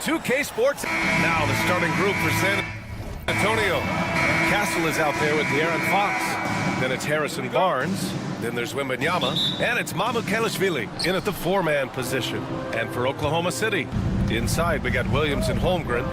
2K Sports. Now the starting group for San Antonio. Castle is out there with De'Aaron Fox. Then it's Harrison Barnes. Then there's Wembanyama. And it's Mamukelashvili in at the four-man position. And for Oklahoma City, inside we got Williams and Holmgren.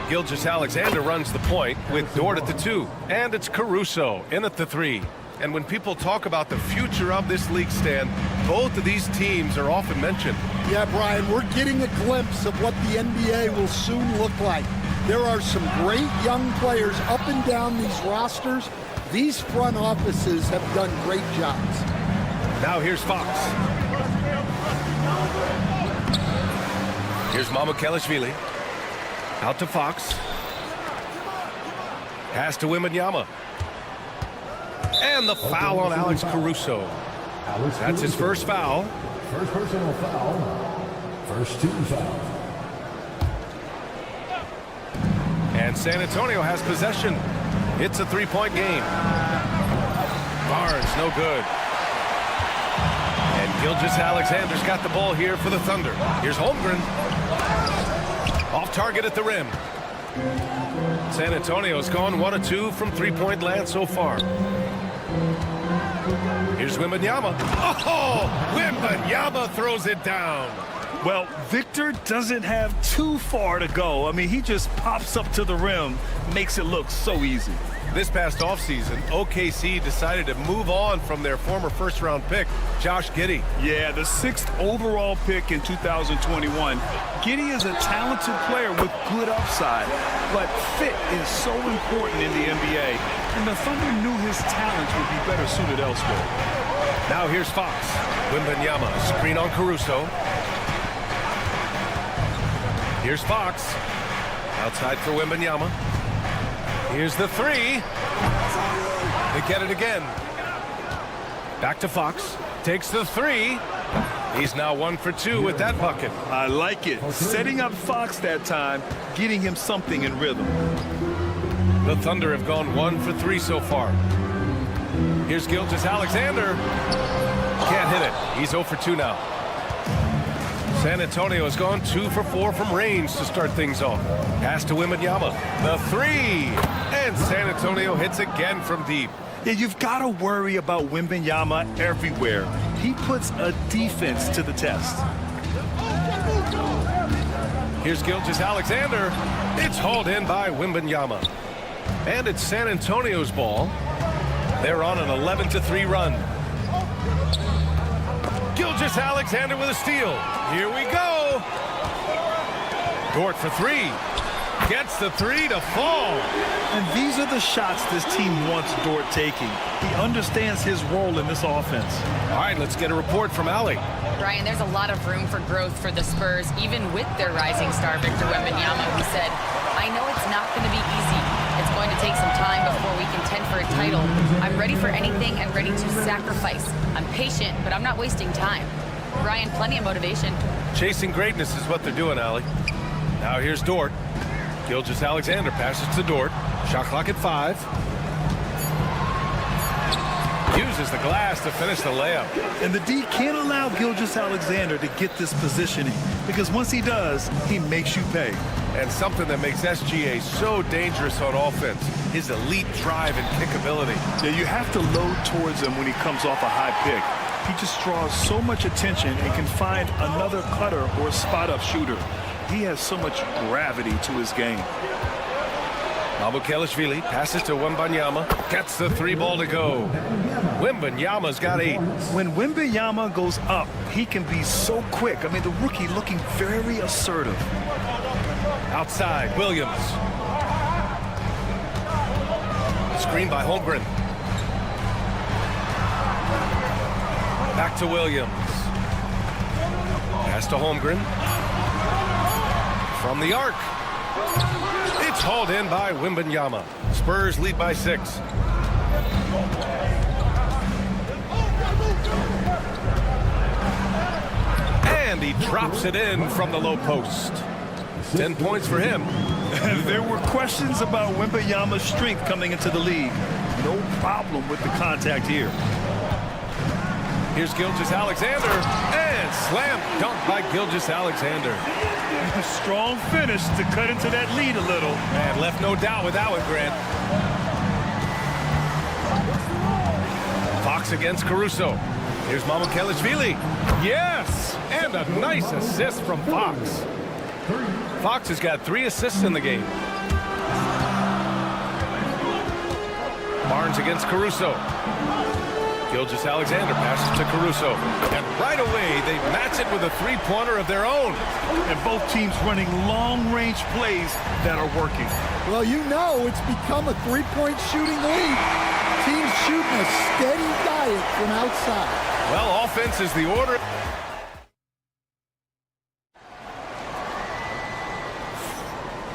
Gilgeous-Alexander runs the point with Dort at the 2. And it's Caruso in at the 3. And when people talk about the future of this league, Stan, both of these teams are often mentioned. Yeah, Brian, we're getting a glimpse of what the NBA will soon look like. There are some great young players up and down these rosters. These front offices have done great jobs. Now here's Fox. Here's Mamukelashvili. Out to Fox. Pass to Wembanyama. And the foul on Alex Caruso. That's his first foul. First personal foul. First 2 fouls. And San Antonio has possession. It's a three-point game. Barnes, no good. And Gilgeous-Alexander's got the ball here for the Thunder. Here's Holmgren. Off target at the rim. San Antonio's gone 1 of 2 from three-point land so far. Here's Wembanyama. Oh, Wembanyama throws it down. Well, Victor doesn't have too far to go. I mean, he just pops up to the rim, makes it look so easy. This past offseason, OKC decided to move on from their former first-round pick, Josh Giddey. Yeah, the 6th overall pick in 2021. Giddey is a talented player with good upside, but fit is so important in the NBA, and the Thunder knew his talents would be better suited elsewhere. Now here's Fox. Wembanyama, screen on Caruso. Here's Fox. Outside for Wembanyama. Here's the 3. They get it again. Back to Fox. Takes the 3. He's now 1 for 2 with that bucket. I like it. Setting up Fox that time, getting him something in rhythm. The Thunder have gone 1 for 3 so far. Here's Gilgeous-Alexander. Can't hit it. He's 0 for 2 now. San Antonio has gone 2 for 4 from range to start things off. Pass to Wembanyama. The 3. And San Antonio hits again from deep. Yeah, you've got to worry about Wembanyama everywhere. He puts a defense to the test. Here's Gilgeous-Alexander. It's hauled in by Wembanyama. And it's San Antonio's ball. They're on an 11-3 run. Gilgeous-Alexander with a steal. Here we go. Dort for 3. Gets the 3 to fall. And these are the shots this team wants Dort taking. He understands his role in this offense. All right, let's get a report from Allie. Brian, there's a lot of room for growth for the Spurs, even with their rising star, Victor Wembanyama, who said, I know it's not going to be easy. It's going to take some time before we contend for a title. I'm ready for anything and ready to sacrifice. I'm patient, but I'm not wasting time. Brian, plenty of motivation. Chasing greatness is what they're doing, Allie. Now here's Dort. Gilgeous-Alexander passes to Dort. Shot clock at 5. Uses the glass to finish the layup. And the D can't allow Gilgeous-Alexander to get this positioning, because once he does, he makes you pay. And something that makes SGA so dangerous on offense, his elite drive and kick ability. Yeah, you have to load towards him when he comes off a high pick. He just draws so much attention and can find another cutter or spot-up shooter. He has so much gravity to his game. Mamukelashvili passes to Wembanyama. Gets the 3 ball to go. Wembanyama's got 8. When Wembanyama goes up, he can be so quick. I mean, the rookie looking very assertive. Outside, Williams. Screen by Holmgren. Back to Williams. Pass to Holmgren. From the arc. It's hauled in by Wembanyama. Spurs lead by 6. And he drops it in from the low post. 10 points for him. There were questions about Wembanyama's strength coming into the league. No problem with the contact here. Here's Gilgeous-Alexander, and slam dunk by Gilgeous-Alexander. Strong finish to cut into that lead a little. Man, left no doubt with that one, Grant. Fox against Caruso. Here's Mamukelashvili. Yes! And a nice assist from Fox. Fox has got 3 assists in the game. Barnes against Caruso. Gilgeous-Alexander passes to Caruso. And right away, they match it with a three-pointer of their own. And both teams running long-range plays that are working. Well, you know it's become a three-point shooting league. Teams shooting a steady diet from outside. Well, offense is the order.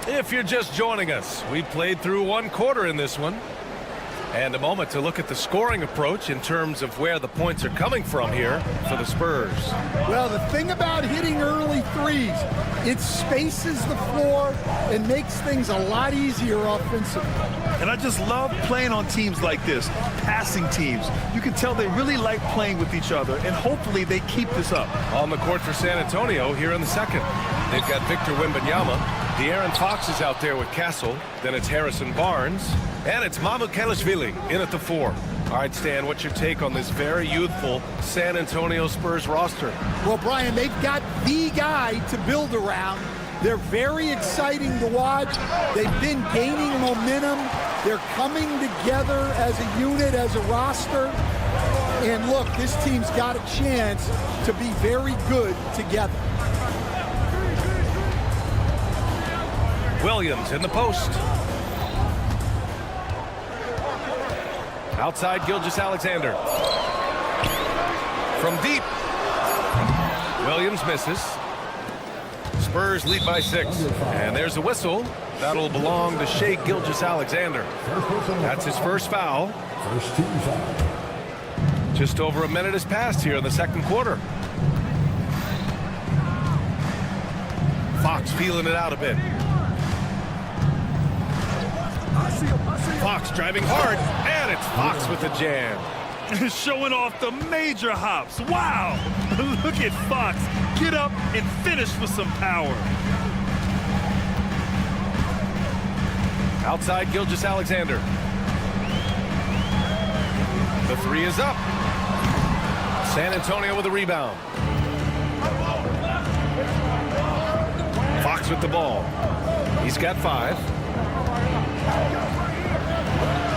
If you're just joining us, we played through 1 quarter in this one. And a moment to look at the scoring approach in terms of where the points are coming from here for the Spurs. Well, the thing about hitting early threes, it spaces the floor and makes things a lot easier offensively. And I just love playing on teams like this, passing teams. You can tell they really like playing with each other, and hopefully they keep this up. On the court for San Antonio here in the second. They've got Victor Wembanyama. De'Aaron Fox is out there with Castle. Then it's Harrison Barnes. And it's Mamukelashvili in at the 4. All right, Stan, what's your take on this very youthful San Antonio Spurs roster? Well, Brian, they've got the guy to build around. They're very exciting to watch. They've been gaining momentum. They're coming together as a unit, as a roster. And look, this team's got a chance to be very good together. Williams in the post. Outside Gilgeous-Alexander. From deep. Williams misses. Spurs lead by 6. And there's a whistle. That'll belong to Shai Gilgeous-Alexander. That's his first foul. First team foul. Just over a minute has passed here in the second quarter. Fox feeling it out a bit. Fox driving hard, and it's Fox with the jam. Showing off the major hops. Wow! Look at Fox. Get up and finish with some power. Outside Gilgeous-Alexander. The 3 is up. San Antonio with a rebound. Fox with the ball. He's got 5.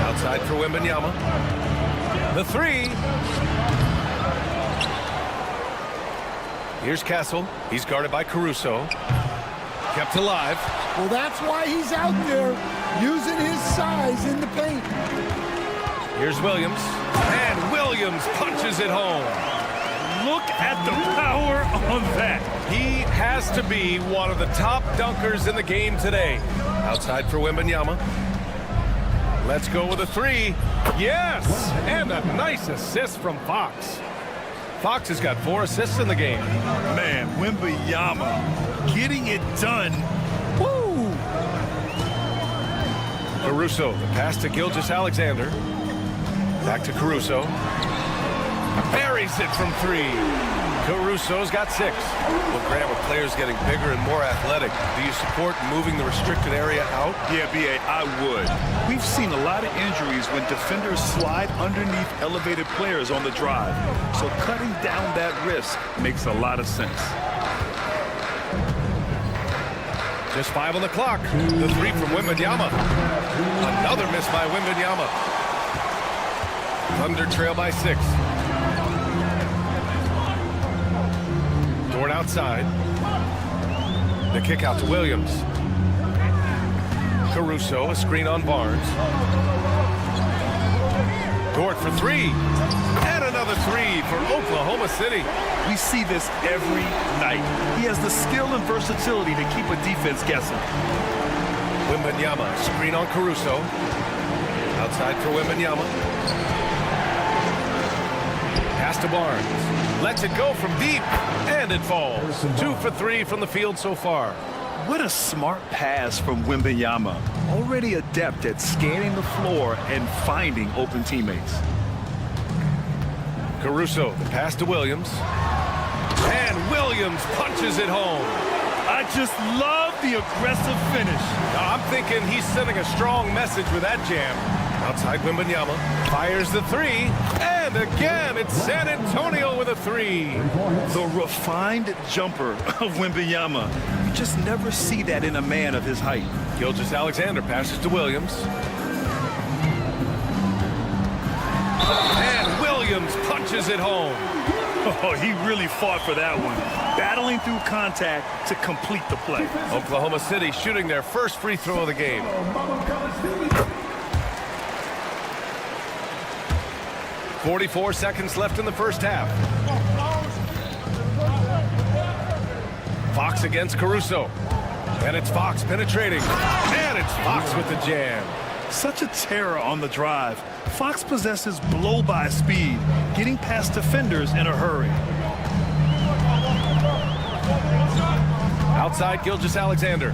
Outside for Wembanyama. The 3. Here's Castle. He's guarded by Caruso. Kept alive. Well, that's why he's out there using his size in the paint. Here's Williams. And Williams punches it home. Look at the power on that. He has to be one of the top dunkers in the game today. Outside for Wembanyama. Let's go with a 3. Yes! And a nice assist from Fox. Fox has got 4 assists in the game. Man, Wembanyama getting it done. Woo! Caruso, the pass to Gilgeous-Alexander. Back to Caruso. Buries it from 3. Caruso's got 6. Well, Grant, with players getting bigger and more athletic, do you support moving the restricted area out? Yeah, B.A., I would. We've seen a lot of injuries when defenders slide underneath elevated players on the drive. So cutting down that risk makes a lot of sense. Just 5 on the clock. The 3 from Wembanyama. Another miss by Wembanyama. Thunder trail by 6. Dort outside. The kick out to Williams. Caruso, a screen on Barnes. Dort for 3. And another 3 for Oklahoma City. We see this every night. He has the skill and versatility to keep a defense guessing. Wembanyama, screen on Caruso. Outside for Wembanyama. Pass to Barnes. Lets it go from deep. And it falls. 2 for 3 from the field so far. What a smart pass from Wembanyama. Already adept at scanning the floor and finding open teammates. Caruso, the pass to Williams. And Williams punches it home. I just love the aggressive finish. Now, I'm thinking he's sending a strong message with that jam. Outside Wembanyama fires the three. And again, it's San Antonio with a three. The refined jumper of Wembanyama. You just never see that in a man of his height. Gilgeous-Alexander passes to Williams. And Williams punches it home. Oh, he really fought for that one. Battling through contact to complete the play. Oklahoma City shooting their first free throw of the game. 44 seconds left in the first half. Fox against Caruso. And it's Fox penetrating. And it's Fox with the jam. Such a terror on the drive. Fox possesses blow-by speed, getting past defenders in a hurry. Outside Gilgeous-Alexander.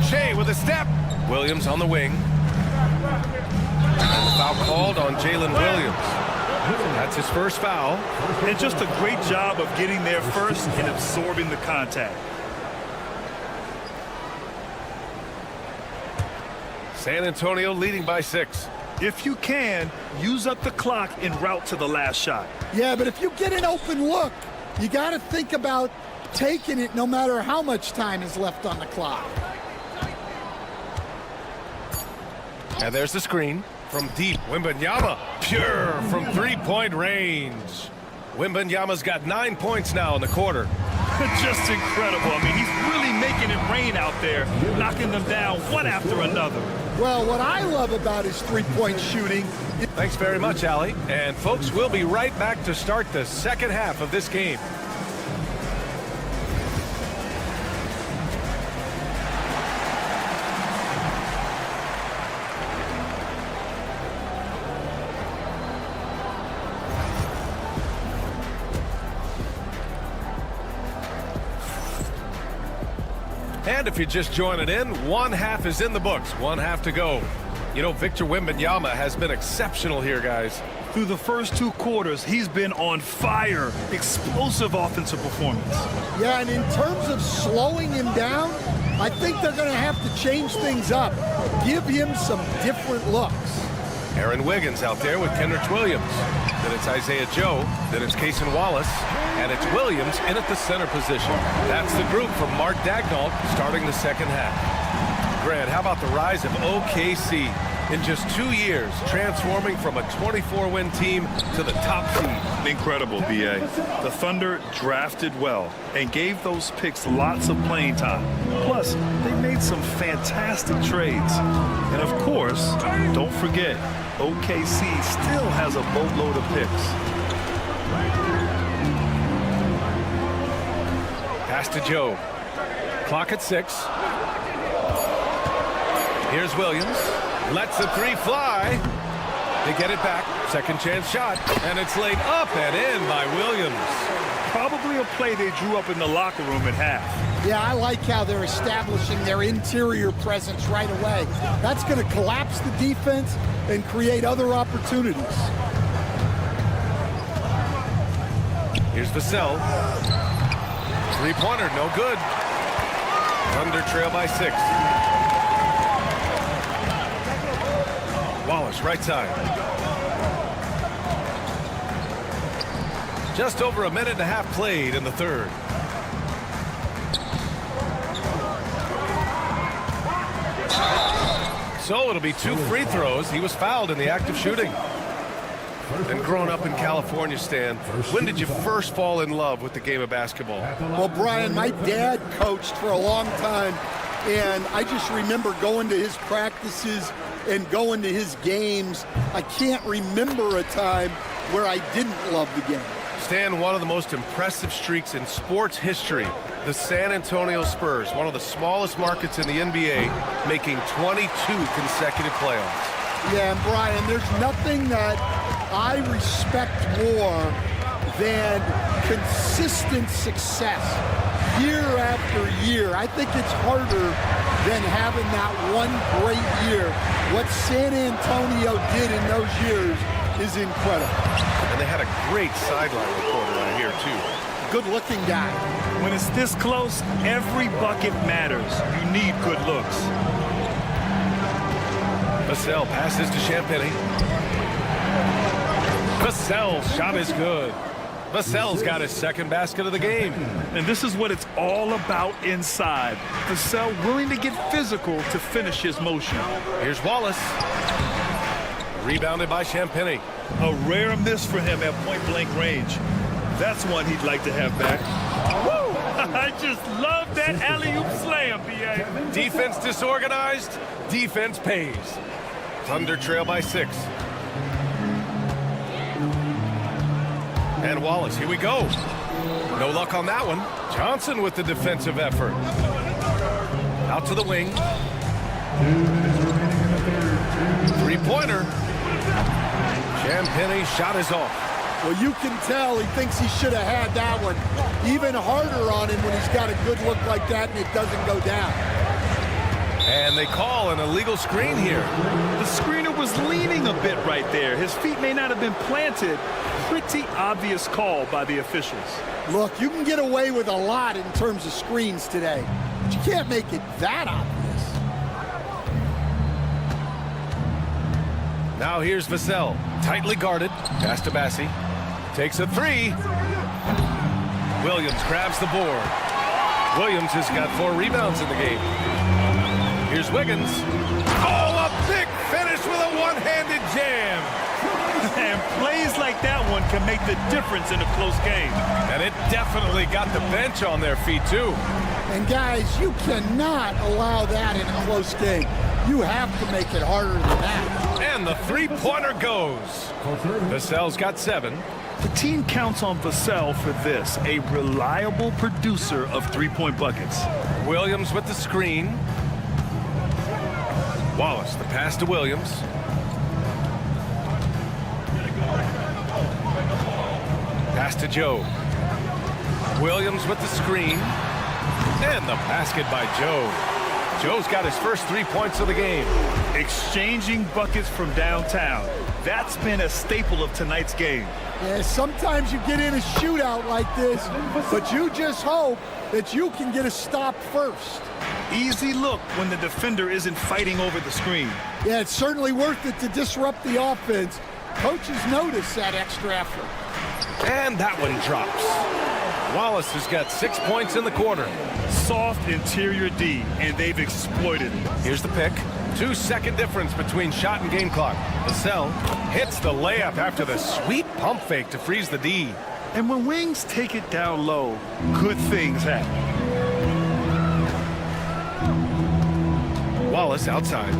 Shea with a step. Williams on the wing. And the foul called on Jalen Williams. That's his first foul. And just a great job of getting there first and absorbing the contact. San Antonio leading by 6. If you can, use up the clock en route to the last shot. Yeah, but if you get an open look, you got to think about taking it no matter how much time is left on the clock. And there's the screen from deep. Wembanyama, pure from three-point range. Wembanyama's got 9 points now in the quarter. Just incredible. I mean, he's really making it rain out there, knocking them down one after another. Well, what I love about his three-point shooting... Thanks very much, Allie. And folks, we'll be right back to start the second half of this game. And if you're just joining in, one half is in the books, one half to go. You know, Victor Wembanyama has been exceptional here, guys. Through the first 2 quarters, he's been on fire. Explosive offensive performance. Yeah, and in terms of slowing him down, I think they're going to have to change things up. Give him some different looks. Aaron Wiggins out there with Kenrich Williams. Then it's Isaiah Joe. Then it's Cason Wallace. And it's Williams in at the center position. That's the group from Mark Daigneault starting the second half. Grant, how about the rise of OKC? In just 2 years, transforming from a 24-win team to the top seed. Incredible, B.A. The Thunder drafted well and gave those picks lots of playing time. Plus, they made some fantastic trades. And of course, don't forget, OKC still has a boatload of picks. Pass to Joe. Clock at 6. Here's Williams. Lets the three fly. They get it back. Second chance shot. And it's laid up and in by Williams. Probably a play they drew up in the locker room at half. Yeah, I like how they're establishing their interior presence right away. That's going to collapse the defense and create other opportunities. Here's Vassell. Three-pointer, no good. Thunder trail by 6. Wallace, right side. Just over a minute and a half played in the third. So it'll be 2 free throws. He was fouled in the act of shooting. And growing up in California, Stan, when did you first fall in love with the game of basketball? Well, Brian, my dad coached for a long time, and I just remember going to his practices and going to his games. I can't remember a time where I didn't love the game. Stan, one of the most impressive streaks in sports history, the San Antonio Spurs, one of the smallest markets in the NBA, making 22 consecutive playoffs. Yeah, and Brian, there's nothing that I respect more than consistent success year after year. I think it's harder than having that one great year. What San Antonio did in those years is incredible. And they had a great sideline reporter out here, too. Good-looking guy. When it's this close, every bucket matters. You need good looks. Vassell passes to Champagny. Vassell's shot is good. Vassell's got his second basket of the game. And this is what it's all about inside. Vassell willing to get physical to finish his motion. Here's Wallace. Rebounded by Champagny. A rare miss for him at point-blank range. That's one he'd like to have back. Woo! I just love that alley-oop slam, B.A. Defense disorganized. Defense pays. Thunder trail by 6. And Wallace, here we go. No luck on that one. Johnson with the defensive effort. Out to the wing. Three-pointer. Champagny shot is off. Well, you can tell he thinks he should have had that one. Even harder on him when he's got a good look like that and it doesn't go down. And they call an illegal screen here. The screener was leaning a bit right there. His feet may not have been planted. Pretty obvious call by the officials. Look, you can get away with a lot in terms of screens today, but you can't make it that obvious. Now here's Vassell, tightly guarded. Pass to Bassi. Takes a three. Williams grabs the board. Williams has got 4 rebounds in the game. Here's Wiggins. Oh, a big finish with a one-handed jam. And plays like that one can make the difference in a close game. And it definitely got the bench on their feet, too. And guys, you cannot allow that in a close game. You have to make it harder than that. And the three-pointer goes. Vassell's got 7. The team counts on Vassell for this, a reliable producer of three-point buckets. Williams with the screen. Wallace, the pass to Williams. Pass to Joe. Williams with the screen. And the basket by Joe. Joe's got his first 3 points of the game. Exchanging buckets from downtown. That's been a staple of tonight's game. Yeah, sometimes you get in a shootout like this, but you just hope that you can get a stop first. Easy look when the defender isn't fighting over the screen. Yeah, it's certainly worth it to disrupt the offense. Coaches notice that extra effort. And that one drops. Wallace has got 6 points in the quarter. Soft interior D, and they've exploited it. Here's the pick. 2-second difference between shot and game clock. Vassell hits the layup after the sweet pump fake to freeze the D. And when wings take it down low, good things happen. Wallace outside.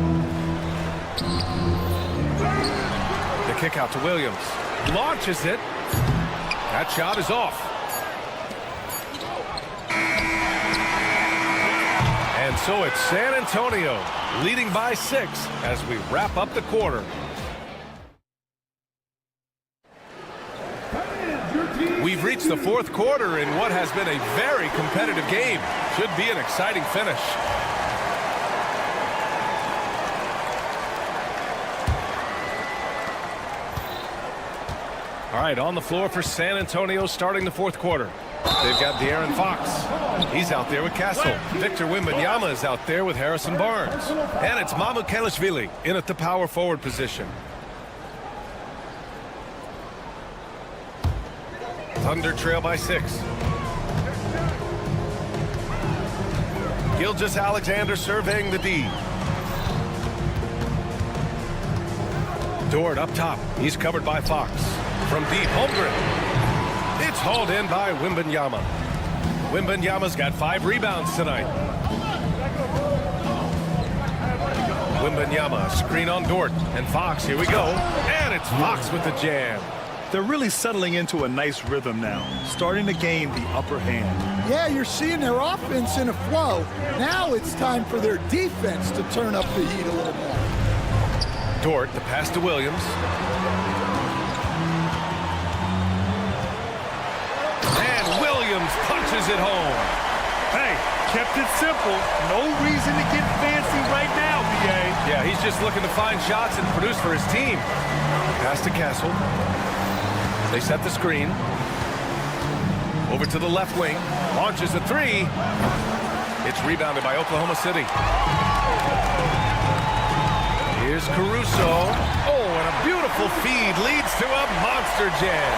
The kick out to Williams. Launches it. That shot is off. And so it's San Antonio leading by 6 as we wrap up the quarter. We've reached the 4th quarter in what has been a very competitive game. Should be an exciting finish. All right, on the floor for San Antonio starting the 4th quarter. They've got De'Aaron Fox. He's out there with Castle. Victor Wembanyama is out there with Harrison Barnes. And it's Mamukelashvili in at the power forward position. Thunder trail by 6. Gilgeous-Alexander surveying the D. Dort up top. He's covered by Fox. From deep, Holmgren. It's hauled in by Wembanyama. Wembanyama's got 5 rebounds tonight. Wembanyama, screen on Dort. And Fox, here we go. And it's Fox with the jam. They're really settling into a nice rhythm now, starting to gain the upper hand. Yeah, you're seeing their offense in a flow. Now it's time for their defense to turn up the heat a little more. Dort, the pass to Williams. And Williams punches it home. Hey, kept it simple. No reason to get fancy right now, B.A. Yeah, he's just looking to find shots and produce for his team. Pass to Castle. They set the screen. Over to the left wing. Launches a three. It's rebounded by Oklahoma City. Here's Caruso. Oh, and a beautiful feed leads to a monster jam.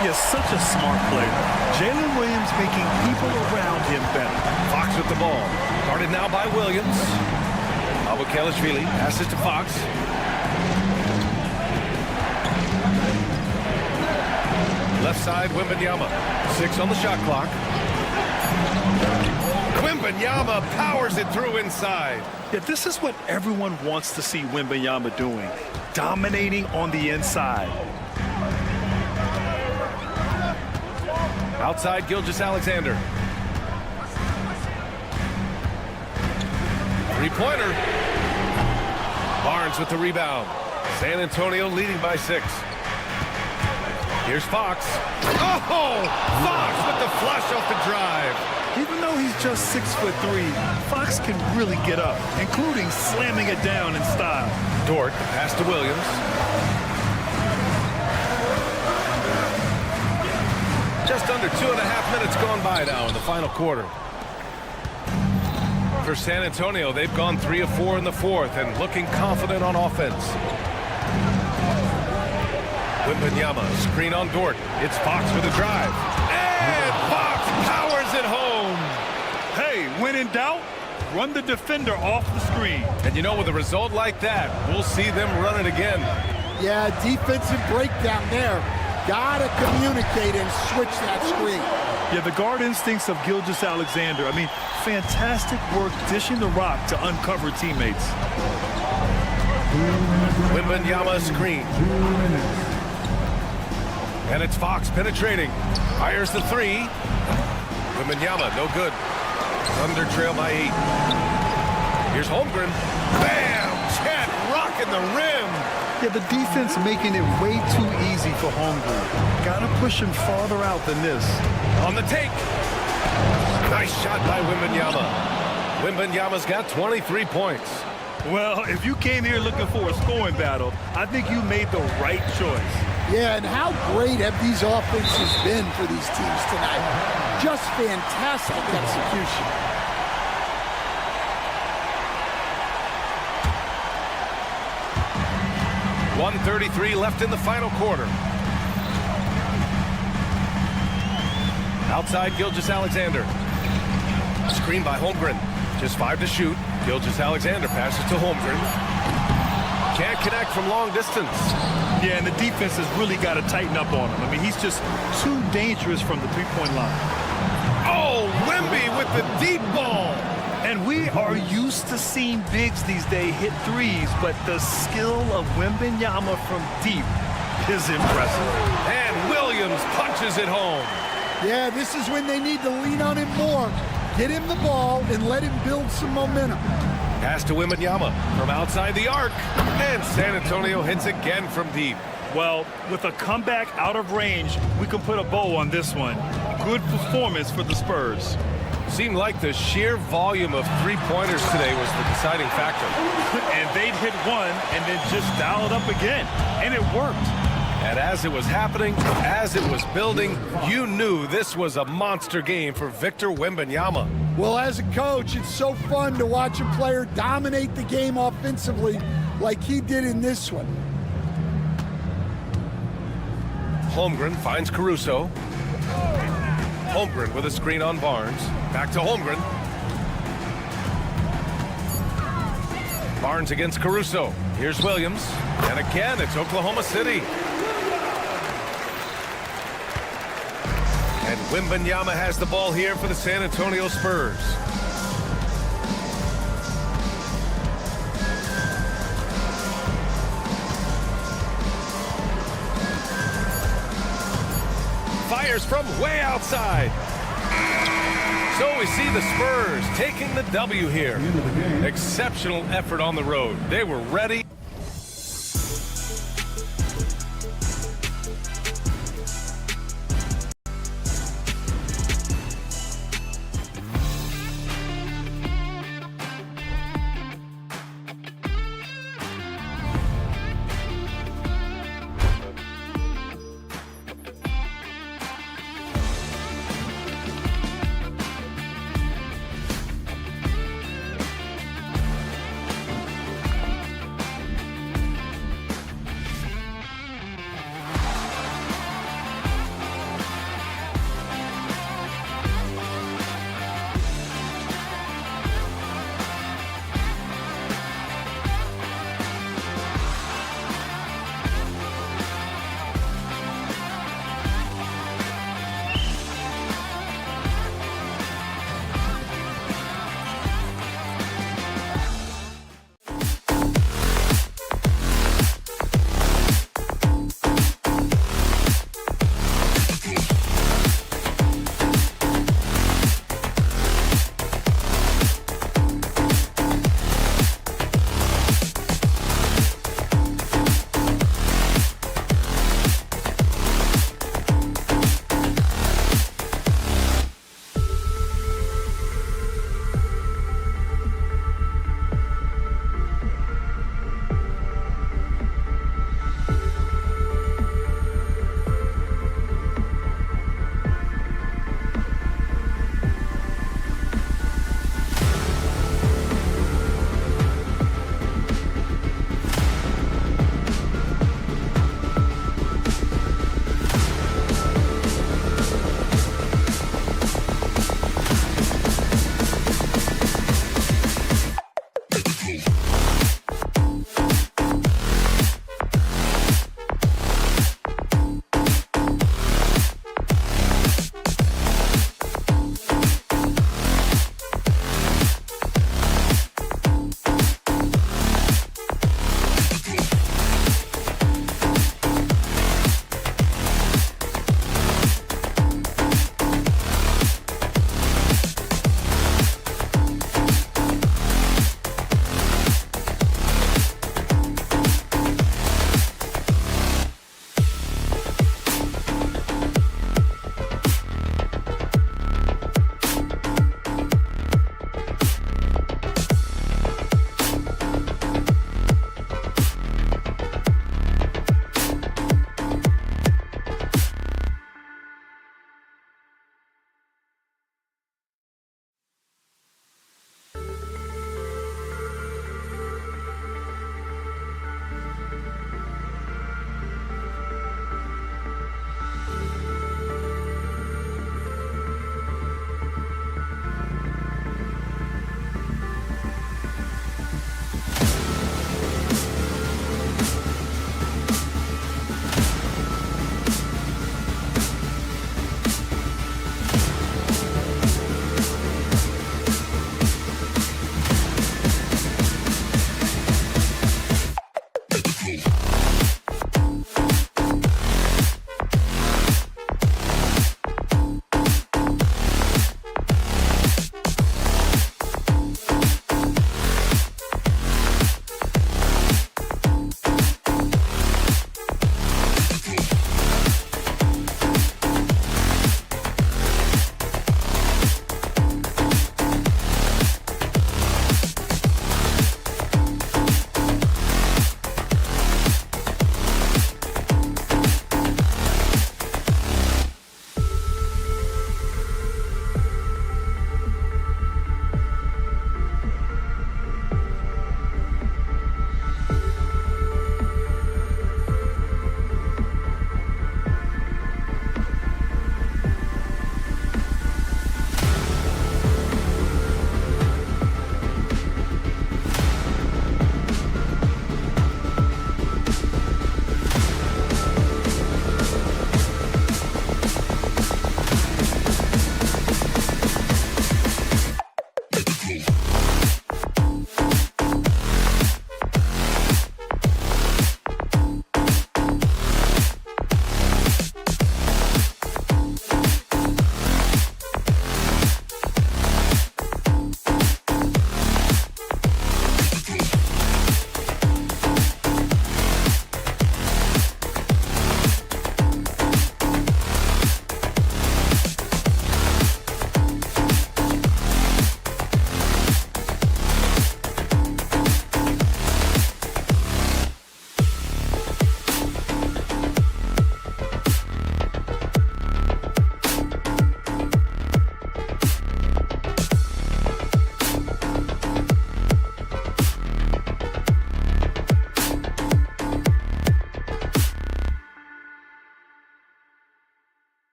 He is such a smart player. Jalen Williams making people around him better. Fox with the ball. Guarded now by Williams. Kelishvili passes to Fox. Left side, Wembanyama. 6 on the shot clock. Wembanyama powers it through inside. Yeah, this is what everyone wants to see Wembanyama doing. Dominating on the inside. Outside, Gilgeous-Alexander. Three-pointer. Barnes with the rebound. San Antonio leading by 6. Here's Fox. Oh! Fox with the flush off the drive. Even though he's just 6'3", Fox can really get up, including slamming it down in style. Dort, pass to Williams. Just under 2.5 minutes gone by now in the final quarter. For San Antonio, they've gone 3 of 4 in the fourth and looking confident on offense. Wembanyama, screen on Dort. It's Fox with a drive. And Fox powers it home. Hey, when in doubt, run the defender off the screen. And you know, with a result like that, we'll see them run it again. Yeah, defensive breakdown there. Gotta communicate and switch that screen. Yeah, the guard instincts of Gilgeous-Alexander. I mean, fantastic work dishing the rock to uncover teammates. Wembanyama screen. And it's Fox penetrating. Fires the three. Wembanyama, no good. Thunder trail by 8. Here's Holmgren. Bam! Chet rocking the rim. Yeah, the defense making it way too easy for Holmgren. Gotta push him farther out than this. On the take. Nice shot by Wembanyama. Wembanyama's got 23 points. Well, if you came here looking for a scoring battle, I think you made the right choice. Yeah, and how great have these offenses been for these teams tonight? Just fantastic execution. .133 left in the final quarter. Outside, Gilgeous-Alexander. Screen by Holmgren. Just 5 to shoot. Gilgeous-Alexander passes to Holmgren. Can't connect from long distance. Yeah, and the defense has really got to tighten up on him. I mean, he's just too dangerous from the three-point line. Oh, Wemby with the deep ball. And we are used to seeing bigs these days hit threes, but the skill of Wembanyama from deep is impressive. And Williams punches it home. Yeah, this is when they need to lean on him more. Get him the ball and let him build some momentum. Pass to Wembanyama from outside the arc. And San Antonio hits again from deep. Well, with a comeback out of range, we can put a bow on this one. Good performance for the Spurs. Seemed like the sheer volume of three-pointers today was the deciding factor. And they'd hit one and then just dial it up again. And it worked. And as it was happening, as it was building, you knew this was a monster game for Victor Wembanyama. Well, as a coach, it's so fun to watch a player dominate the game offensively like he did in this one. Holmgren finds Caruso. Holmgren with a screen on Barnes. Back to Holmgren. Barnes against Caruso. Here's Williams. And again, it's Oklahoma City. And Wembanyama has the ball here for the San Antonio Spurs. Fires from way outside. So we see the Spurs taking the W here. Exceptional effort on the road. They were ready.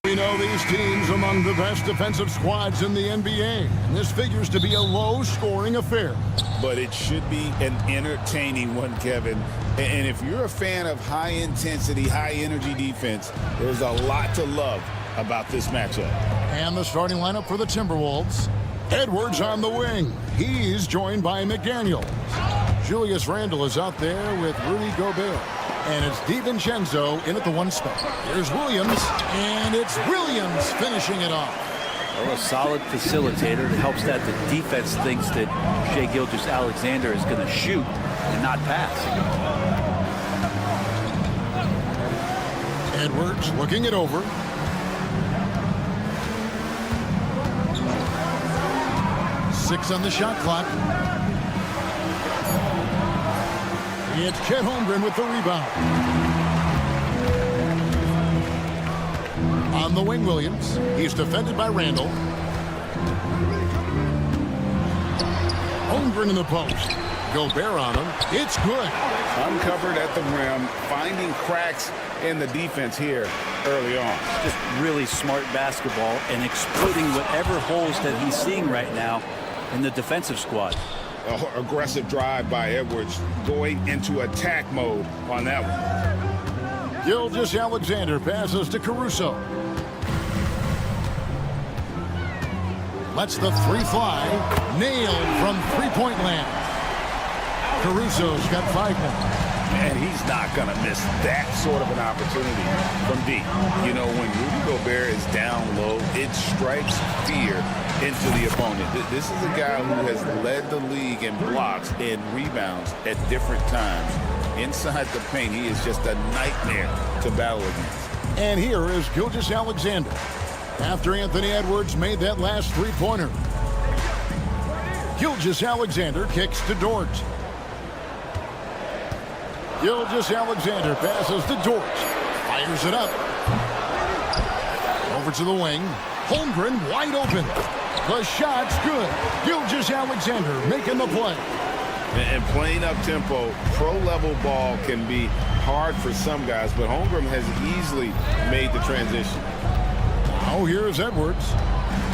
We know these teams among the best defensive squads in the NBA, and this figures to be a low-scoring affair. But it should be an entertaining one, Kevin. And if you're a fan of high-intensity, high-energy defense, there's a lot to love about this matchup. And the starting lineup for the Timberwolves. Edwards on the wing. He's joined by McDaniels. Julius Randle is out there with Rudy Gobert. And it's DiVincenzo in at the one spot. Here's Williams, and it's Williams finishing it off. Well, a solid facilitator. It helps that the defense thinks that Shai Gilgeous-Alexander is going to shoot and not pass. Edwards looking it over. Six on the shot clock. It's Chet Holmgren with the rebound. On the wing, Williams. He's defended by Randle. Holmgren in the post. Gobert on him. It's good. Uncovered at the rim, finding cracks in the defense here early on. Just really smart basketball and exploiting whatever holes that he's seeing right now in the defensive squad. Aggressive drive by Edwards, going into attack mode on that one. Gilgeous-Alexander passes to Caruso. Lets the three fly. Nailed from three-point land. Caruso's got 5 points. And he's not going to miss that sort of an opportunity from deep. You know, when Rudy Gobert is down low, it strikes fear into the opponent. This is a guy who has led the league in blocks and rebounds at different times. Inside the paint, he is just a nightmare to battle against. And here is Gilgeous-Alexander after Anthony Edwards made that last three-pointer. Gilgeous-Alexander kicks to Dort. Gilgeous-Alexander passes to Dort. Fires it up. Over to the wing. Holmgren wide open. The shot's good. Gilgeous-Alexander making the play. And playing up-tempo, pro-level ball can be hard for some guys, but Holmgren has easily made the transition. Now here's Edwards.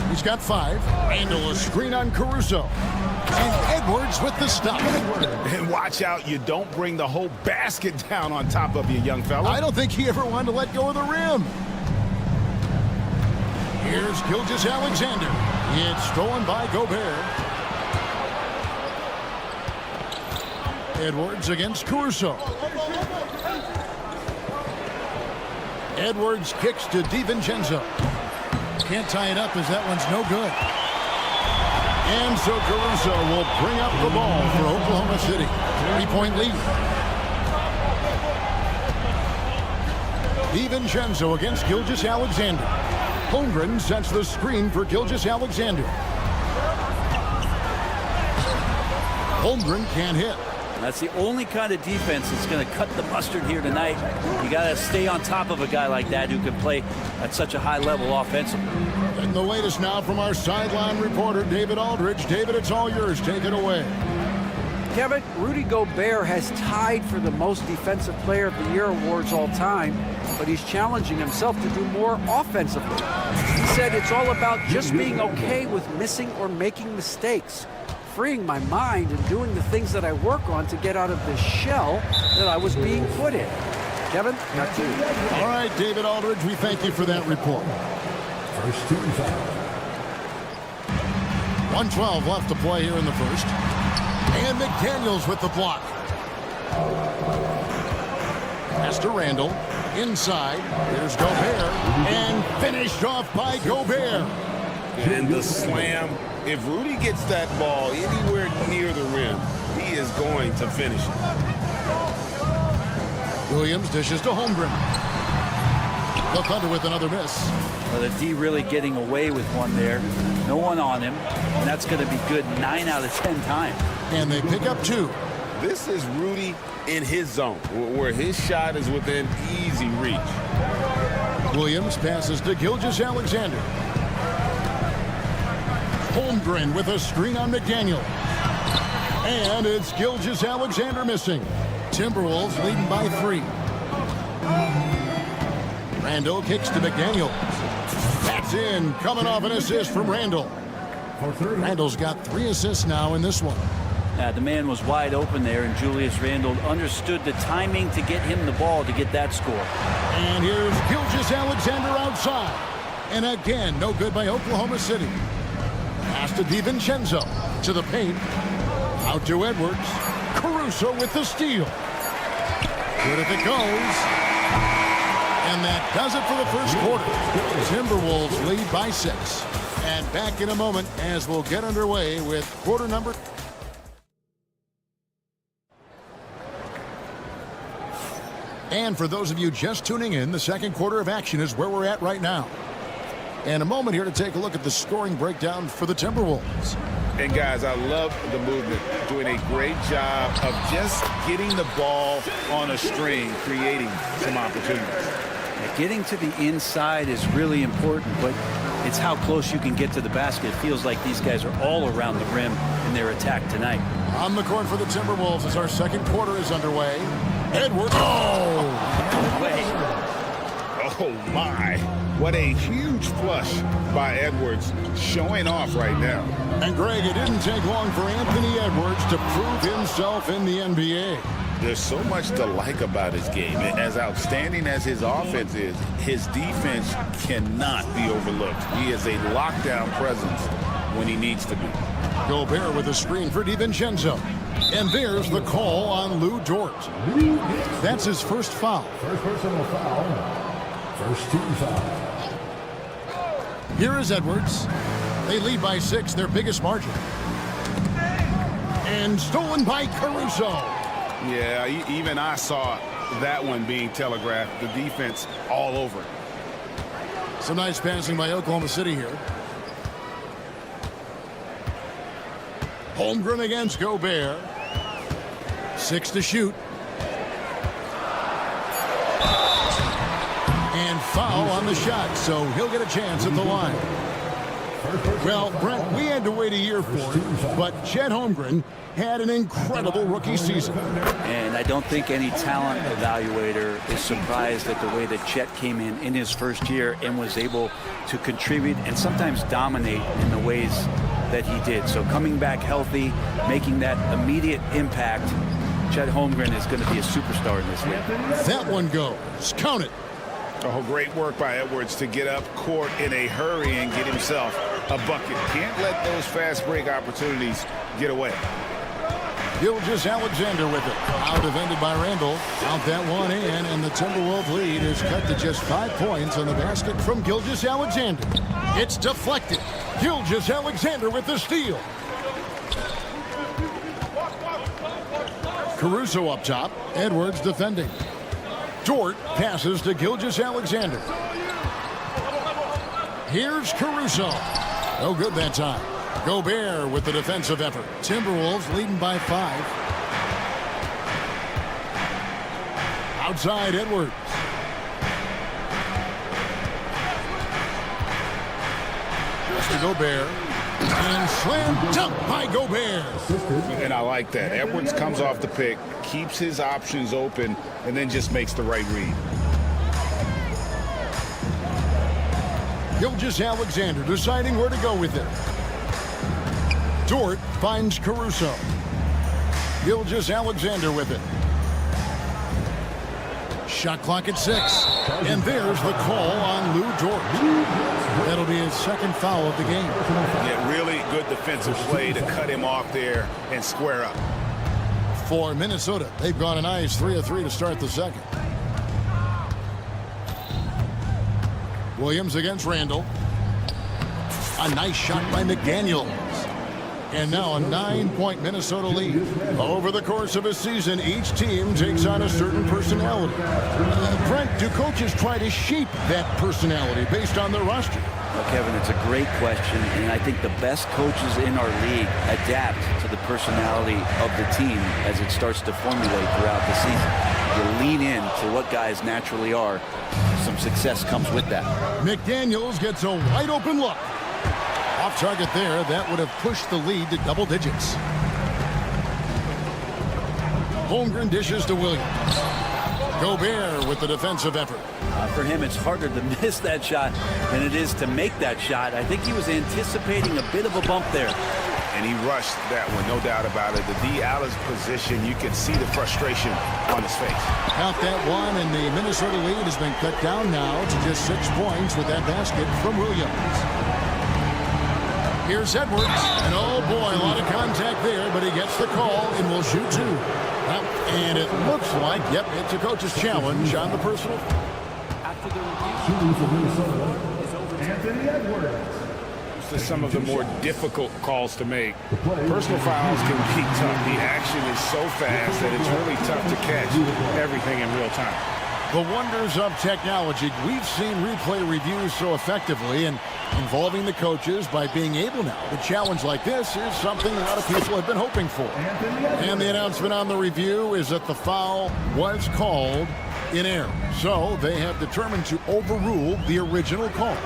He's got 5. Randle a screen on Caruso. And Edwards with the stop. And watch out, you don't bring the whole basket down on top of you, young fella. I don't think he ever wanted to let go of the rim. Here's Gilgeous-Alexander. It's stolen by Gobert. Edwards against Caruso. Edwards kicks to DiVincenzo. Can't tie it up as that one's no good. And so Caruso will bring up the ball for Oklahoma City. 3-point lead. DiVincenzo against Gilgeous-Alexander. Holmgren sets the screen for Gilgeous-Alexander. Holmgren can't hit. That's the only kind of defense that's going to cut the mustard here tonight. You got to stay on top of a guy like that who can play at such a high level offensively. And the latest now from our sideline reporter, David Aldridge. David, it's all yours. Take it away. Kevin, Rudy Gobert has tied for the most Defensive Player of the Year awards all time, but he's challenging himself to do more offensively. He said it's all about just being okay with missing or making mistakes, freeing my mind and doing the things that I work on to get out of this shell that I was being put in. Kevin, back to you. All right, David Aldridge, we thank you for that report. First team foul. 1:12 left to play here in the first. And McDaniels with the block. Pass to Randall. Inside. Here's Gobert. And finished off by Gobert. And the slam. If Rudy gets that ball anywhere near the rim, he is going to finish it. Williams dishes to Holmgren. The Thunder with another miss. Well, the D really getting away with one there. No one on him. And that's going to be good 9 out of 10 times. And they pick up 2. This is Rudy in his zone, where his shot is within easy reach. Williams passes to Gilgeous-Alexander. Holmgren with a screen on McDaniel. And it's Gilgeous-Alexander missing. Timberwolves leading by 3. Randall kicks to McDaniel. That's in, coming off an assist from Randall. Randall's got 3 assists now in this one. The man was wide open there, and Julius Randle understood the timing to get him the ball to get that score. And here's Gilgeous-Alexander outside. And again, no good by Oklahoma City. Pass to DiVincenzo. To the paint. Out to Edwards. Caruso with the steal. Good if it goes. And that does it for the first quarter. Timberwolves lead by 6. And back in a moment as we'll get underway with quarter number. And for those of you just tuning in, the second quarter of action is where we're at right now. And a moment here to take a look at the scoring breakdown for the Timberwolves. And guys, I love the movement. Doing a great job of just getting the ball on a string, creating some opportunities. Getting to the inside is really important, but it's how close you can get to the basket. It feels like these guys are all around the rim in their attack tonight. On the court for the Timberwolves as our second quarter is underway. Edwards. Oh! Oh, my. What a huge flush by Edwards, showing off right now. And, Greg, it didn't take long for Anthony Edwards to prove himself in the NBA. There's so much to like about his game. As outstanding as his offense is, his defense cannot be overlooked. He is a lockdown presence when he needs to be. Gobert with a screen for DiVincenzo. And there's the call on Lou Dort. That's his first foul. First personal foul. First team foul. Here is Edwards. They lead by 6, their biggest margin. And stolen by Caruso. Yeah, even I saw that one being telegraphed. The defense all over it. Some nice passing by Oklahoma City here. Holmgren against Gobert. 6 to shoot. And foul on the shot, so he'll get a chance at the line. Well, Brent, we had to wait a year for it, but Chet Holmgren had an incredible rookie season. And I don't think any talent evaluator is surprised at the way that Chet came in his first year and was able to contribute and sometimes dominate in the ways that he did. So coming back healthy, making that immediate impact, Chet Holmgren is going to be a superstar in this league. That one goes. Count it. Oh, great work by Edwards to get up court in a hurry and get himself a bucket. Can't let those fast break opportunities get away. Gilgeous-Alexander with it. Out defended by Randall. Out that one in, and the Timberwolves lead is cut to just 5 points on the basket from Gilgeous-Alexander. It's deflected. Gilgeous-Alexander with the steal. Caruso up top. Edwards defending. Dort passes to Gilgeous-Alexander. Here's Caruso. No good that time. Gobert with the defensive effort. Timberwolves leading by 5. Outside Edwards. Just to Gobert. And slam dunk by Gobert. And I like that. Edwards comes off the pick, keeps his options open, and then just makes the right read. Gilgeous-Alexander deciding where to go with it. Dort finds Caruso. Gilgeous-Alexander with it. Shot clock at 6. And there's the call on Lou Dort. That'll be his second foul of the game. Yeah, really good defensive play to cut him off there and square up. For Minnesota, they've gone a nice 3 of 3 to start the second. Williams against Randall. A nice shot by McDaniels. And now a 9-point Minnesota lead. Over the course of a season, each team takes on a certain personality. Brent, do coaches try to shape that personality based on their roster? Well, Kevin, it's a great question, and I think the best coaches in our league adapt to the personality of the team as it starts to formulate throughout the season. You lean in to what guys naturally are. Some success comes with that. McDaniels gets a wide open look. Off target there, that would have pushed the lead to double digits. Holmgren dishes to Williams. Gobert with the defensive effort. For him, it's harder to miss that shot than it is to make that shot. I think he was anticipating a bit of a bump there. And he rushed that one, no doubt about it. The D. Allen's position, you can see the frustration on his face. Count that one, and the Minnesota lead has been cut down now to just 6 points with that basket from Williams. Here's Edwards, and oh boy, a lot of contact there, but he gets the call and will shoot 2. And it looks like, yep, it's a coach's challenge on the personal. After the Shooting for Minnesota is Anthony Edwards. To some of the more difficult calls to make. Personal fouls can be tough. The action is so fast that it's really tough to catch everything in real time. The wonders of technology. We've seen replay reviews so effectively, and involving the coaches by being able now to challenge like this is something a lot of people have been hoping for. And the announcement on the review is that the foul was called in error. So they have determined to overrule the original call.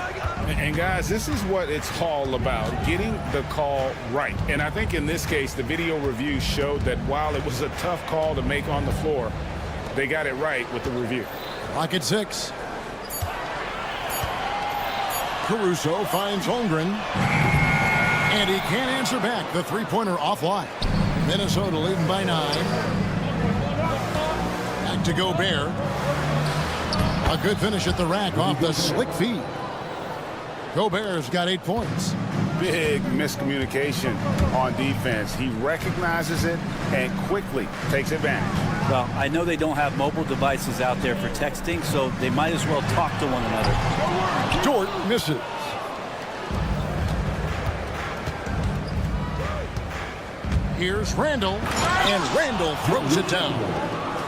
And guys, this is what it's all about, getting the call right. And I think in this case, the video review showed that while it was a tough call to make on the floor, they got it right with the review. Clock at 6. Caruso finds Holmgren. And he can't answer back. The three-pointer offline. Minnesota leading by 9. Back to Gobert. A good finish at the rack off the slick feed. Gobert's got 8 points. Big miscommunication on defense. He recognizes it and quickly takes advantage. Well, I know they don't have mobile devices out there for texting, so they might as well talk to one another. Dort misses. Here's Randall, and Randall throws it down.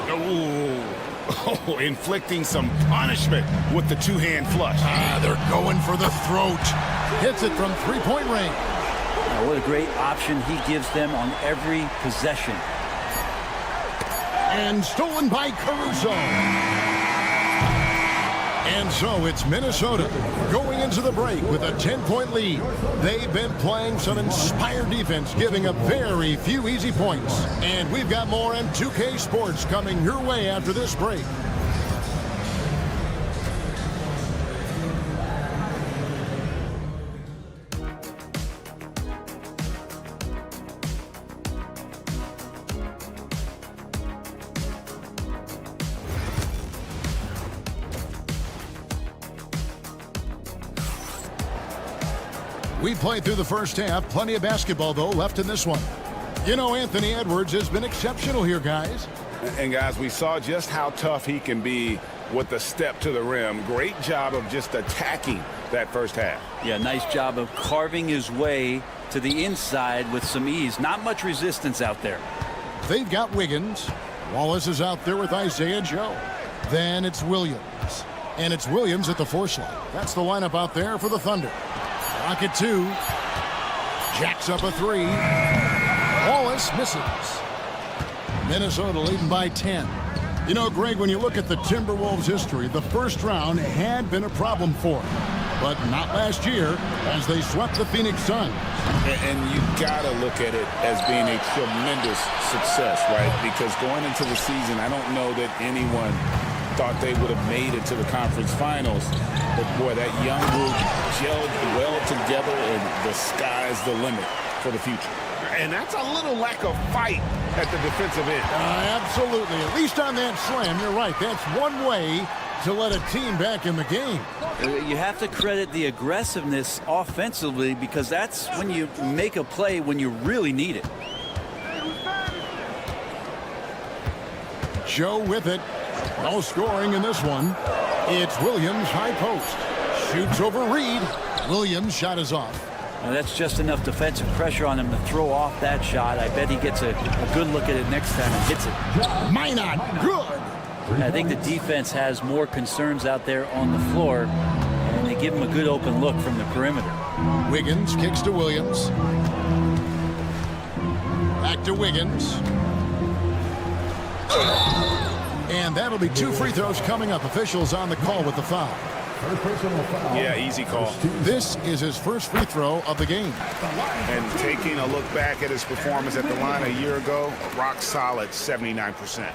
Oh, inflicting some punishment with the two-hand flush. They're going for the throat. Hits it from three-point range. Now, what a great option he gives them on every possession. And stolen by Caruso. And so it's Minnesota going into the break with a 10-point lead. They've been playing some inspired defense, giving up very few easy points. And we've got more in 2K Sports coming your way after this break. We played through the first half. Plenty of basketball, though, left in this one. You know, Anthony Edwards has been exceptional here, guys. And, guys, we saw just how tough he can be with the step to the rim. Great job of just attacking that first half. Yeah, nice job of carving his way to the inside with some ease. Not much resistance out there. They've got Wiggins. Wallace is out there with Isaiah Joe. Then it's Williams. And it's Williams at the 4 slot. That's the lineup out there for the Thunder. Rocket 2. Jacks up a 3. Wallace misses. Minnesota leading by 10. You know, Greg, when you look at the Timberwolves' history, the first round had been a problem for them. But not last year, as they swept the Phoenix Suns. And you got to look at it as being a tremendous success, right? Because going into the season, I don't know that anyone thought they would have made it to the conference finals. But, boy, that young group gelled well together, and the sky's the limit for the future. And that's a little lack of fight at the defensive end. Absolutely. At least on that slam, you're right. That's one way to let a team back in the game. You have to credit the aggressiveness offensively, because that's when you make a play when you really need it. Joe with it. No scoring in this one. It's Williams, high post. Shoots over Reed. Williams' shot is off. Now that's just enough defensive pressure on him to throw off that shot. I bet he gets a good look at it next time and hits it. Minot, good. I think the defense has more concerns out there on the floor, and they give him a good open look from the perimeter. Wiggins kicks to Williams. Back to Wiggins. And that'll be 2 free throws coming up. Officials on the call with the foul. Yeah, easy call. This is his first free throw of the game. And taking a look back at his performance at the line a year ago, rock solid 79%.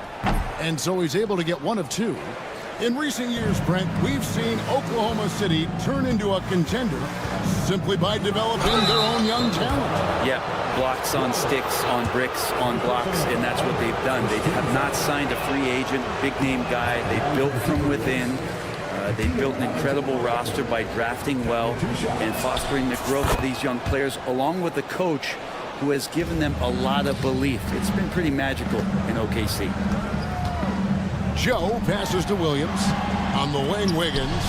And so he's able to get 1 of 2. In recent years, Brent, we've seen Oklahoma City turn into a contender simply by developing their own young talent. Yeah, blocks on sticks, on bricks, on blocks, and that's what they've done. They have not signed a free agent, big-name guy. They built from within. They built an incredible roster by drafting well and fostering the growth of these young players, along with the coach who has given them a lot of belief. It's been pretty magical in OKC. Joe passes to Williams. On the wing, Wiggins.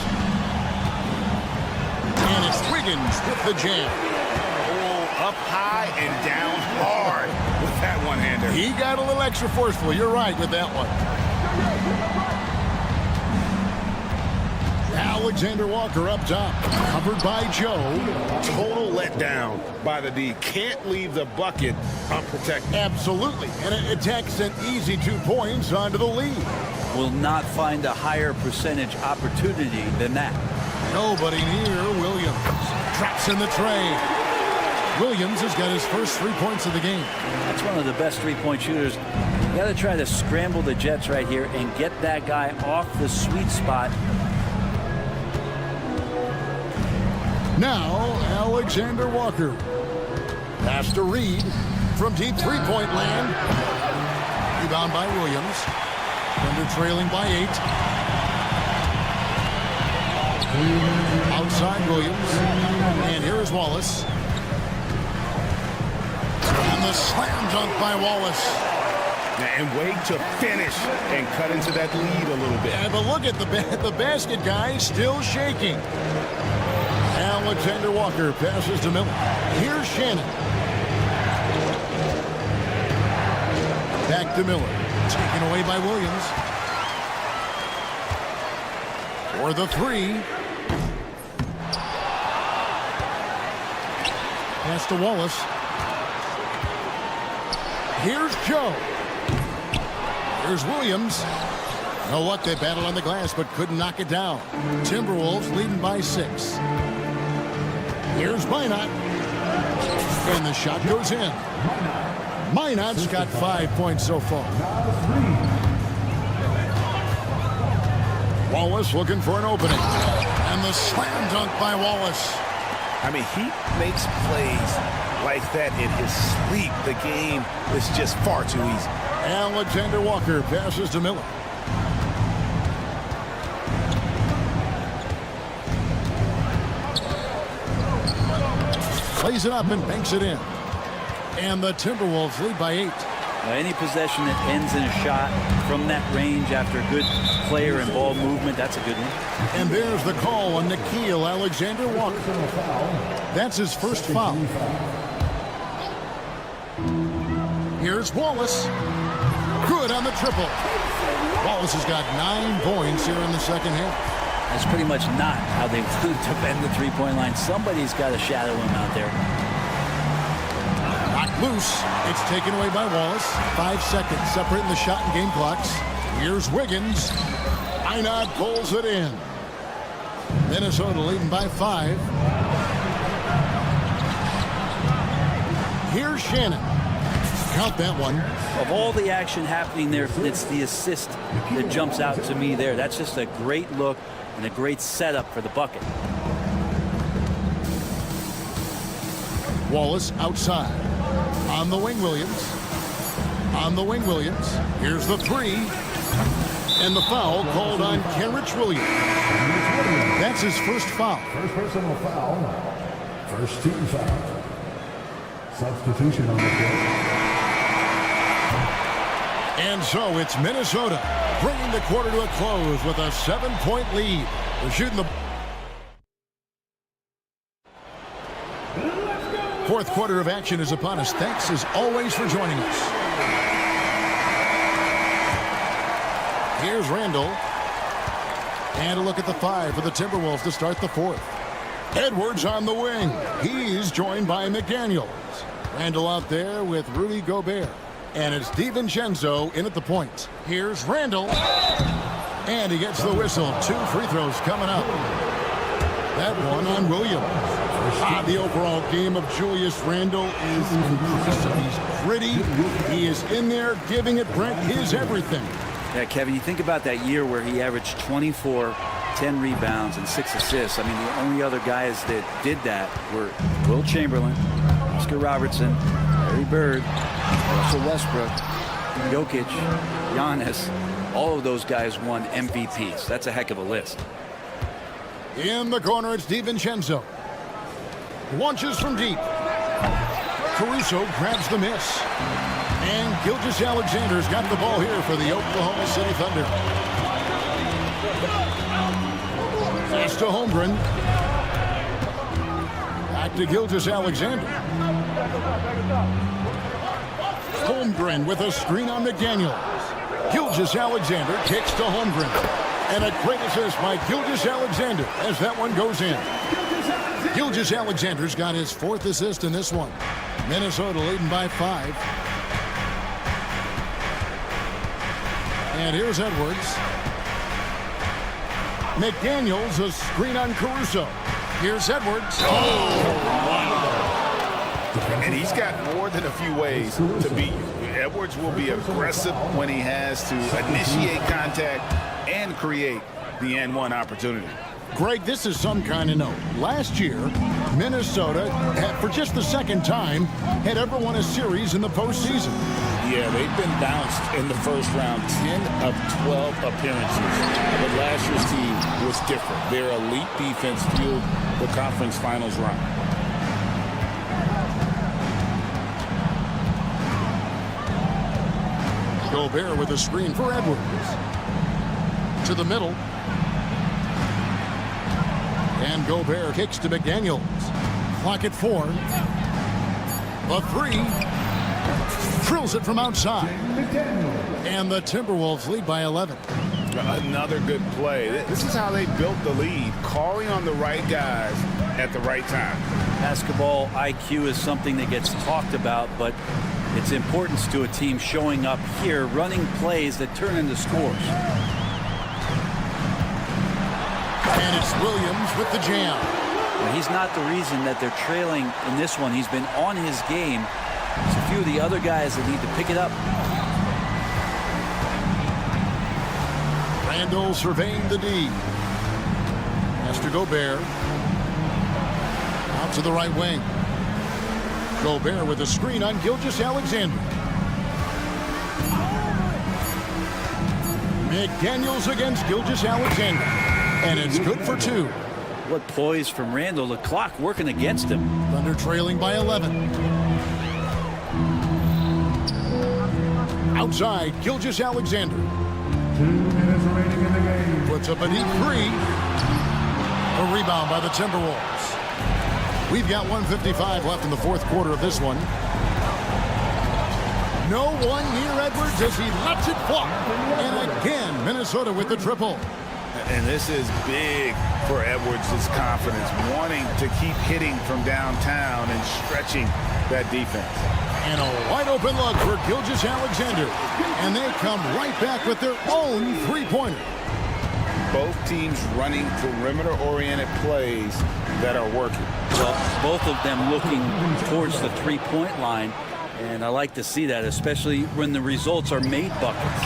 And it's Wiggins with the jam. Oh, up high and down hard with that one-hander. He got a little extra forceful. You're right with that one. Alexander Walker up top, covered by Joe. Total letdown by the D. Can't leave the bucket unprotected. Absolutely, and it takes an easy 2 points onto the lead. Will not find a higher percentage opportunity than that. Nobody near Williams. Drops in the tray. Williams has got his first 3 points of the game. That's one of the best three-point shooters. You got to try to scramble the Jets right here and get that guy off the sweet spot. Now, Alexander Walker. Pass to Reed from deep three-point land. Rebound by Williams. Thunder trailing by 8. Outside Williams. And here is Wallace. And the slam dunk by Wallace. And wait to finish and cut into that lead a little bit. Yeah, but look at the basket guy still shaking. Alexander Walker passes to Miller. Here's Shannon. Back to Miller. Taken away by Williams. For the 3. Pass to Wallace. Here's Joe. Here's Williams. You know what? They battled on the glass but couldn't knock it down. Timberwolves leading by 6. Here's Minot. And the shot goes in. Minot's got 5 points so far. Wallace looking for an opening. And the slam dunk by Wallace. I mean, he makes plays like that in his sleep. The game is just far too easy. Alexander Walker passes to Miller. Plays it up and banks it in. And the Timberwolves lead by 8. Any possession that ends in a shot from that range after a good player and ball movement, that's a good one. And there's the call on Nickeil Alexander Walker. That's his first foul. Here's Wallace. Good on the triple. Wallace has got 9 points here in the second half. That's pretty much not how they defend the three-point line. Somebody's got to shadow him out there. Knocked loose. It's taken away by Wallace. 5 seconds separating the shot and game clocks. Here's Wiggins. Minot pulls it in. Minnesota leading by 5. Here's Shannon. Count that one. Of all the action happening there, it's the assist that jumps out to me there. That's just a great look and a great setup for the bucket. Wallace outside. On the wing, Williams. On the wing, Williams. Here's the three. And the foul called on Kenrich Williams. That's his first foul. First personal foul. First team foul. Substitution on the court. And so it's Minnesota bringing the quarter to a close with a 7-point lead. They're shooting the fourth quarter of action is upon us. Thanks as always for joining us. Here's Randall. And a look at the five for the Timberwolves to start the fourth. Edwards on the wing. He's joined by McDaniels. Randall out there with Rudy Gobert. And it's DiVincenzo in at the point. Here's Randall. And he gets the whistle. 2 free throws coming up. That one on Williams. The overall game of Julius Randle is impressive. He's gritty. He is in there giving it, Brent, his everything. Yeah, Kevin, you think about that year where he averaged 24, 10 rebounds, and 6 assists. I mean, the only other guys that did that were Will Chamberlain, Oscar Robertson, Larry Bird, Russell Westbrook, Jokic, Giannis. All of those guys won MVPs. That's a heck of a list. In the corner, it's DiVincenzo. Launches from deep. Caruso grabs the miss. And Gilgeous-Alexander's got the ball here for the Oklahoma City Thunder. Pass to Holmgren. Back to Gilgeous-Alexander. Holmgren with a screen on McDaniels. Gilgeous-Alexander kicks to Holmgren. And a great assist by Gilgeous-Alexander as that one goes in. Gilgeous-Alexander's got his 4th assist in this one. Minnesota leading by 5. And here's Edwards. McDaniels, a screen on Caruso. Here's Edwards. And he's got more than a few ways to beat you. Edwards will be aggressive when he has to initiate contact and create the N1 opportunity. Greg, this is some kind of note. Last year, Minnesota, for just the second time, had ever won a series in the postseason. Yeah, they've been bounced in the first round 10 of 12 appearances. But last year's team was different. Their elite defense fueled the conference finals run. Gobert with a screen for Edwards. To the middle. And Gobert kicks to McDaniels. Clock at 4. A 3. Drills it from outside. And the Timberwolves lead by 11. Another good play. This is how they built the lead, calling on the right guys at the right time. Basketball IQ is something that gets talked about, but its importance to a team showing up here, running plays that turn into scores. And it's Williams with the jam. And he's not the reason that they're trailing in this one. He's been on his game. There's a few of the other guys that need to pick it up. Randall surveying the D. Has to Gobert. Out to the right wing. Gobert with a screen on Gilgeous-Alexander. McDaniels against Gilgeous-Alexander. And it's good for 2. What poise from Randall. The clock working against him. Thunder trailing by 11. Outside, Gilgeous-Alexander. 2 minutes remaining in the game. Puts up a deep 3. A rebound by the Timberwolves. We've got 1:55 left in the fourth quarter of this one. No one near Edwards as he lets it fly. And again, Minnesota with the triple. And this is big for Edwards' confidence, wanting to keep hitting from downtown and stretching that defense. And a wide open look for Gilgeous-Alexander. And they come right back with their own three-pointer. Both teams running perimeter-oriented plays that are working. Well, both of them looking towards the three-point line. And I like to see that, especially when the results are made buckets.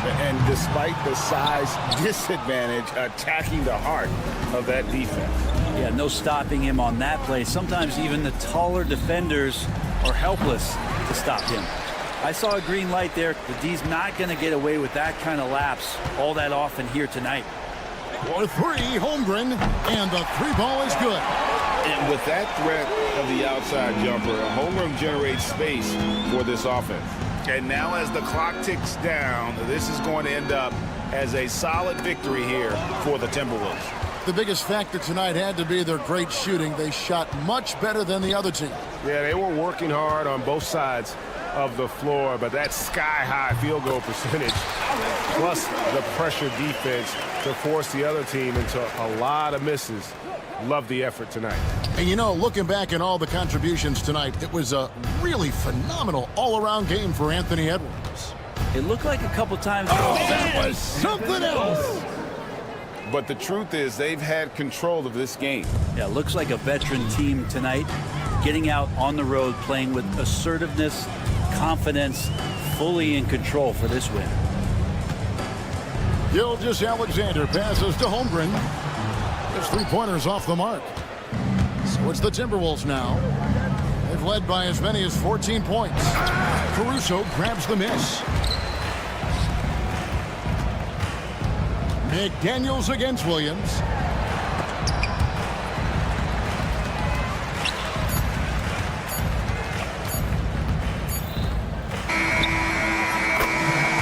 And despite the size disadvantage, attacking the heart of that defense. Yeah, no stopping him on that play. Sometimes even the taller defenders are helpless to stop him. I saw a green light there. The D's not going to get away with that kind of lapse all that often here tonight. For three, Holmgren, and the three ball is good. And with that threat of the outside jumper, Holmgren generates space for this offense. And now as the clock ticks down, this is going to end up as a solid victory here for the Timberwolves. The biggest factor tonight had to be their great shooting. They shot much better than the other team. Yeah, they were working hard on both sides of the floor, but that sky-high field goal percentage, plus the pressure defense to force the other team into a lot of misses. Love the effort tonight. And you know, looking back at all the contributions tonight, it was a really phenomenal all-around game for Anthony Edwards. It looked like a couple times. Oh, that was something else. But the truth is they've had control of this game. Yeah, looks like a veteran team tonight, getting out on the road, playing with assertiveness, confidence, fully in control for this win. Gilgeous-Alexander passes to Holmgren. His three-pointers off the mark. So it's the Timberwolves now. They've led by as many as 14 points. Caruso grabs the miss. McDaniels against Williams.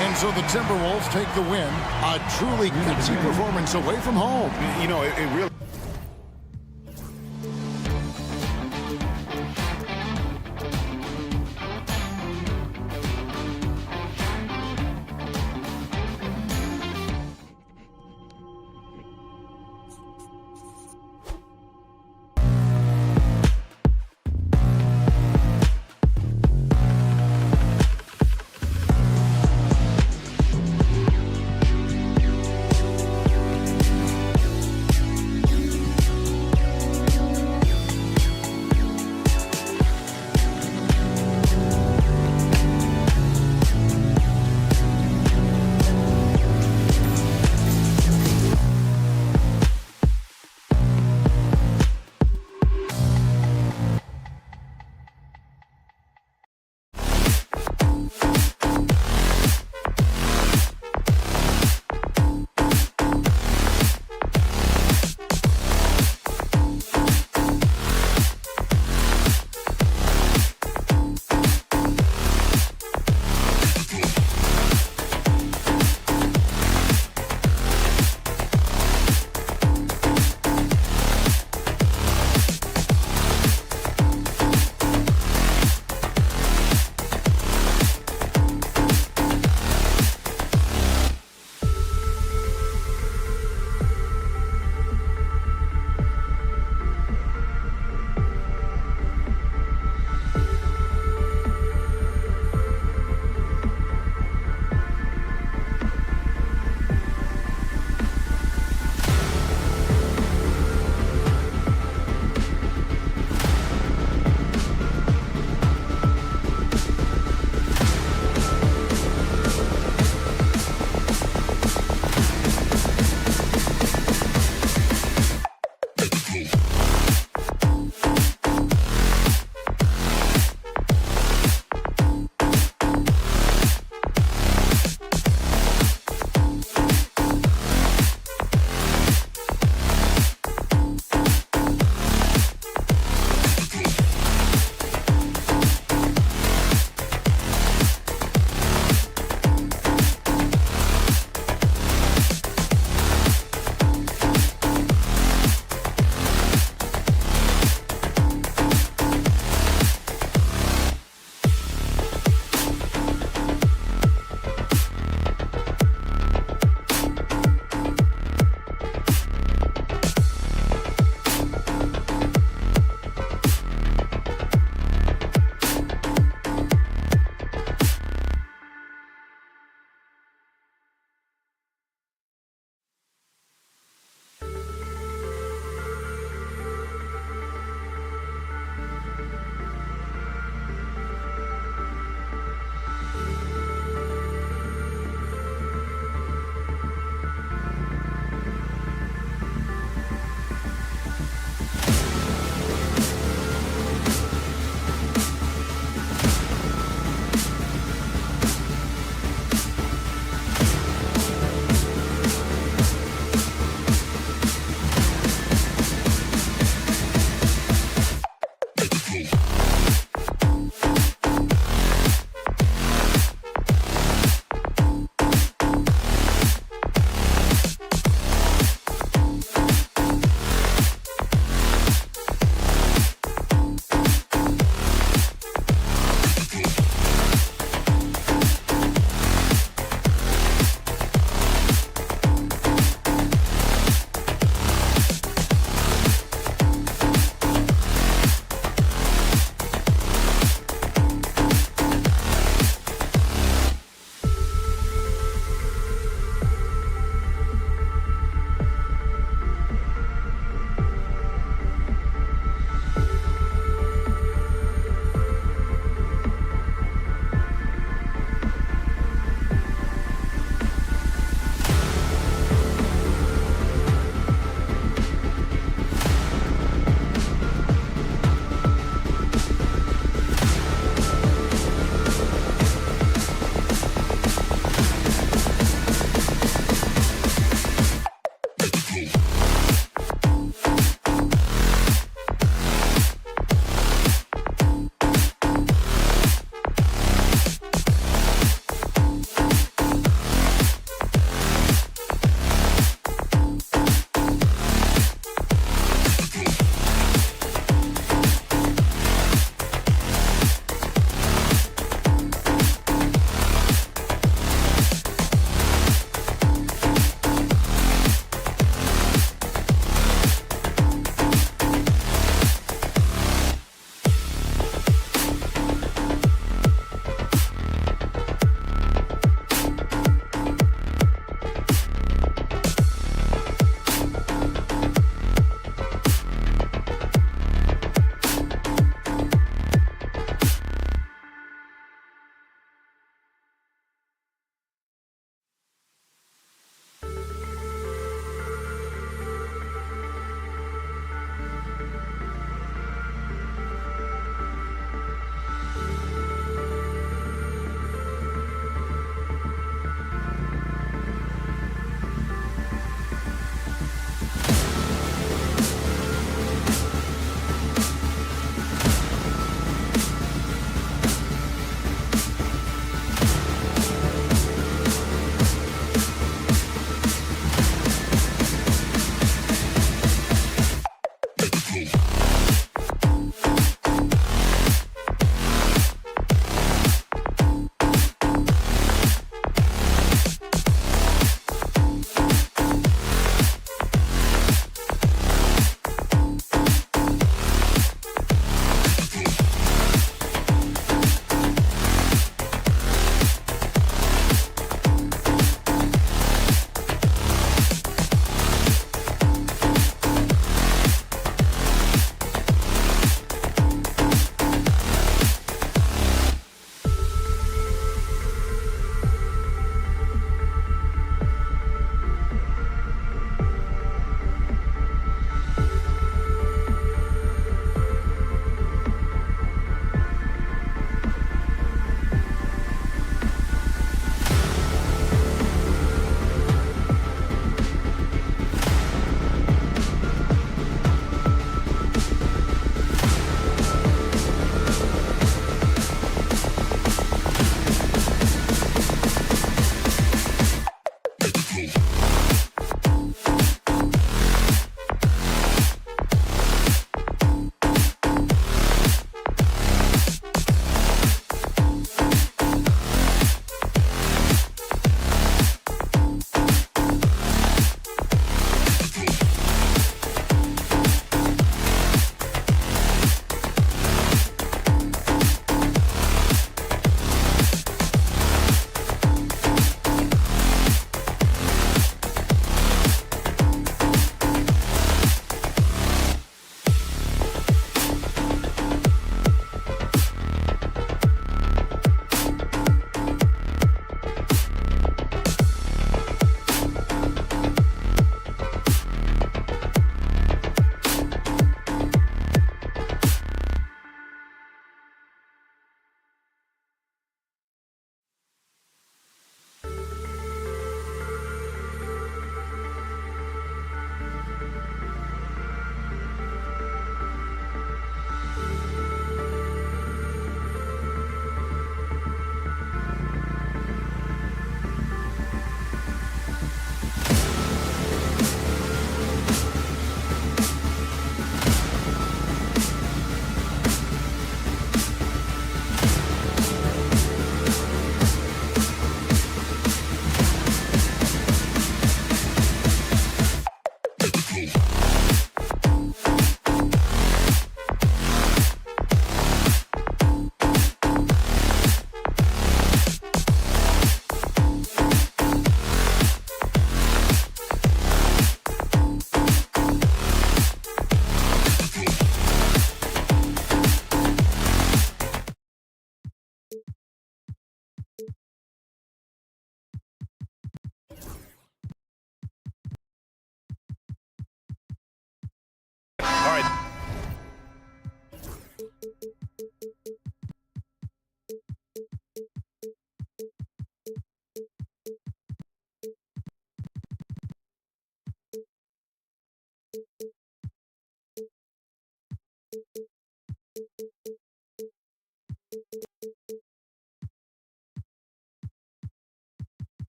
And so the Timberwolves take the win. A truly gutsy performance away from home. You know, it really...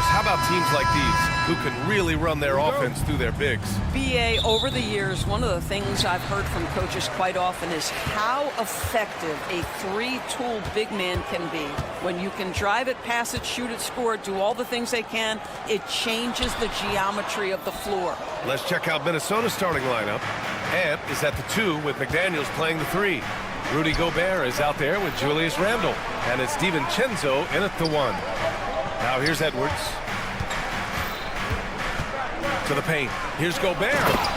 How about teams like these who can really run their offense through their bigs? BA, over the years, one of the things I've heard from coaches quite often is how effective a three-tool big man can be. When you can drive it, pass it, shoot it, score it, do all the things they can, it changes the geometry of the floor. Let's check out Minnesota's starting lineup. Ant is at the 2 with McDaniels playing the 3. Rudy Gobert is out there with Julius Randle. And it's DiVincenzo in at the 1. Now here's Edwards. To the paint. Here's Gobert.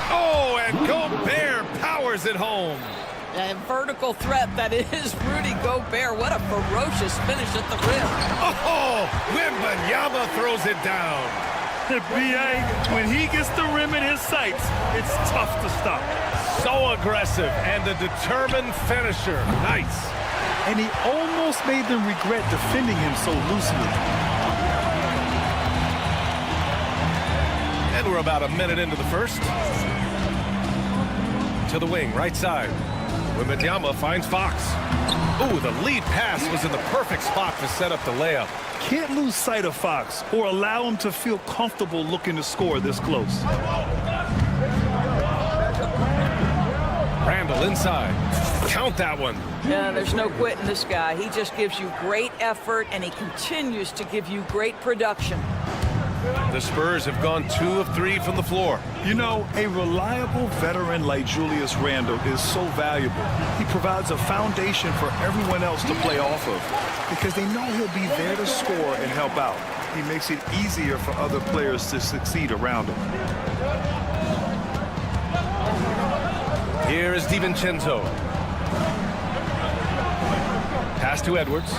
Oh, and Gobert powers it home. A vertical threat that is Rudy Gobert. What a ferocious finish at the rim. Oh, Wembanyama throws it down. BA, when he gets the rim in his sights, it's tough to stop. So aggressive and a determined finisher. Nice. And he almost made them regret defending him so loosely. And we're about a minute into the first. To the wing, right side. Wembanyama finds Fox. Ooh, the lead pass was in the perfect spot to set up the layup. Can't lose sight of Fox or allow him to feel comfortable looking to score this close. Randle inside. Count that one. Yeah, there's no quitting this guy. He just gives you great effort, and he continues to give you great production. The Spurs have gone 2 of 3 from the floor. You know, a reliable veteran like Julius Randle is so valuable. He provides a foundation for everyone else to play off of because they know he'll be there to score and help out. He makes it easier for other players to succeed around him. Here is DiVincenzo. Pass to Edwards.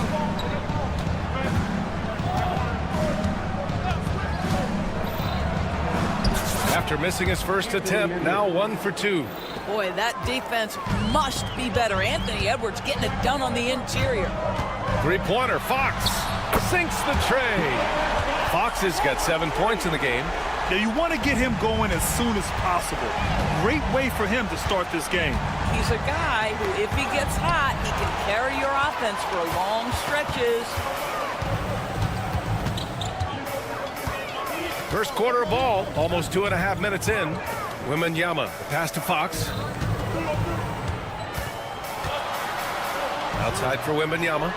After missing his first attempt, now 1 for 2. Boy, that defense must be better. Anthony Edwards getting it done on the interior. Three-pointer, Fox sinks the tray. Fox has got 7 points in the game. Now you want to get him going as soon as possible. Great way for him to start this game. He's a guy who, if he gets hot, he can carry your offense for long stretches. First quarter of ball, almost 2.5 minutes in. Wembanyama, pass to Fox. Outside for Wembanyama.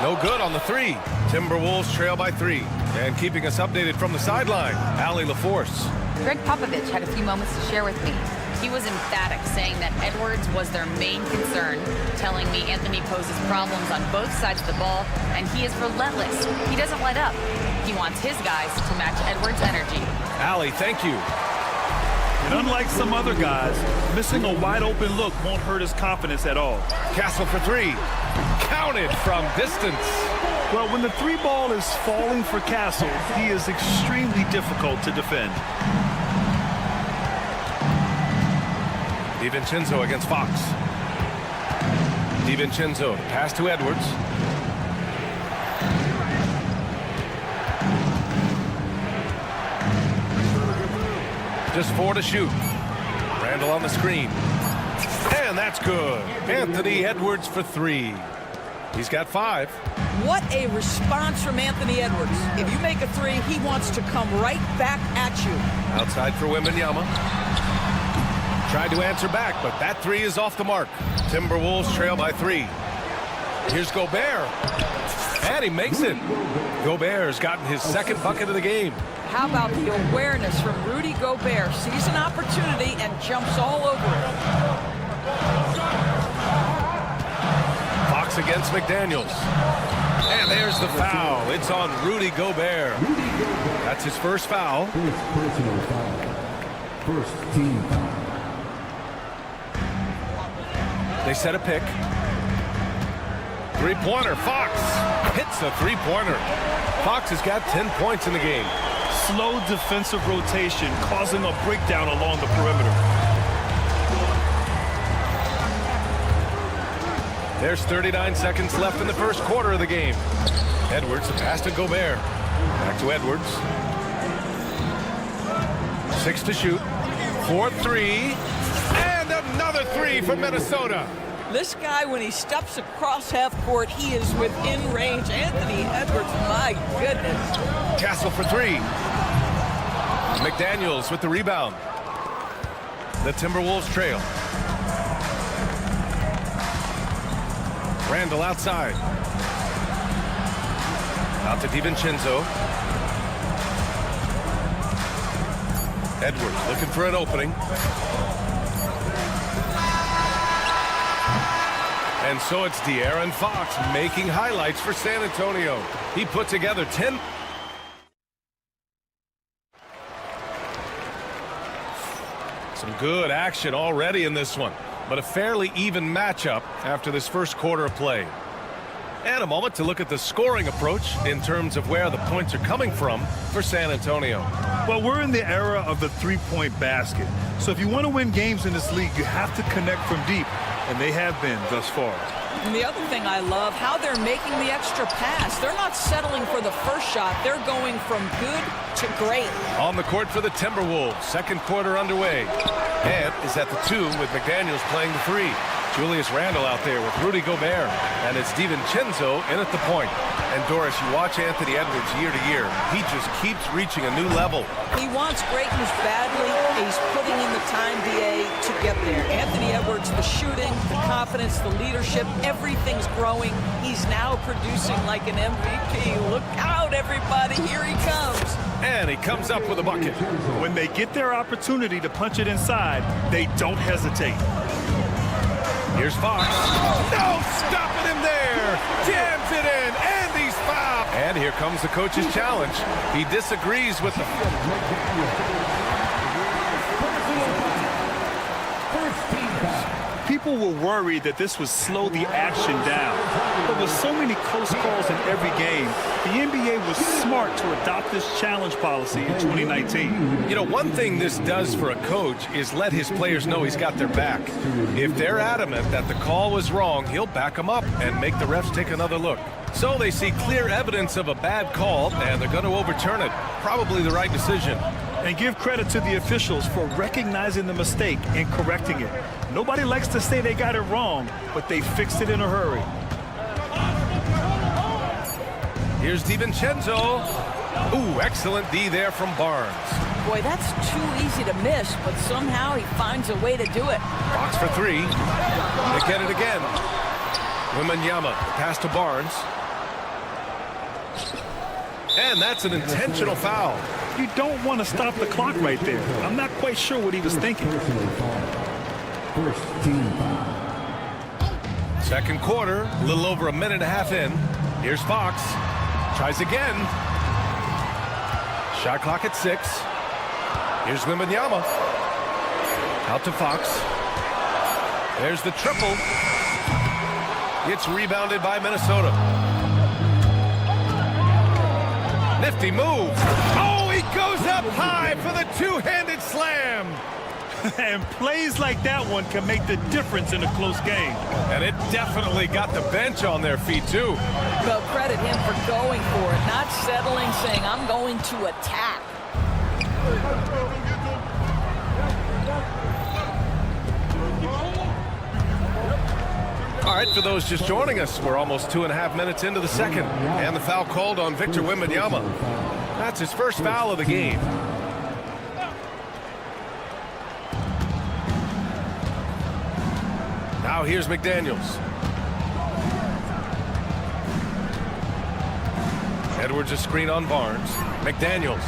No good on the 3. Timberwolves trail by 3. And keeping us updated from the sideline, Allie LaForce. Greg Popovich had a few moments to share with me. He was emphatic, saying that Edwards was their main concern, telling me Anthony poses problems on both sides of the ball, and he is relentless. He doesn't let up. He wants his guys to match Edwards' energy. Allie, thank you. And unlike some other guys, missing a wide-open look won't hurt his confidence at all. Castle for 3. Counted from distance. Well, when the 3 ball is falling for Castle, he is extremely difficult to defend. DiVincenzo against Fox. DiVincenzo, pass to Edwards. Just 4 to shoot. Randle on the screen. And that's good. Anthony Edwards for 3. He's got 5. What a response from Anthony Edwards. If you make a 3, he wants to come right back at you. Outside for Wembanyama. Tried to answer back, but that 3 is off the mark. Timberwolves trail by 3. Here's Gobert. And he makes it. Gobert's gotten his second bucket of the game. How about the awareness from Rudy Gobert? Sees an opportunity and jumps all over it. Fox against McDaniels. And there's the foul. It's on Rudy Gobert. That's his first foul. First personal foul. First team foul. They set a pick. Three-pointer. Fox hits the three-pointer. Fox has got 10 points in the game. Slow defensive rotation causing a breakdown along the perimeter. There's 39 seconds left in the first quarter of the game. Edwards, the pass to Gobert. Back to Edwards. 6 to shoot. 4-3. And another 3 for Minnesota. This guy, when he steps across half court, he is within range. Anthony Edwards, my goodness. Castle for 3. McDaniels with the rebound. The Timberwolves trail. Randall outside. Out to DiVincenzo. Edwards looking for an opening. And so it's De'Aaron Fox making highlights for San Antonio. He put together 10. Some good action already in this one, but a fairly even matchup after this first quarter of play. And a moment to look at the scoring approach in terms of where the points are coming from for San Antonio. Well, we're in the era of the three-point basket. So if you want to win games in this league, you have to connect from deep, and they have been thus far. And the other thing I love, how they're making the extra pass. They're not settling for the first shot. They're going from good to great. On the court for the Timberwolves, second quarter underway. Ant is at the 2 with McDaniels playing the 3. Julius Randle out there with Rudy Gobert. And it's DiVincenzo in at the point. And Doris, you watch Anthony Edwards year to year. He just keeps reaching a new level. He wants greatness badly. He's putting in the time, DA, to get there. Anthony Edwards, the shooting, the confidence, the leadership, everything's growing. He's now producing like an MVP. Look out, everybody. Here he comes. And he comes up with a bucket. When they get their opportunity to punch it inside, they don't hesitate. Here's Fox. No stopping him there. Jams it in, and he's fouled. And here comes the coach's challenge. He disagrees with the... People were worried that this would slow the action down. But with so many close calls in every game, the NBA was smart to adopt this challenge policy in 2019. You know, one thing this does for a coach is let his players know he's got their back. If they're adamant that the call was wrong, he'll back them up and make the refs take another look. So they see clear evidence of a bad call, and they're going to overturn it. Probably the right decision. And give credit to the officials for recognizing the mistake and correcting it. Nobody likes to say they got it wrong, but they fixed it in a hurry. Here's DiVincenzo. Ooh, excellent D there from Barnes. Boy, that's too easy to miss, but somehow he finds a way to do it. Fox for 3. They get it again. Wembanyama, pass to Barnes. And that's an intentional foul. You don't want to stop the clock right there. I'm not quite sure what he was thinking. First team foul. Second quarter, a little over a minute and a half in. Here's Fox. Tries again. Shot clock at 6. Here's Wembanyama. Out to Fox. There's the triple. It's rebounded by Minnesota. Nifty move. Oh, he goes up high for the two-handed slam. And plays like that one can make the difference in a close game. And it definitely got the bench on their feet, too. Well, credit him for going for it, not settling, saying, I'm going to attack. All right, for those just joining us, we're almost 2.5 minutes into the second. And the foul called on Victor Wembanyama. That's his first foul of the game. Now here's McDaniels. Edwards a screen on Barnes. McDaniels.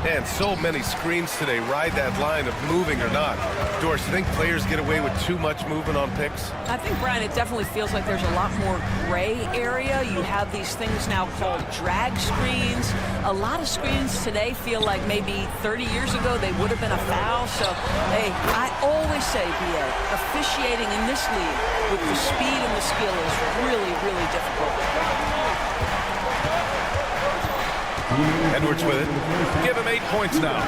And so many screens today. Ride that line of moving or not. Doris, you think players get away with too much movement on picks? I think, Brian, it definitely feels like there's a lot more gray area. You have these things now called drag screens. A lot of screens today feel like maybe 30 years ago they would have been a foul. So, hey, I always say, B.A., officiating in this league with the speed and the skill is really, really difficult. Edwards with it. Give him 8 points now.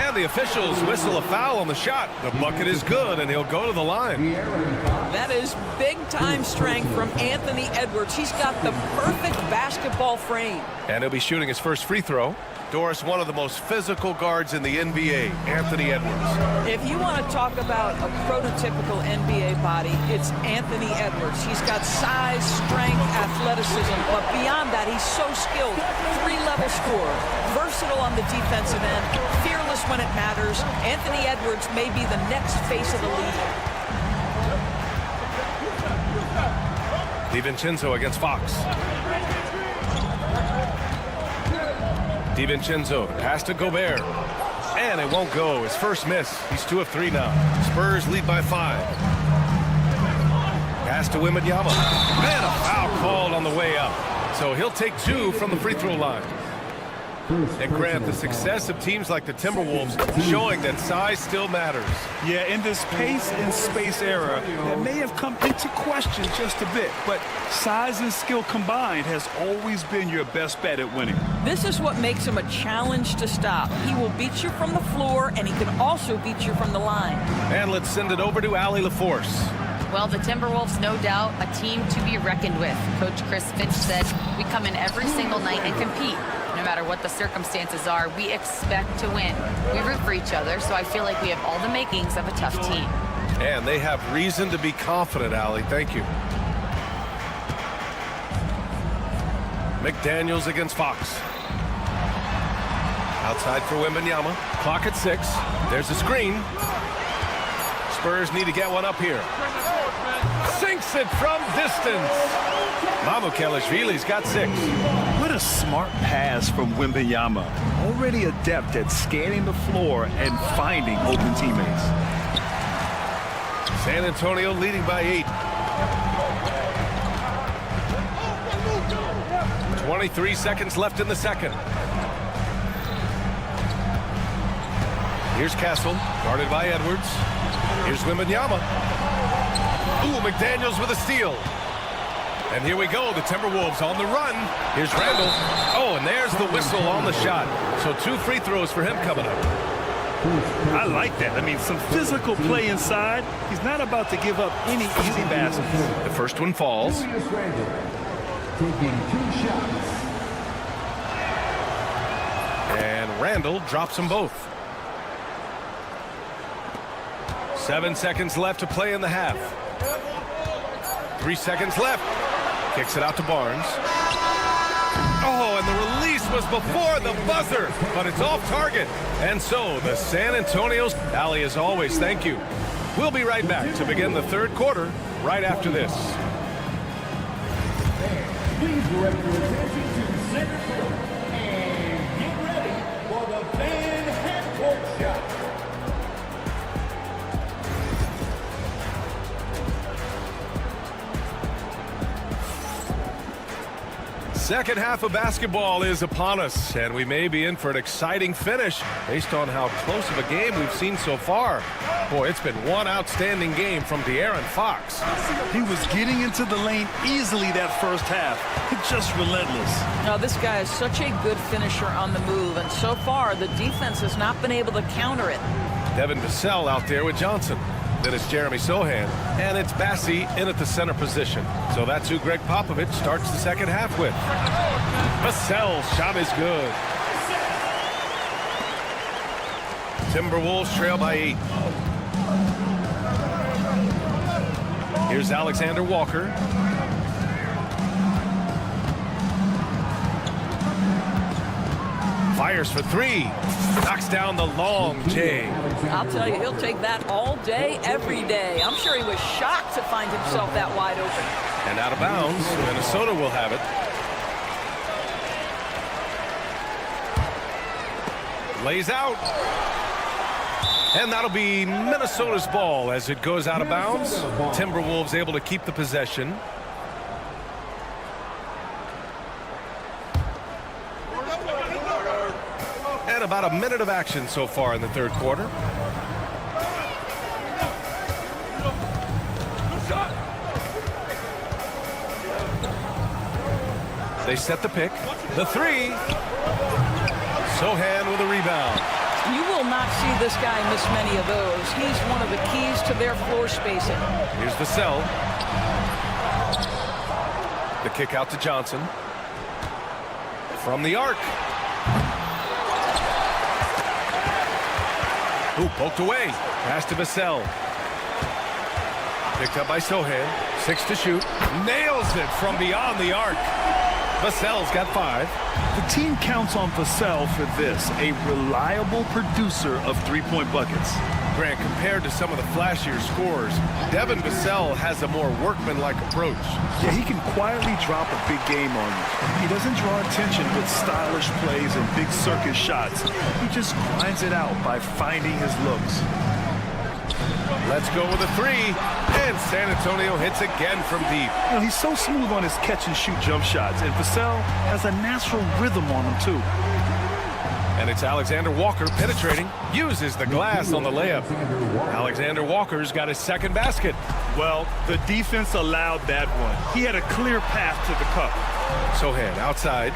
And the the officials whistle a foul on the shot. The bucket is good, and he'll go to the line. That is big-time strength from Anthony Edwards. He's got the perfect basketball frame. And he'll be shooting his first free throw. Doris, one of the most physical guards in the NBA, Anthony Edwards. If you want to talk about a prototypical NBA body, it's Anthony Edwards. He's got size, strength, athleticism, but beyond that, he's so skilled. Three-level scorer, versatile on the defensive end, fearless when it matters. Anthony Edwards may be the next face of the league. DiVincenzo against Fox. DiVincenzo, pass to Gobert. And it won't go. His first miss. He's 2 of 3 now. Spurs lead by 5. Pass to Wembanyama. And a foul called on the way up. So he'll take 2 from the free throw line. And Grant, the success of teams like the Timberwolves showing that size still matters. Yeah, in this pace and space era, that may have come into question just a bit, but size and skill combined has always been your best bet at winning. This is what makes him a challenge to stop. He will beat you from the floor, and he can also beat you from the line. And let's send it over to Allie LaForce. Well, the Timberwolves, no doubt, a team to be reckoned with. Coach Chris Finch said, we come in every single night and compete. No matter what the circumstances are, we expect to win. We root for each other, so I feel like we have all the makings of a tough team. And they have reason to be confident, Allie. Thank you. McDaniels against Fox. Outside for Wembanyama. Clock at 6. There's a screen. Spurs need to get one up here. Sinks it from distance. Mamukelashvili's got 6. What a smart pass from Wembanyama. Already adept at scanning the floor and finding open teammates. San Antonio leading by 8. 23 seconds left in the second. Here's Castle, guarded by Edwards. Here's Wembanyama. Ooh, McDaniels with a steal. And here we go, the Timberwolves on the run. Here's Randall. Oh, and there's the whistle on the shot. So 2 free throws for him coming up. I like that. I mean, some physical play inside. He's not about to give up any easy baskets. The first one falls. Julius Randle taking 2 shots. And Randall drops them both. 7 seconds left to play in the half. 3 seconds left. Kicks it out to Barnes. Oh, and the release was before the buzzer, but it's off target. And so the San Antonio's Allie, as always, thank you. We'll be right back to begin the third quarter right after this. Please direct your attention to center court and get ready for the fan half-court shot. Second half of basketball is upon us, and we may be in for an exciting finish based on how close of a game we've seen so far. Boy, it's been one outstanding game from De'Aaron Fox. He was getting into the lane easily that first half. Just relentless. Now, this guy is such a good finisher on the move, and so far, the defense has not been able to counter it. Devin Vassell out there with Johnson. Then it's Jeremy Sohan, and it's Bassie in at the center position. So that's who Greg Popovich starts the second half with. Vassell's shot is good. Timberwolves trail by 8. Here's Alexander Walker. Fires for 3. Knocks down the long J. I'll tell you, he'll take that all day, every day. I'm sure he was shocked to find himself that wide open. And out of bounds, Minnesota will have it. Lays out. And that'll be Minnesota's ball as it goes out of bounds. Timberwolves able to keep the possession. And about a minute of action so far in the third quarter. They set the pick. The 3. Sohan with a rebound. You will not see this guy miss many of those. He's one of the keys to their floor spacing. Here's Vassell. The kick out to Johnson. From the arc. Ooh, poked away. Pass to Vassell. Picked up by Sohan. 6 to shoot. Nails it from beyond the arc. Vassell's got 5. The team counts on Vassell for this, a reliable producer of three-point buckets. Grant, compared to some of the flashier scorers, Devin Vassell has a more workmanlike approach. Yeah, he can quietly drop a big game on you. He doesn't draw attention with stylish plays and big circus shots. He just grinds it out by finding his looks. Let's go with a 3, and San Antonio hits again from deep. You know, he's so smooth on his catch-and-shoot jump shots, and Vassell has a natural rhythm on him, too. And it's Alexander Walker penetrating, uses the glass on the layup. Alexander Walker's got his second basket. Well, the defense allowed that one. He had a clear path to the cup. Sohan outside.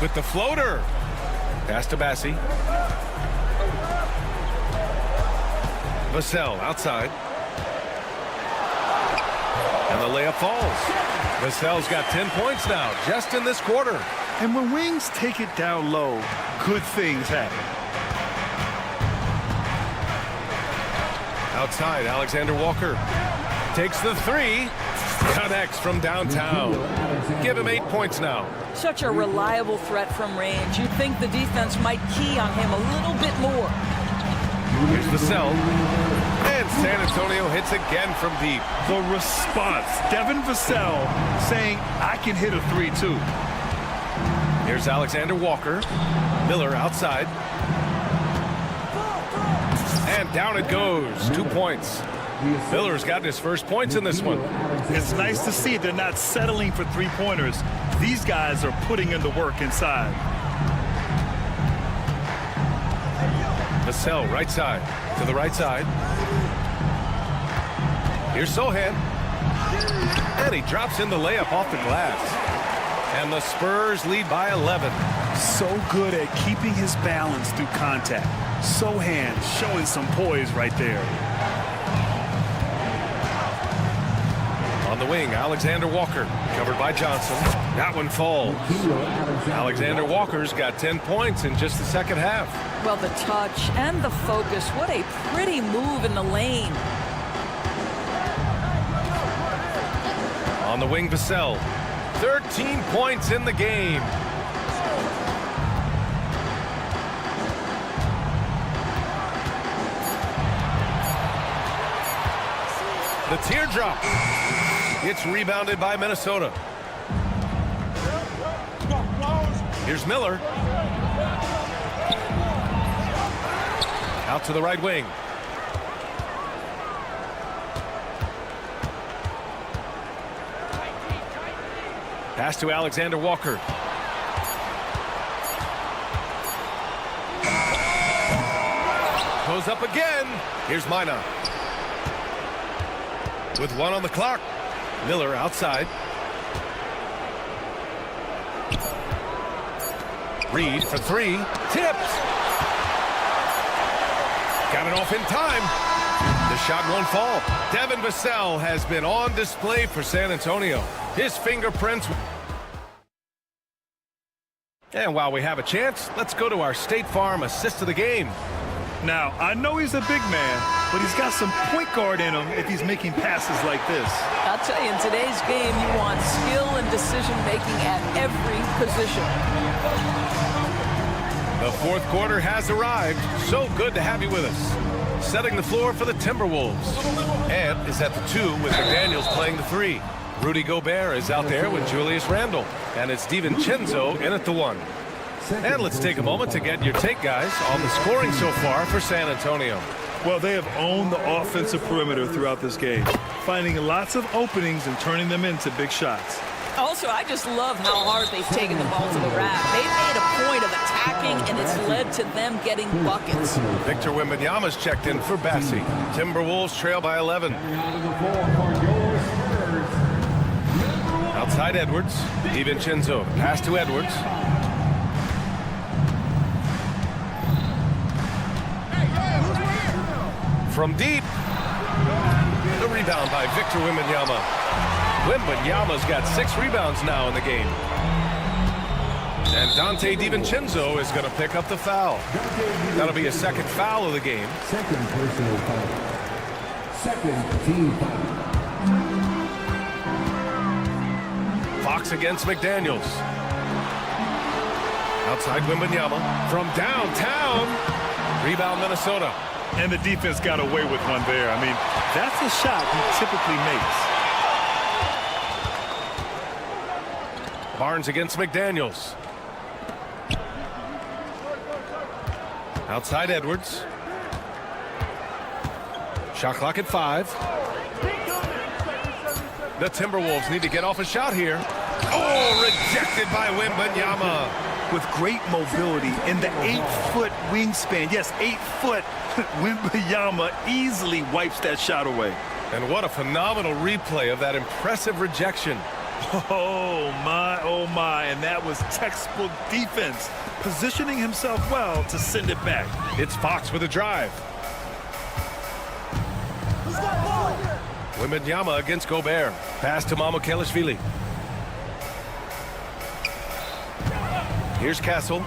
With the floater. Pass to Bassi. Vassell outside. And the layup falls. Vassell's got 10 points now, just in this quarter. And when Wings take it down low, good things happen. Outside, Alexander Walker takes the 3. Connects from downtown. Give him 8 points now. Such a reliable threat from range. You'd think the defense might key on him a little bit more. Here's Vassell. And San Antonio hits again from deep. The response. Devin Vassell saying, I can hit a 3 too. Here's Alexander Walker. Miller outside. And down it goes. 2 points. Miller's gotten his first points in this one. It's nice to see they're not settling for three-pointers. These guys are putting in the work inside. Vassell right side to the right side. Here's Sohan. And he drops in the layup off the glass. And the Spurs lead by 11. So good at keeping his balance through contact. Sohan showing some poise right there. On the wing, Alexander Walker, covered by Johnson. That one falls. Alexander Walker's got 10 points in just the second half. Well, the touch and the focus. What a pretty move in the lane. On the wing, Vassell. 13 points in the game. The teardrop. It's rebounded by Minnesota. Here's Miller. Out to the right wing. Pass to Alexander Walker. Goes up again. Here's Mina. With 1 on the clock. Miller outside. Reed for 3. Tips. Got it off in time. The shot won't fall. Devin Vassell has been on display for San Antonio. His fingerprints. And while we have a chance, let's go to our State Farm assist of the game. Now, I know he's a big man, but he's got some point guard in him if he's making passes like this. I'll tell you, in today's game, you want skill and decision-making at every position. The fourth quarter has arrived. So good to have you with us. Setting the floor for the Timberwolves. Ant is at the 2 with McDaniels playing the 3. Rudy Gobert is out there with Julius Randle. And it's DiVincenzo in at the 1. And let's take a moment to get your take, guys, on the scoring so far for San Antonio. Well, they have owned the offensive perimeter throughout this game, finding lots of openings and turning them into big shots. Also, I just love how hard they've taken the ball to the rack. They've made a point of attacking, and it's led to them getting buckets. Victor Wembanyama's checked in for Bassi. Timberwolves trail by 11. Outside Edwards. DiVincenzo. Pass to Edwards. From deep. The rebound by Victor Wembanyama. Wembanyama's got 6 rebounds now in the game. And Dante DiVincenzo is going to pick up the foul. That'll be a second foul of the game. Second personal foul. Second team foul. Fox against McDaniels. Outside Wembanyama. From downtown. Rebound Minnesota. And the defense got away with one there. I mean, that's a shot he typically makes. Barnes against McDaniels. Outside Edwards. Shot clock at 5. The Timberwolves need to get off a shot here. Oh, rejected by Wembanyama. With great mobility in the 8-foot wingspan. Yes, 8 foot. Wembanyama easily wipes that shot away. And what a phenomenal replay of that impressive rejection. Oh my, and that was textbook defense. Positioning himself well to send it back. It's Fox with a drive. Wembanyama against Gobert. Pass to Mamukelashvili. Here's Castle.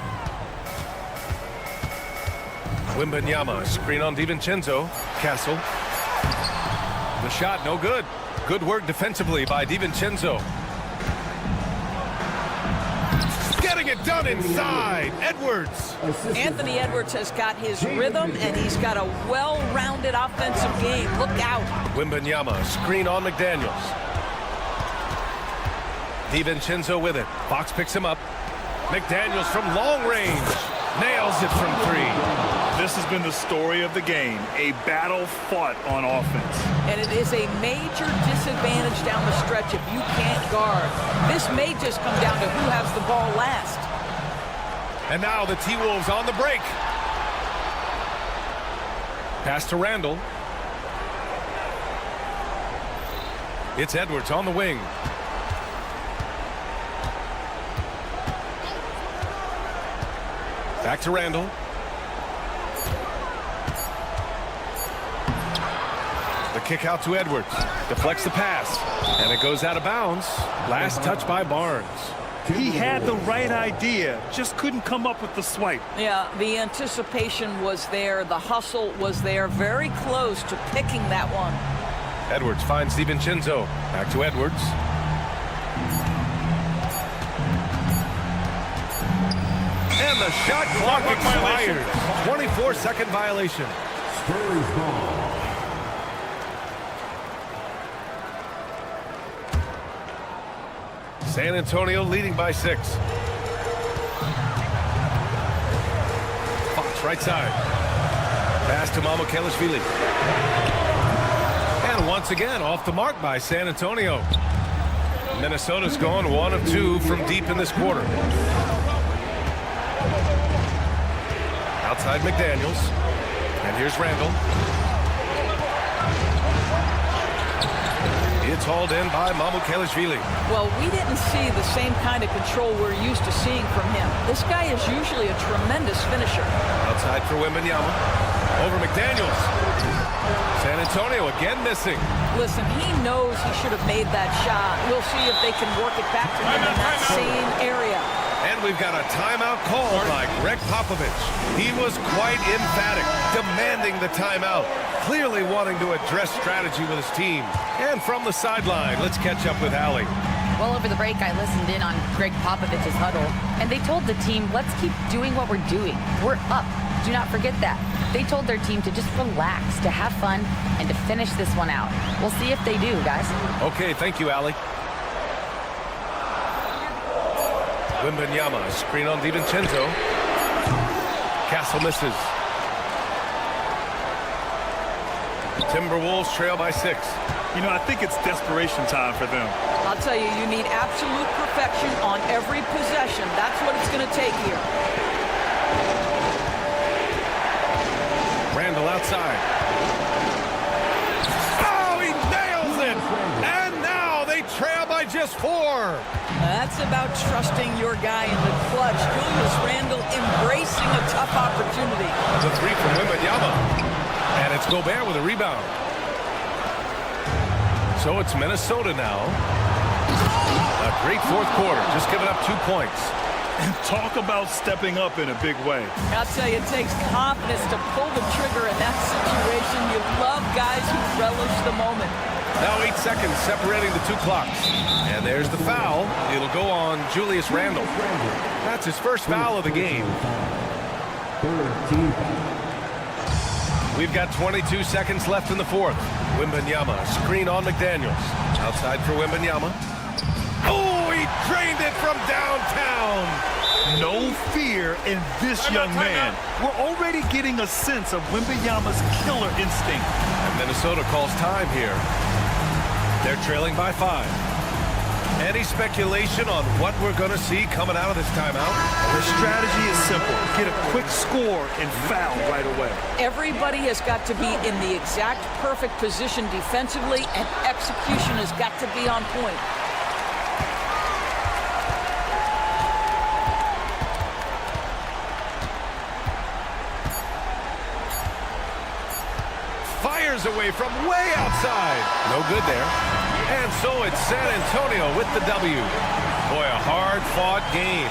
Wembanyama, screen on DiVincenzo. Castle. The shot, no good. Good work defensively by DiVincenzo. Getting it done inside. Edwards. Anthony Edwards has got his rhythm, and he's got a well-rounded offensive game. Look out. Wembanyama, screen on McDaniels. DiVincenzo with it. Fox picks him up. McDaniels from long range. Nails it from 3. This has been the story of the game. A battle fought on offense. And it is a major disadvantage down the stretch if you can't guard. This may just come down to who has the ball last. And now the T-Wolves on the break. Pass to Randall. It's Edwards on the wing. Back to Randall. The kick out to Edwards. Deflects the pass. And it goes out of bounds. Last touch by Barnes. He had the right idea, just couldn't come up with the swipe. Yeah, the anticipation was there. The hustle was there. Very close to picking that one. Edwards finds DiVincenzo. Back to Edwards. And the shot clock expires. 24-second violation. Spurs ball. San Antonio leading by 6. Fox right side. Pass to Mamukelashvili. And once again off the mark by San Antonio. Minnesota's gone 1 of 2 from deep in this quarter. Outside McDaniels. And here's Randall. It's hauled in by Mamukelashvili. Well, we didn't see the same kind of control we're used to seeing from him. This guy is usually a tremendous finisher. Outside for Wembanyama. Over McDaniels. San Antonio again missing. Listen, he knows he should have made that shot. We'll see if they can work it back to him in that same area. And we've got a timeout called by Greg Popovich. He was quite emphatic, demanding the timeout, clearly wanting to address strategy with his team. And from the sideline, let's catch up with Allie. Well, over the break, I listened in on Greg Popovich's huddle, and they told the team, let's keep doing what we're doing. We're up. Do not forget that. They told their team to just relax, to have fun, and to finish this one out. We'll see if they do, guys. Okay, thank you, Allie. Wembanyama, screen on DiVincenzo. Castle misses. Timberwolves trail by 6. You know, I think it's desperation time for them. I'll tell you, you need absolute perfection on every possession. That's what it's going to take here. Randall outside. Oh, he nails it! And now they trail by just 4. That's about trusting your guy in the clutch. Julius Randle embracing a tough opportunity. The 3 from Wembanyama. And And it's Gobert with a rebound. So it's Minnesota now. A great fourth quarter, just giving up 2 points. And talk about stepping up in a big way. I'll tell you, it takes confidence to pull the trigger in that situation. You love guys who relish the moment. Now 8 seconds separating the two clocks. And there's the foul. It'll go on Julius Randle. That's his first foul of the game. We've got 22 seconds left in the fourth. Wembanyama, screen on McDaniels. Outside for Wembanyama. Oh, he drained it from downtown. No fear in this young man. We're already getting a sense of Wembanyama's killer instinct. And Minnesota calls time here. They're trailing by 5. Any speculation on what we're going to see coming out of this timeout? The strategy is simple. Get a quick score and foul right away. Everybody has got to be in the exact perfect position defensively, and execution has got to be on point. Fires away from way outside. No good there. And so it's San Antonio with the W. Boy, a hard-fought game.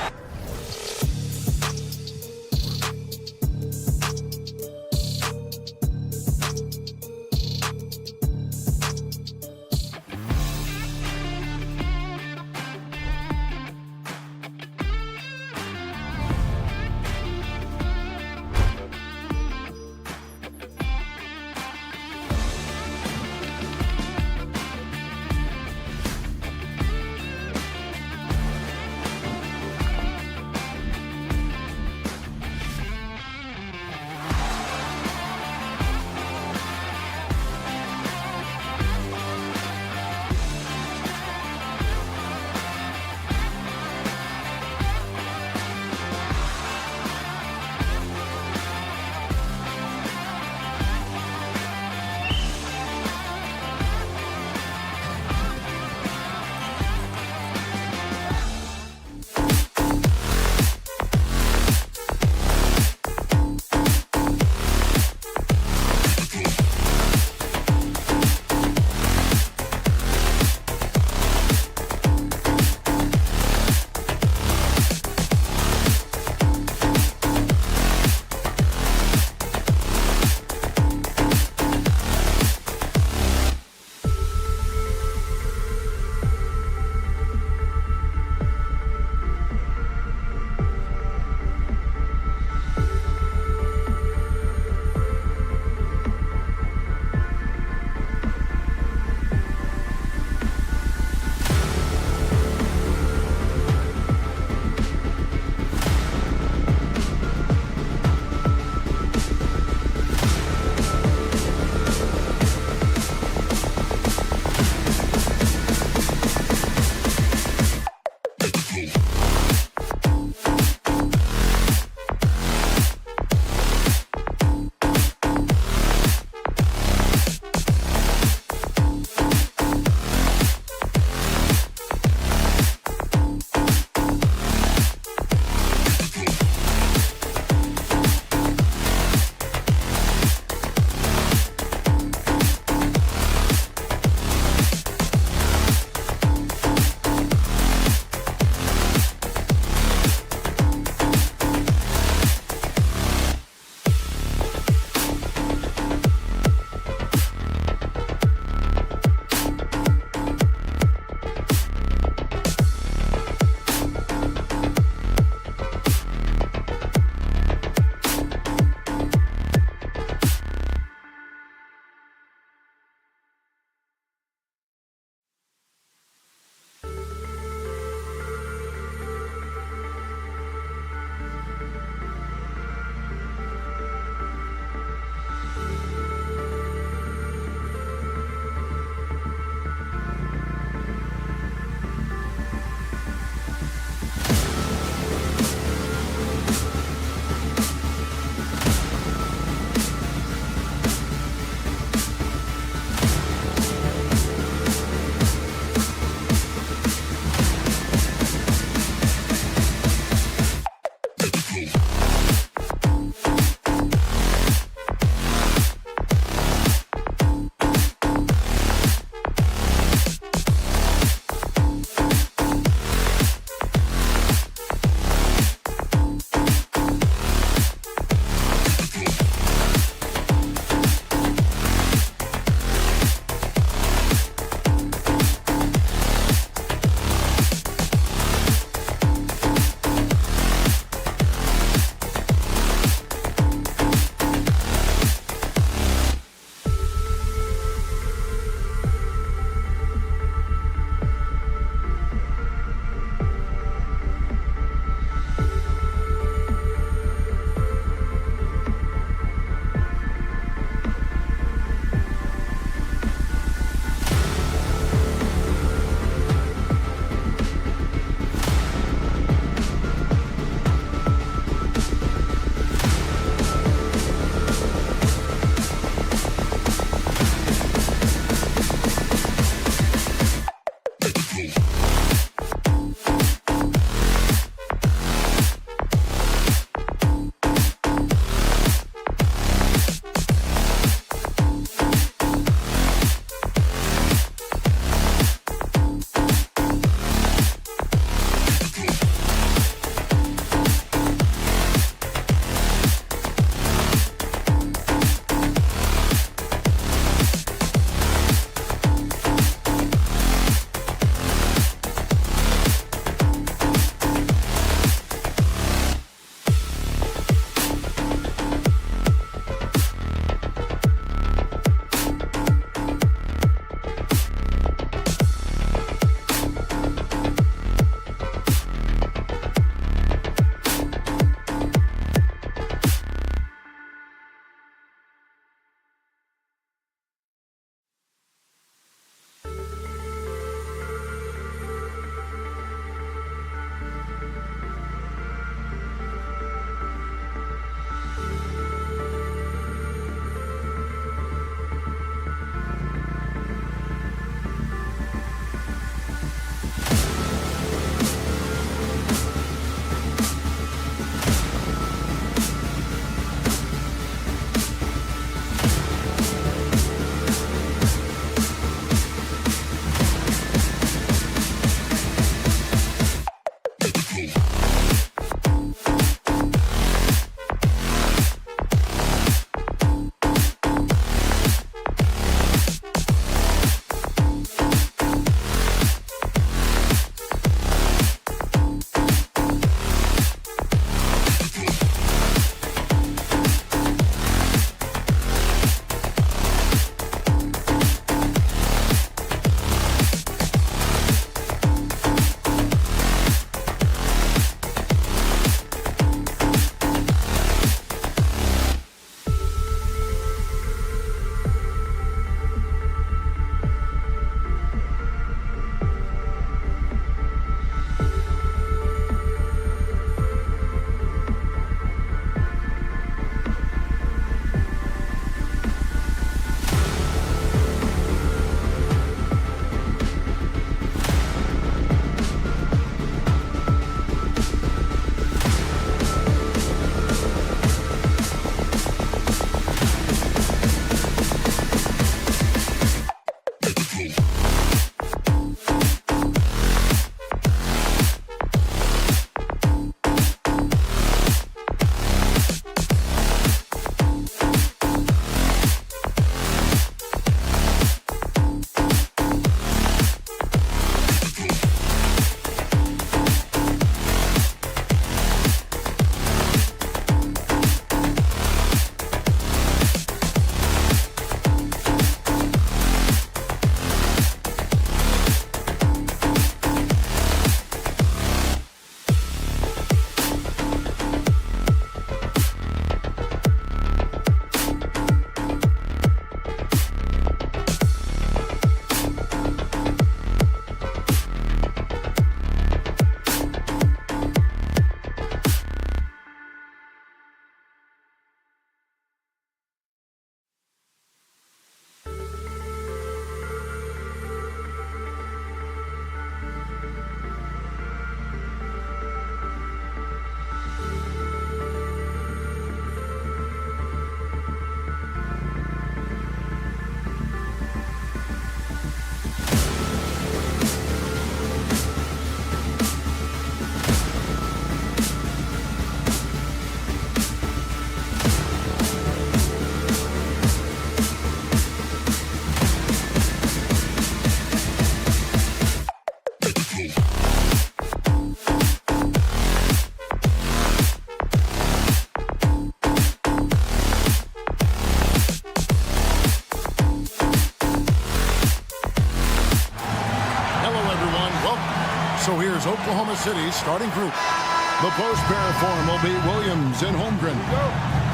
So here's Oklahoma City's starting group. The post pair form will be Williams and Holmgren.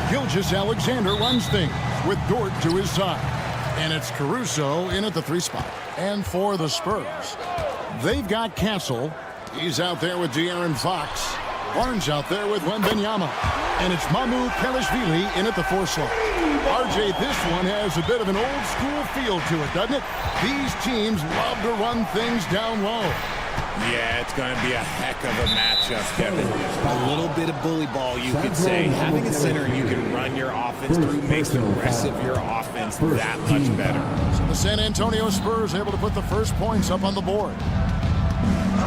Gilgeous-Alexander runs things with Dort to his side. And it's Caruso in at the 3 spot. And for the Spurs, they've got Castle. He's out there with De'Aaron Fox. Barnes out there with Wembanyama. And it's Mamu Kelishvili in at the 4 slot. RJ, this one has a bit of an old school feel to it, doesn't it? These teams love to run things down low. Yeah, it's going to be a heck of a matchup, Kevin. A little bit of bully ball, you could say. Having a center you can run your offense through makes the rest of your offense that much better. So the San Antonio Spurs able to put the first points up on the board.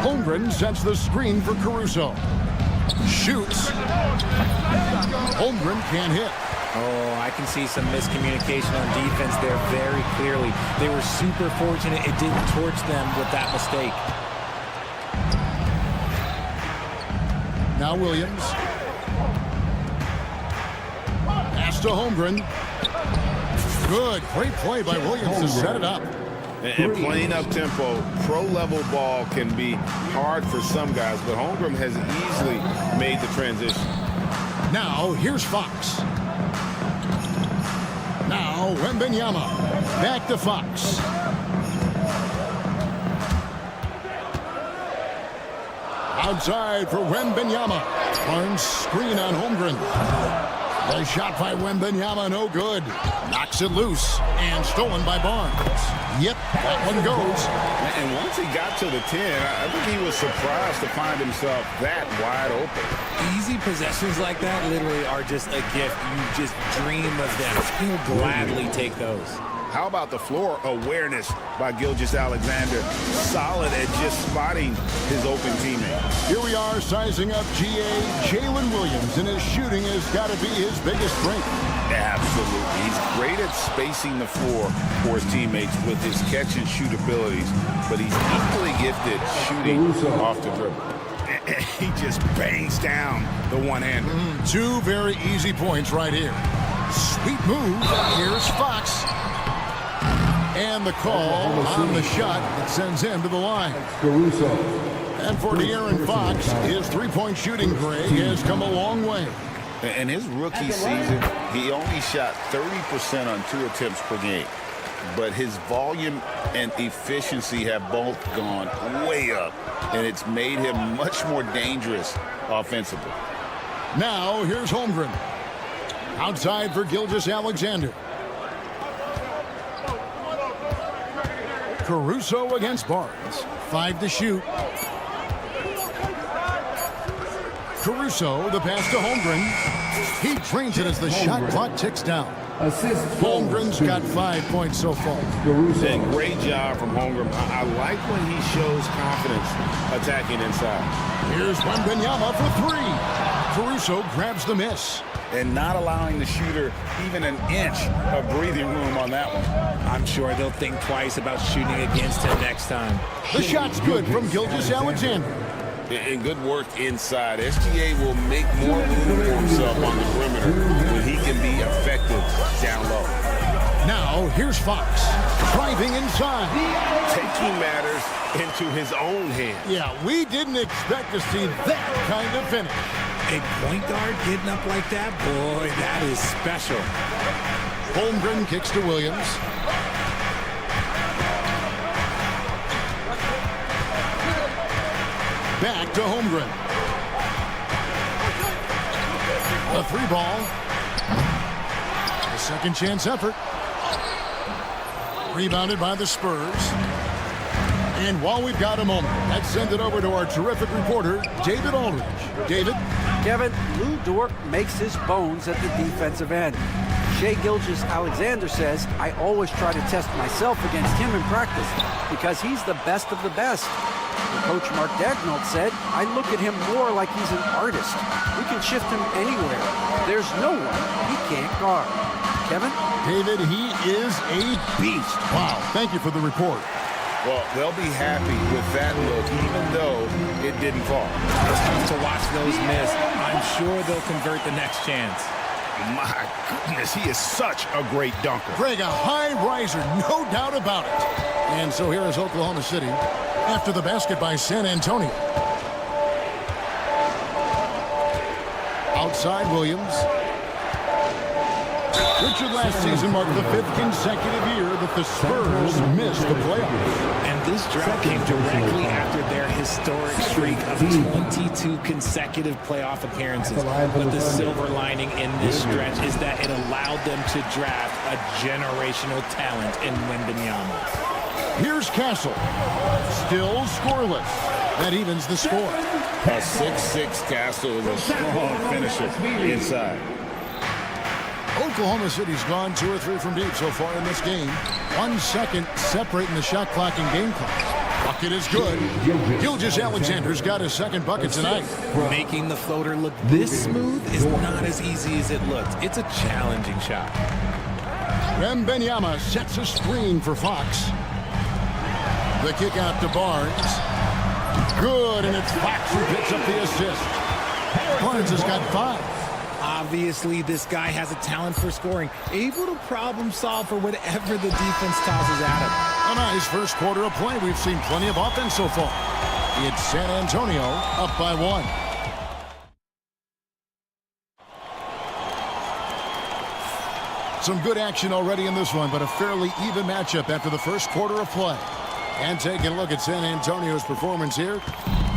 Holmgren sets the screen for Caruso. Shoots. Holmgren can't hit. Oh, I can see some miscommunication on defense there very clearly. They were super fortunate it didn't torch them with that mistake. Now Williams. Pass to Holmgren. Good. Great play by Williams to set it up. And playing up-tempo, pro-level ball can be hard for some guys, but Holmgren has easily made the transition. Now, here's Fox. Now, Wembanyama. Back to Fox. Outside for Wembanyama. Barnes screen on Holmgren. The shot by Wembanyama, no good. Knocks it loose and stolen by Barnes. Yep, that one goes. And once he got to the 10, I think he was surprised to find himself that wide open. Easy possessions like that literally are just a gift. You just dream of them. He'll gladly take those. How about the floor awareness by Gilgeous-Alexander? Solid at just spotting his open teammate. Here we are sizing up Jalen Williams, and his shooting has got to be his biggest strength. Absolutely. He's great at spacing the floor for his teammates with his catch and shoot abilities, but he's equally gifted shooting off the dribble. He just bangs down the one-hander. 2 very easy points right here. Sweet move. Here's Fox. And the call on the shot that sends him to the line. And for De'Aaron Fox, his 3-point shooting grade has come a long way. In his rookie season, he only shot 30% on 2 attempts per game. But his volume and efficiency have both gone way up, and it's made him much more dangerous offensively. Now, here's Holmgren. Outside for Gilgeous-Alexander. Caruso against Barnes. 5 to shoot. Caruso, the pass to Holmgren. He trains it as the shot clock ticks down. Holmgren's got 5 points so far. And great job from Holmgren. I like when he shows confidence attacking inside. Here's Wembanyama for 3. Caruso grabs the miss. And not allowing the shooter even an inch of breathing room on that one. I'm sure they'll think twice about shooting against him next time. The shot's good from Gilgeous-Alexander. And good work inside. SGA will make more room for himself on the perimeter when he can be effective down low. Now, here's Fox, driving inside. Taking matters into his own hands. Yeah, we didn't expect to see that kind of finish. A point guard getting up like that? Boy, that is special. Holmgren kicks to Williams. Back to Holmgren. A 3 ball. A second chance effort. Rebounded by the Spurs. And while we've got a moment, let's send it over to our terrific reporter, David Aldridge. David? Kevin, Lou Dort makes his bones at the defensive end. Shai Gilgeous-Alexander says, I always try to test myself against him in practice because he's the best of the best. Coach Mark Daigneault said, I look at him more like he's an artist. We can shift him anywhere. There's no one he can't guard. Kevin? David, he is a beast. Wow, thank you for the report. Well, they'll be happy with that look, even though it didn't fall. It's fun to watch those miss. I'm sure they'll convert the next chance. My goodness, he is such a great dunker. Greg, a high riser, no doubt about it. And so here is Oklahoma City after the basket by San Antonio. Outside Williams. Richard last season marked the 5th consecutive year that the Spurs missed the playoffs. And this drought came directly after their historic streak of 22 consecutive playoff appearances. But the silver lining in this stretch is that it allowed them to draft a generational talent in Wembanyama. Here's Castle. Still scoreless. That evens the score. A 6'6" Castle is a strong finisher inside. Oklahoma City's gone 2 or 3 from deep so far in this game. 1 second separating the shot clock and game clock. Bucket is good. Gilgeous-Alexander's got his second bucket tonight. Making the floater look this smooth is not as easy as it looks. It's a challenging shot. Wembanyama sets a screen for Fox. The kick out to Barnes. Good, and it's Fox who picks up the assist. Barnes has got 5. Obviously, this guy has a talent for scoring, able to problem solve for whatever the defense tosses at him. A nice first quarter of play. We've seen plenty of offense so far. It's San Antonio up by 1. Some good action already in this one, but a fairly even matchup after the first quarter of play. And taking a look at San Antonio's performance here,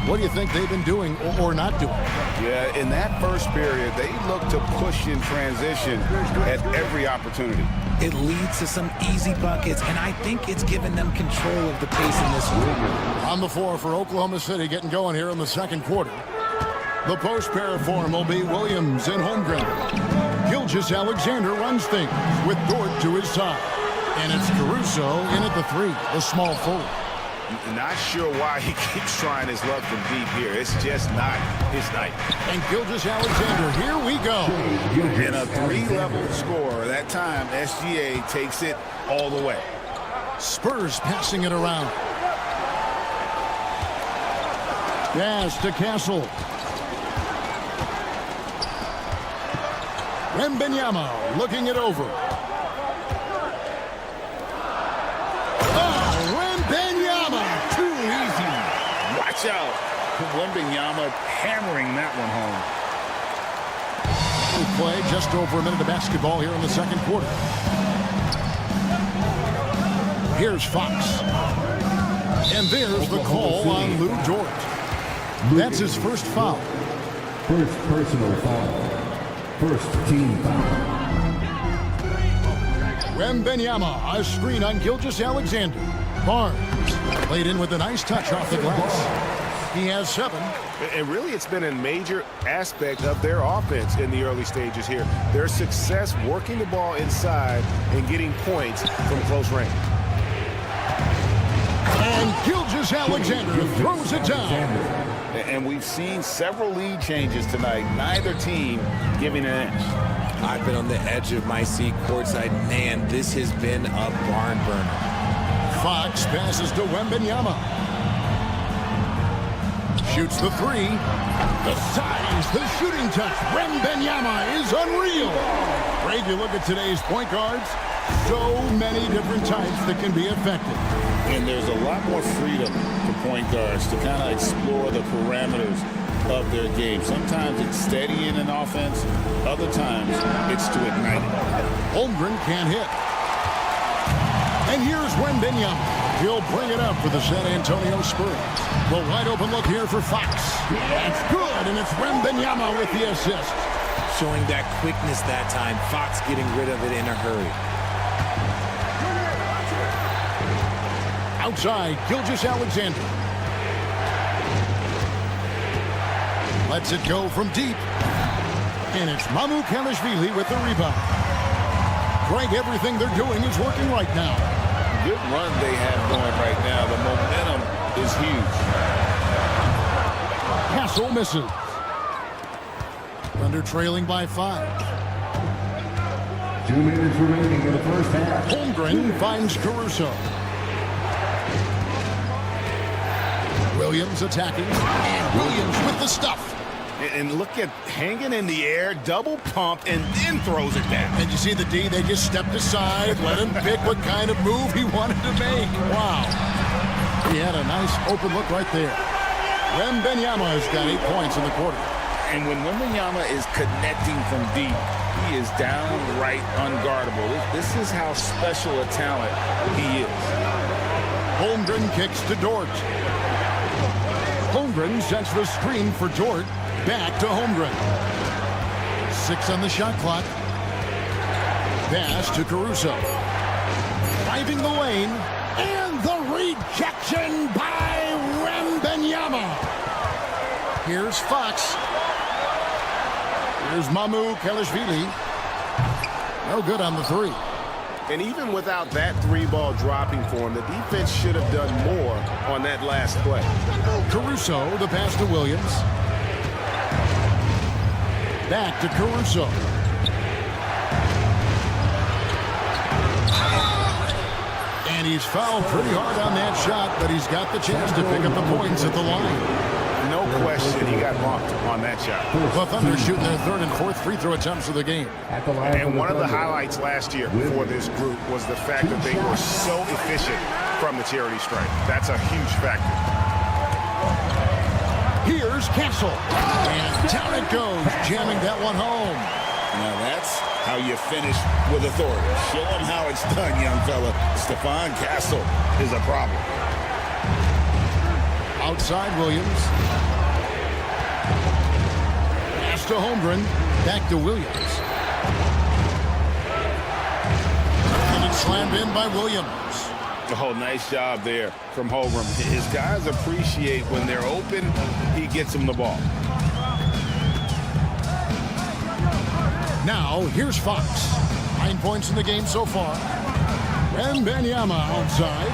what do you think they've been doing or not doing? Yeah, in that first period, they looked to push in transition at every opportunity. It leads to some easy buckets, and I think it's given them control of the pace in this one. On the floor for Oklahoma City, getting going here in the second quarter. The post pair form will be Williams and Holmgren. Gilgeous-Alexander runs things with Dort to his side. And it's Caruso in at the 3, a small forward. Not sure why he keeps trying his luck from deep here. It's just not his night. And Gilgeous-Alexander, here we go. In a 3-level score, that time SGA takes it all the way. Spurs passing it around. Pass to Castle. Wembanyama looking it over. Watch out. Wembanyama hammering that one home. We play just over a minute of basketball here in the second quarter. Here's Fox. And there's the call on Lou Dort. That's his first foul. First personal foul. First team foul. Wembanyama, a screen on Gilgeous-Alexander. Barnes laid in with a nice touch off the glass. He has 7. And really, it's been a major aspect of their offense in the early stages here. Their success working the ball inside and getting points from close range. And Gilgeous-Alexander throws it down. And we've seen several lead changes tonight. Neither team giving an inch. I've been on the edge of my seat courtside. Man, this has been a barn burner. Fox passes to Wembanyama. Shoots the 3. The size, the shooting touch. Wembanyama is unreal. Greg, you look at today's point guards. So many different types that can be effective. And there's a lot more freedom for point guards to kind of explore the parameters of their game. Sometimes it's steadying an offense. Other times it's to ignite it. Holmgren can't hit. And here's Wembanyama. He'll bring it up for the San Antonio Spurs. The wide open look here for Fox. It's good, and it's Wembanyama with the assist. Showing that quickness that time. Fox getting rid of it in a hurry. Outside, Gilgeous-Alexander. Lets it go from deep. And it's Mamukelashvili with the rebound. Greg, everything they're doing is working right now. Good run they have going right now. The momentum is huge. Castle misses. Thunder trailing by 5. 2 minutes remaining in the first half. Holmgren finds Caruso. Williams attacking. And Williams with the stuff. And look at hanging in the air, double pump, and then throws it down. And you see the D, they just stepped aside, let him pick what kind of move he wanted to make. Wow. He had a nice open look right there. Wembanyama has got 8 points in the quarter. And when Wembanyama is connecting from deep, he is downright unguardable. This is how special a talent he is. Holmgren kicks to Dort. Holmgren sets the screen for Dort. Back to Holmgren. 6 on the shot clock. Pass to Caruso. Driving the lane. And the rejection by Wembanyama. Here's Fox. Here's Mamu Kelishvili. No good on the 3. And even without that 3-ball dropping for him, the defense should have done more on that last play. Caruso, the pass to Williams. Back to Caruso. And he's fouled pretty hard on that shot, but he's got the chance to pick up the points at the line. No question, he got bumped on that shot. The Thunder shooting their 3rd and 4th free throw attempts of the game. And one of the highlights last year for this group was the fact that they were so efficient from the charity stripe. That's a huge factor. Here's Castle. And down it goes, jamming that one home. Now that's how you finish with authority. Show them how it's done, young fella. Stephon Castle is a problem. Outside Williams. Pass to Holmgren. Back to Williams. And it's slammed in by Williams. Oh, nice job there from Holmgren. His guys appreciate when they're open, he gets them the ball. Now, here's Fox. 9 points in the game so far. Wembanyama outside.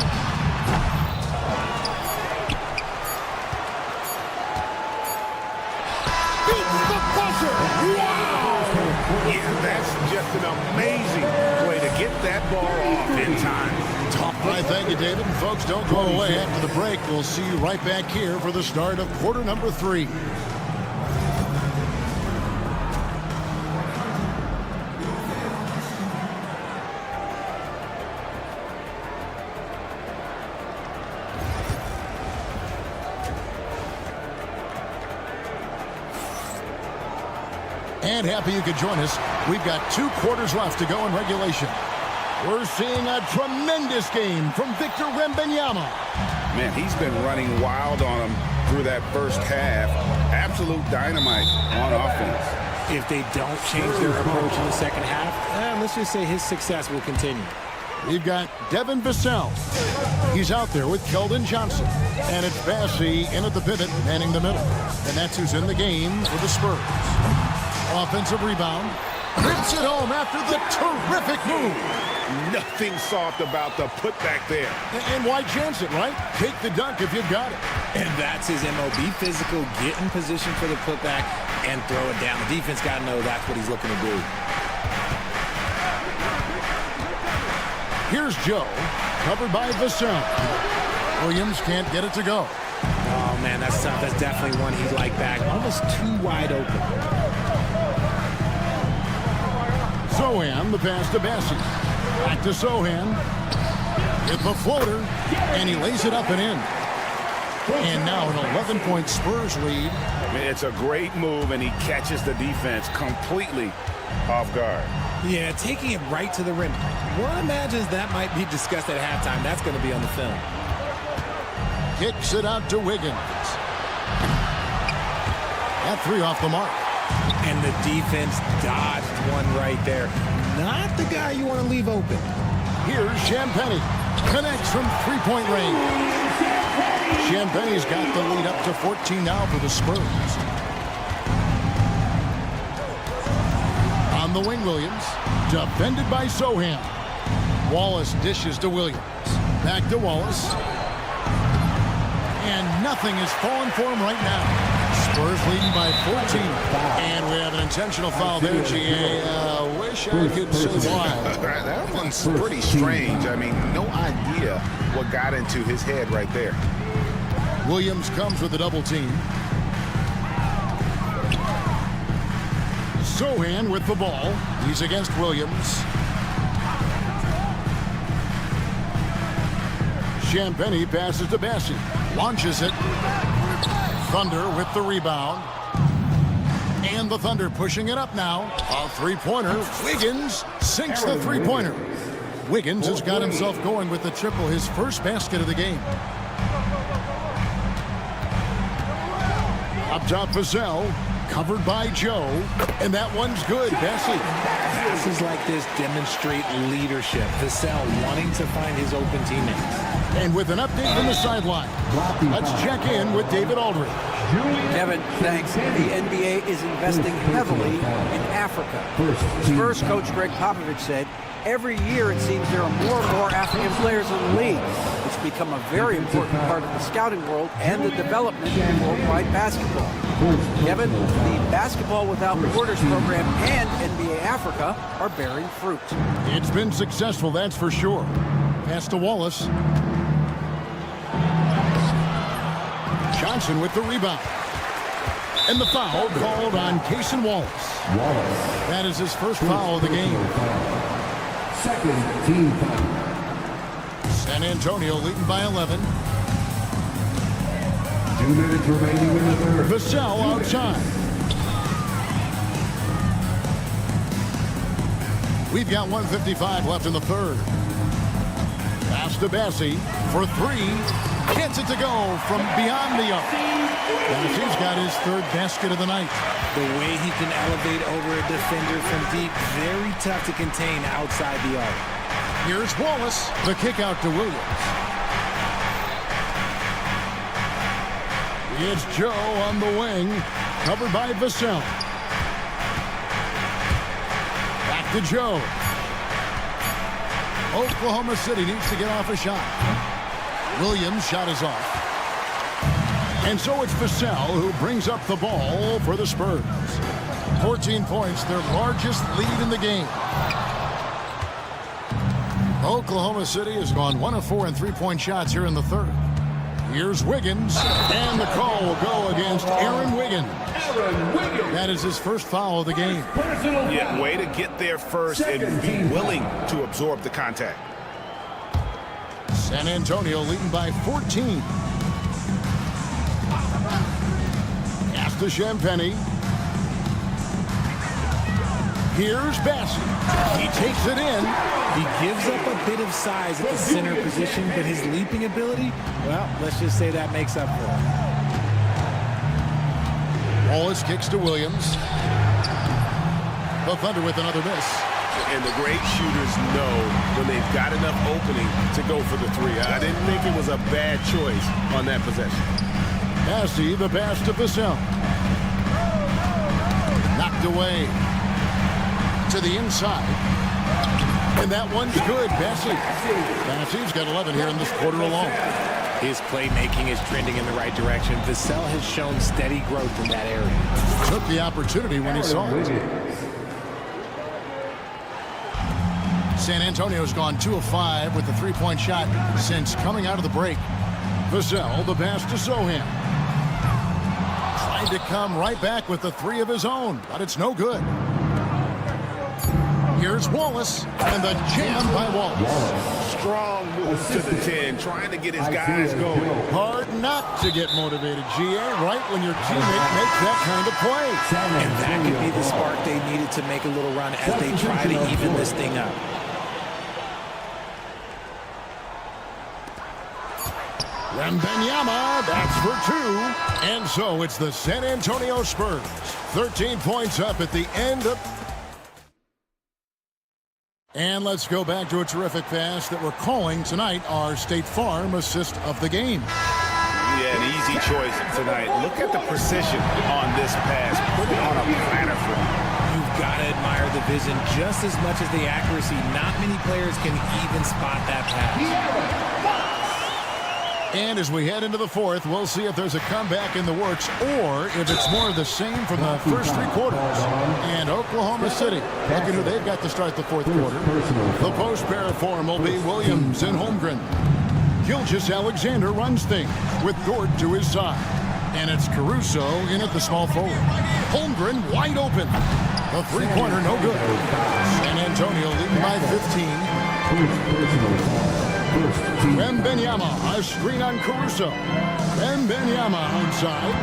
Yeah, that's just an amazing way to get that ball off in time. All right, thank you, David. And folks, don't go away after the break. We'll see you right back here for the start of quarter number 3. And happy you could join us. We've got 2 quarters left to go in regulation. We're seeing a tremendous game from Victor Wembanyama. Man, he's been running wild on him through that first half. Absolute dynamite on offense. If they don't change their approach in the second half, let's just say his success will continue. We've got Devin Vassell. He's out there with Keldon Johnson. And it's Bassey in at the pivot, manning the middle. And that's who's in the game for the Spurs. Offensive rebound. Rips it home after the terrific move. Nothing soft about the putback there. And why chance it, right? Take the dunk if you've got it. And that's his MO. Be physical, get in position for the putback, and throw it down. The defense got to know that's what he's looking to do. Here's Joe, covered by Vassell. Williams can't get it to go. Oh, man, that's tough. That's definitely one he'd like back. Almost too wide open. Sohan, the pass to Bassey. Back to Sohan. With the floater. And he lays it up and in. And now an 11-point Spurs lead. It's a great move, and he catches the defense completely off guard. Yeah, taking it right to the rim. One imagines that might be discussed at halftime. That's going to be on the film. Kicks it out to Wiggins. That 3 off the mark. And the defense dodged one right there. Not the guy you want to leave open. Here's Champagnie. Connects from 3-point range. Champagnie's got the lead up to 14 now for the Spurs. On the wing, Williams. Defended by Sohan. Wallace dishes to Williams. Back to Wallace. And nothing is falling for him right now. Spurs leading by 14. And we have an intentional foul there, GA. Wish I could say why. That one's pretty strange. I mean, no idea what got into his head right there. Williams comes with a double team. Sohan with the ball. He's against Williams. Champagny passes to Bassi. Launches it. Thunder with the rebound. And the Thunder pushing it up now. A three-pointer. Wiggins sinks the three-pointer. Wiggins has got himself going with the triple, his first basket of the game. Up top, Vassell, covered by Joe, and that one's good. Bassi. Passes like this demonstrate leadership. Vassell wanting to find his open teammates. And with an update from the sideline, let's check in with David Aldridge. Kevin, thanks. The NBA is investing heavily in Africa. Spurs coach Greg Popovich said, every year it seems there are more and more African players in the league. It's become a very important part of the scouting world and the development of worldwide basketball. Kevin, the Basketball Without Borders program and NBA Africa are bearing fruit. It's been successful, that's for sure. Pass to Wallace. Johnson with the rebound. And the foul called on Cason Wallace. That is his first foul of the game. Second team foul. San Antonio leading by 11. 2 minutes remaining in the third. Vassell outside. We've got 1:55 left in the third. Pass to Bassi for three. Gets it to go from beyond the arc. Bassi's got his third basket of the night. The way he can elevate over a defender from deep, very tough to contain outside the arc. Here's Wallace. The kick out to Williams. It's Joe on the wing, covered by Vassell. Back to Joe. Oklahoma City needs to get off a shot. Williams' shot is off. And so it's Vassell who brings up the ball for the Spurs. 14 points, their largest lead in the game. Oklahoma City has gone 1 of 4 in three-point shots here in the third. Here's Wiggins, and the call will go against Aaron Wiggins. That is his first foul of the game. Yeah, way to get there first and be willing to absorb the contact. San Antonio leading by 14. Pass to Champagny. Here's Bassi. He takes it in. He gives up a bit of size at the center position, but his leaping ability, well, let's just say that makes up for it. Wallace kicks to Williams. The Thunder with another miss. And the great shooters know when they've got enough opening to go for the three. I didn't think it was a bad choice on that possession. Bassi, the pass to Vassell. Knocked away to the inside. And that one's good. Bassi's got 11 here in this quarter alone. His playmaking is trending in the right direction. Vassell has shown steady growth in that area. Took the opportunity when he saw it. San Antonio's gone 2 of 5 with the three-point shot since coming out of the break. Vassell, the pass to Sohan. Tried to come right back with the three of his own, but it's no good. Here's Wallace, and the jam by Wallace. Strong move to the 10, trying to get his guys going. Hard not to get motivated, GA, right when your teammate makes that kind of play. And that could be the spark they needed to make a little run as they try to even this thing up. Wembanyama, that's for 2. And so it's the San Antonio Spurs. 13 points up at the end of... And let's go back to a terrific pass that we're calling tonight our State Farm assist of the game. Yeah, an easy choice tonight. Look at the precision on this pass. Put it on a platter for him. You've got to admire the vision just as much as the accuracy. Not many players can even spot that pass. And as we head into the fourth, we'll see if there's a comeback in the works or if it's more of the same from the first 3 quarters. And Oklahoma City, look at who they've got to start the fourth quarter. The post pair form will be Williams and Holmgren. Gilgeous-Alexander runs things with Dort to his side. And it's Caruso in at the small forward. Holmgren wide open. The three-pointer, no good. San Antonio leading by 15. Wembanyama, a screen on Caruso. Wembanyama onside.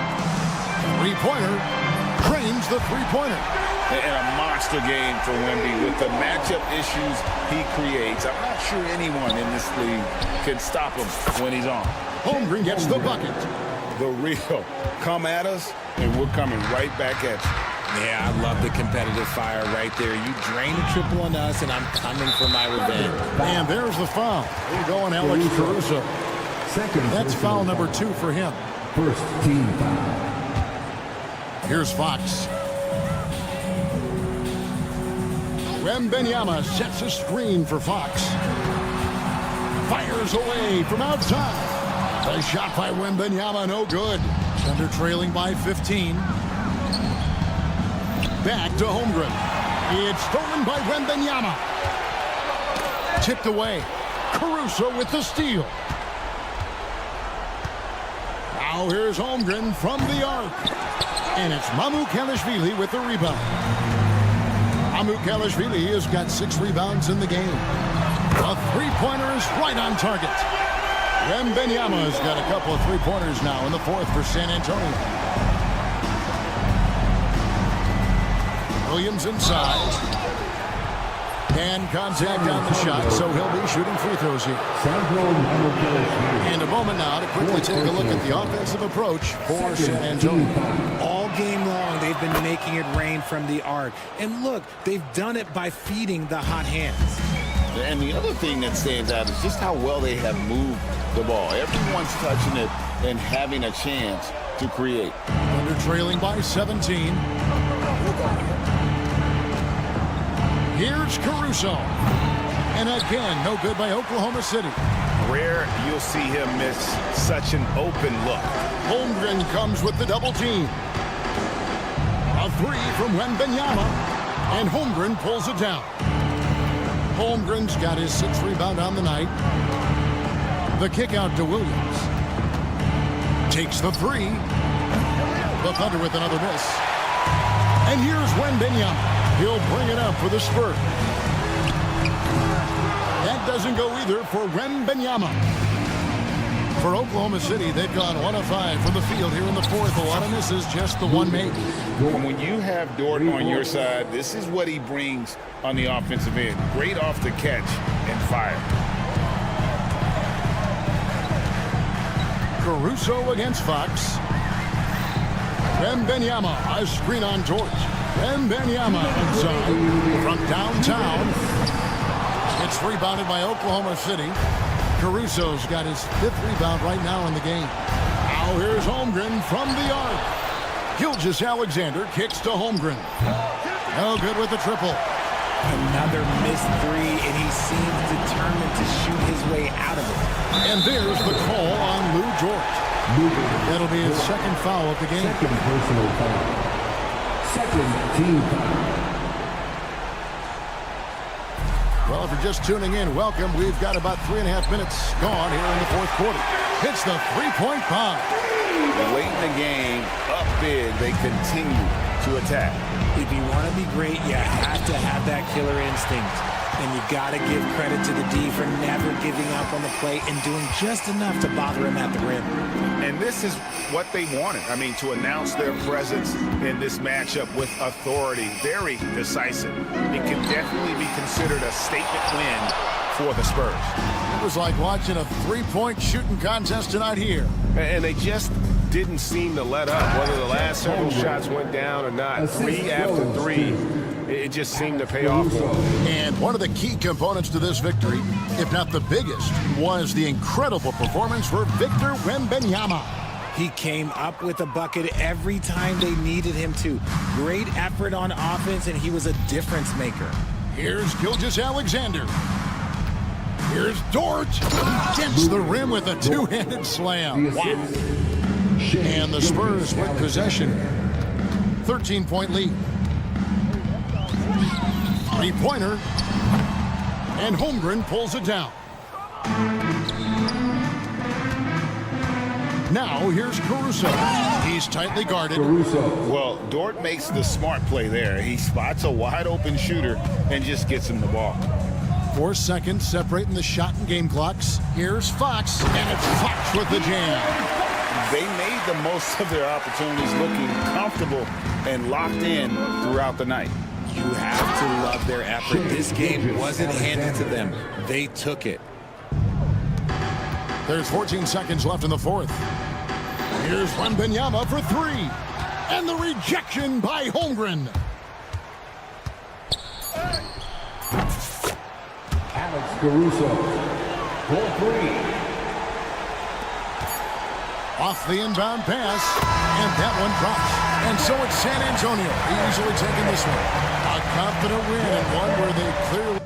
Three-pointer, drains the three-pointer. And a monster game for Wemby with the matchup issues he creates. I'm not sure anyone in this league can stop him when he's on. Holmgren gets the bucket. The real come at us, and we're coming right back at you. Yeah, I love the competitive fire right there. You drain a triple on us, and I'm coming for my revenge. And there's the foul. There you go on Alex Caruso. That's foul number 2 for him. First team foul. Here's Fox. Wembanyama sets a screen for Fox. Fires away from outside. The shot by Wembanyama, no good. Thunder trailing by 15. Back to Holmgren. It's stolen by Wembanyama. Tipped away. Caruso with the steal. Now here's Holmgren from the arc. And it's Mamukelashvili with the rebound. Mamukelashvili has got 6 rebounds in the game. A three-pointer is right on target. Wembanyama's got a couple of three-pointers now in the fourth for San Antonio. Williams inside. And contact on the shot, so he'll be shooting free throws here. And a moment now to quickly take a look at the offensive approach for San Antonio. All game long, they've been making it rain from the arc. And look, they've done it by feeding the hot hands. And the other thing that stands out is just how well they have moved the ball. Everyone's touching it and having a chance to create. Under trailing by 17. Here's Caruso. And again, no good by Oklahoma City. Rare you'll see him miss such an open look. Holmgren comes with the double team. A three from Wembanyama. And Holmgren pulls it down. Holmgren's got his 6th rebound on the night. The kick out to Williams. Takes the three. The Thunder with another miss. And here's Wembanyama. He'll bring it up for the Spurs. That doesn't go either for Wembanyama. For Oklahoma City, they've gone 1 of 5 from the field here in the fourth. A lot of misses, just the one made. When you have Dort on your side, this is what he brings on the offensive end. Great off the catch and fire. Caruso against Fox. Wembanyama, a screen on Dort. Wembanyama inside from downtown. It's rebounded by Oklahoma City. Caruso's got his 5th rebound right now in the game. Now here's Holmgren from the arc. Gilgeous-Alexander kicks to Holmgren. No good with the triple. Another missed three, and he seems determined to shoot his way out of it. And there's the call on Lou Dort. That'll be his 2nd foul of the game. Second personal foul. Second team foul. Well, if you're just tuning in, welcome. We've got about 3.5 minutes gone here in the fourth quarter. Hits the three-point bomb. Late in the game, up big, they continue to attack. If you want to be great, you have to have that killer instinct. And you got to give credit to the D for never giving up on the play and doing just enough to bother him at the rim. And this is what they wanted. I mean, to announce their presence in this matchup with authority, very decisive. It can definitely be considered a statement win for the Spurs. It was like watching a three-point shooting contest tonight here. And they just didn't seem to let up, whether the last several shots went down or not. 3 after 3, it just seemed to pay off for them. And one of the key components to this victory, if not the biggest, was the incredible performance for Victor Wembanyama. He came up with a bucket every time they needed him to. Great effort on offense, and he was a difference maker. Here's Gilgeous-Alexander. Here's Dort. Against the rim with a two-handed slam. Wow. And the Spurs with possession. 13-point lead. Three-pointer. And Holmgren pulls it down. Now here's Caruso. He's tightly guarded. Well, Dort makes the smart play there. He spots a wide open shooter and just gets him the ball. 4 seconds separating the shot and game clocks. Here's Fox, and it's Fox with the jam. They made the most of their opportunities, looking comfortable and locked in throughout the night. You have to love their effort. This game wasn't handed to them. They took it. There's 14 seconds left in the fourth. Here's Wembanyama for 3. And the rejection by Holmgren. Alex Caruso for 3. Off the inbound pass, and that one drops. And so it's San Antonio easily taking this one. A confident win, and one where they clearly...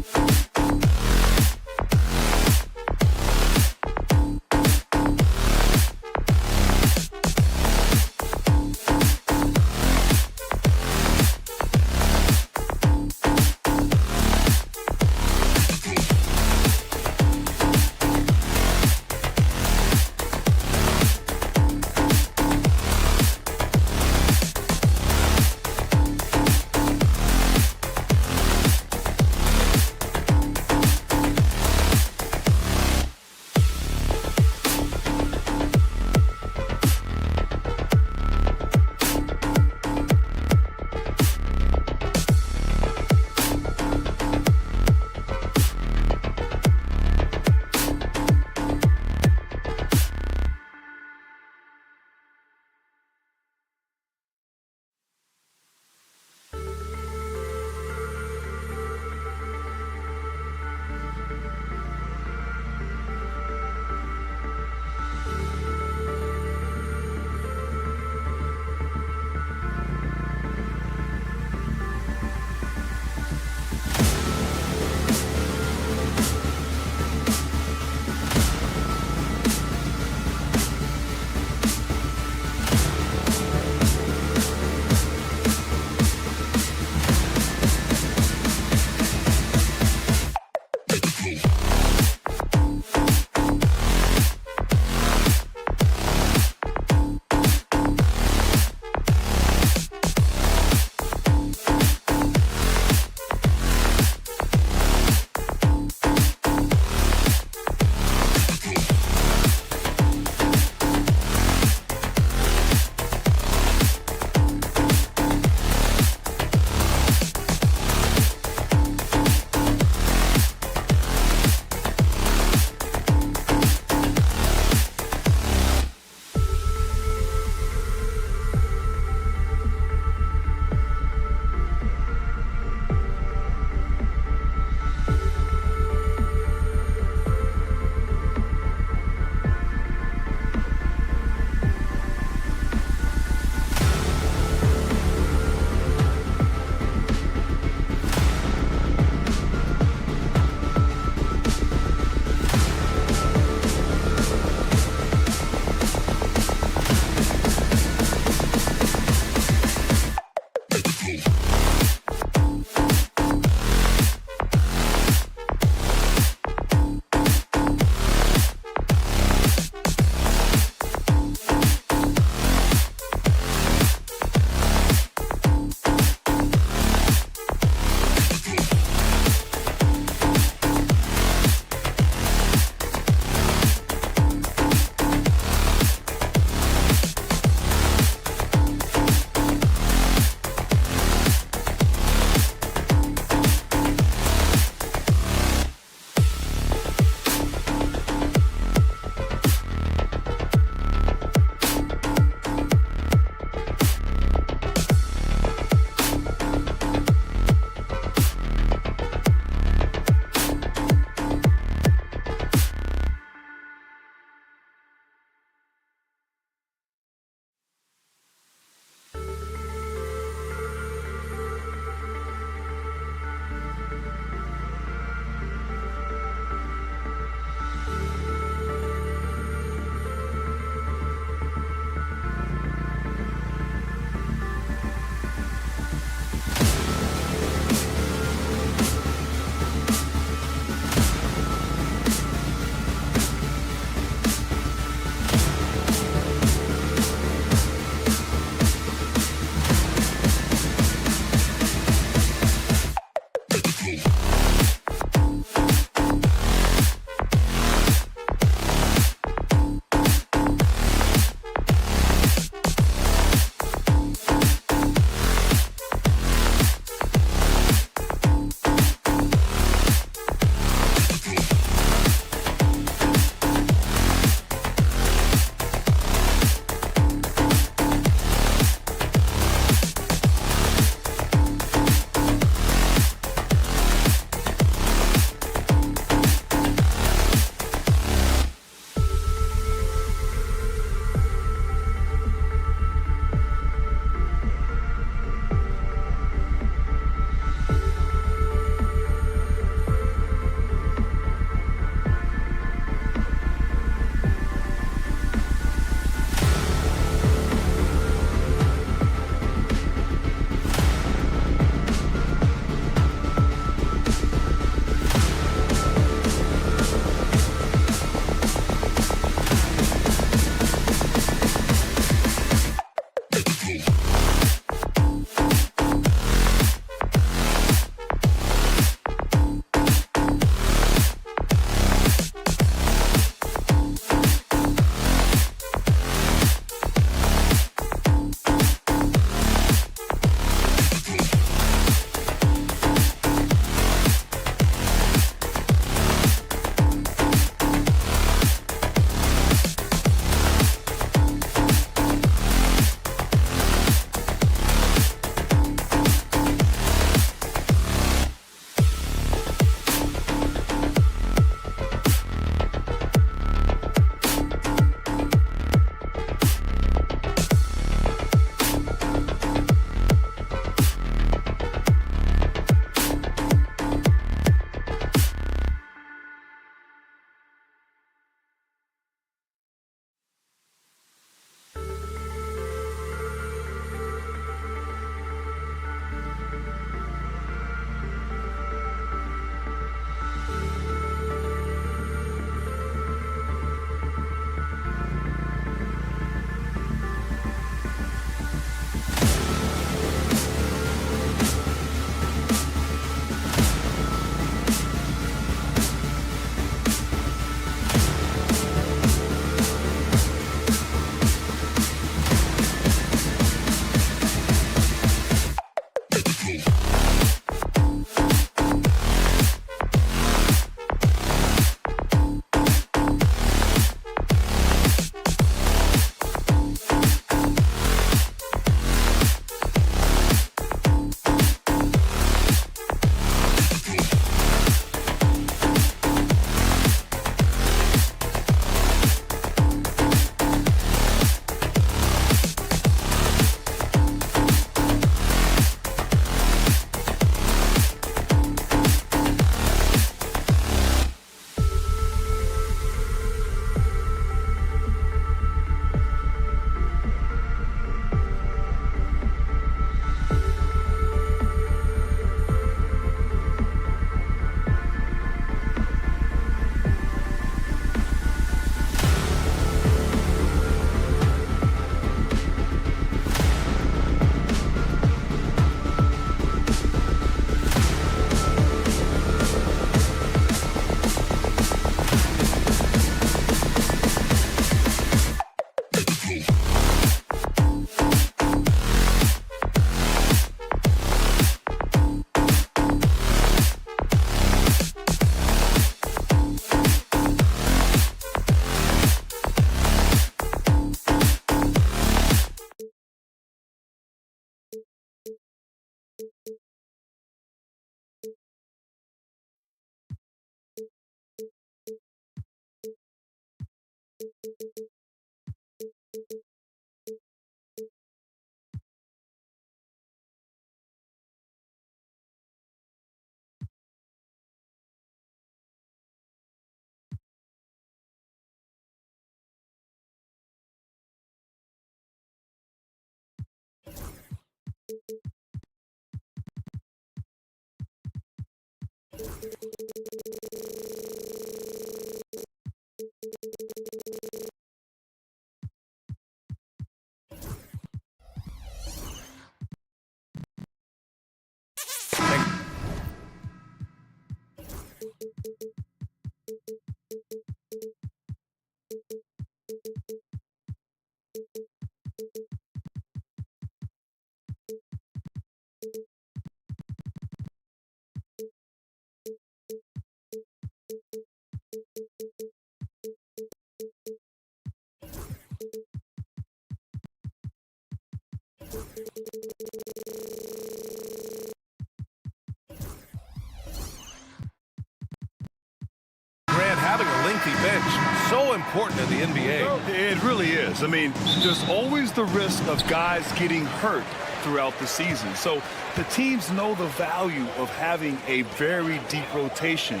Grant, having a lengthy bench, so important in the NBA. It really is. I mean, there's always the risk of guys getting hurt throughout the season. So the teams know the value of having a very deep rotation,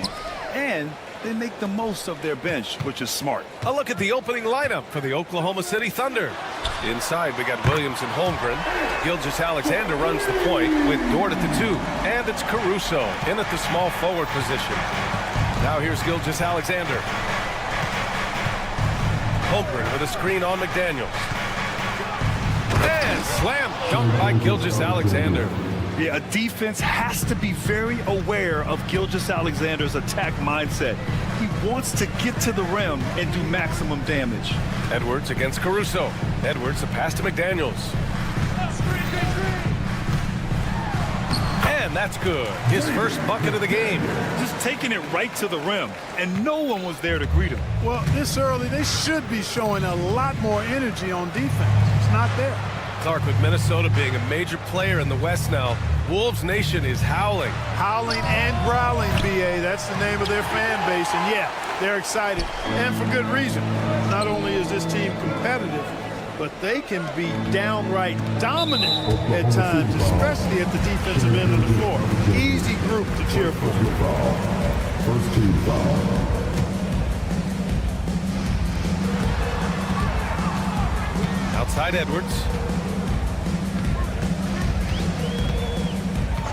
and they make the most of their bench, which is smart. A look at the opening lineup for the Oklahoma City Thunder. Inside, we got Williams and Holmgren. Gilgeous-Alexander runs the point with Dort at the 2. And it's Caruso in at the small forward position. Now here's Gilgeous-Alexander. Holmgren with a screen on McDaniels. And slam dunk by Gilgeous-Alexander. Yeah, a defense has to be very aware of Gilgeous-Alexander's attack mindset. He wants to get to the rim and do maximum damage. Edwards against Caruso. Edwards, a pass to McDaniels. And that's good. His first bucket of the game. Just taking it right to the rim, and no one was there to greet him. Well, this early, they should be showing a lot more energy on defense. It's not there. Clark, with Minnesota being a major player in the West now, Wolves Nation is howling. Howling and growling, B.A. That's the name of their fan base. And, yeah, they're excited, and for good reason. Not only is this team competitive, but they can be downright dominant at times, especially at the defensive end of the floor. Easy group to cheer for. First team foul. Outside Edwards.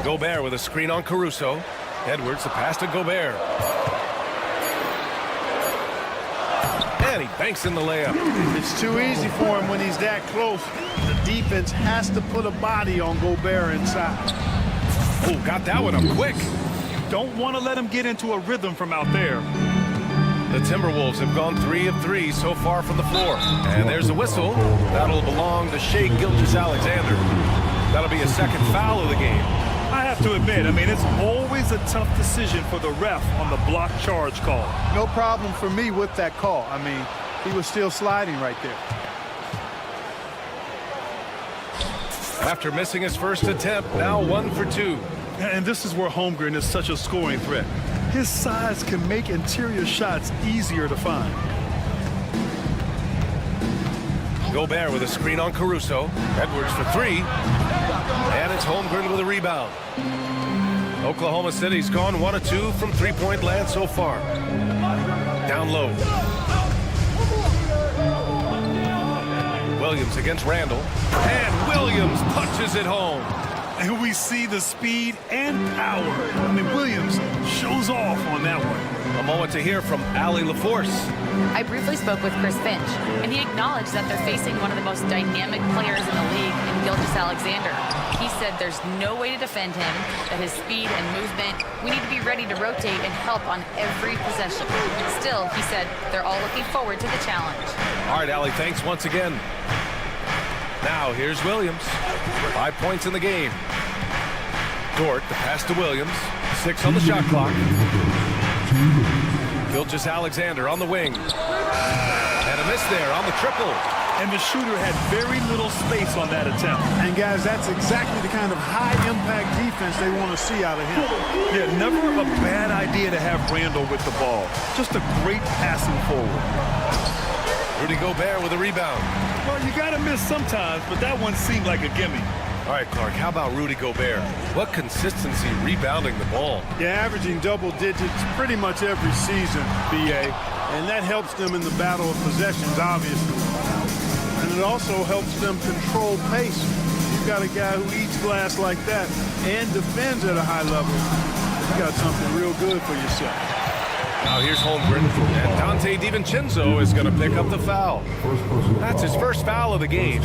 Gobert with a screen on Caruso. Edwards, the pass to Gobert. And he banks in the layup. It's too easy for him when he's that close. The defense has to put a body on Gobert inside. Oh, got that one up quick. Don't want to let him get into a rhythm from out there. The Timberwolves have gone 3 of 3 so far from the floor. And there's a whistle. That'll belong to Shai Gilgeous-Alexander. That'll be a second foul of the game. I have to admit, I mean, it's always a tough decision for the ref on the block charge call. No problem for me with that call. I mean, he was still sliding right there. After missing his first attempt, now 1 for 2. And this is where Holmgren is such a scoring threat. His size can make interior shots easier to find. Gobert with a screen on Caruso. Edwards for 3. And it's Holmgren with a rebound. Oklahoma City's gone 1 of 2 from three-point land so far. Down low. Williams against Randall. And Williams punches it home. And we see the speed and power. I mean, Williams shows off on that one. A moment to hear from Allie LaForce. I briefly spoke with Chris Finch, and he acknowledged that they're facing one of the most dynamic players in the league in Gilgeous-Alexander. He said there's no way to defend him, that his speed and movement, we need to be ready to rotate and help on every possession. Still, he said they're all looking forward to the challenge. All right, Allie, thanks once again. Now, here's Williams. 5 points in the game. Dort, the pass to Williams. 6 on the shot clock. Gilgeous-Alexander on the wing. And a miss there on the triple. And the shooter had very little space on that attempt. And, guys, that's exactly the kind of high-impact defense they want to see out of him. Yeah, never a bad idea to have Randall with the ball. Just a great passing forward. Rudy Gobert with a rebound. Well, you got to miss sometimes, but that one seemed like a gimme. All right, Clark, how about Rudy Gobert? What consistency rebounding the ball. Yeah, averaging double digits pretty much every season, B.A., and that helps them in the battle of possessions, obviously. And it also helps them control pace. You've got a guy who eats glass like that and defends at a high level. You got something real good for yourself. Now here's Holmgren, and Dante DiVincenzo is going to pick up the foul. That's his first foul of the game.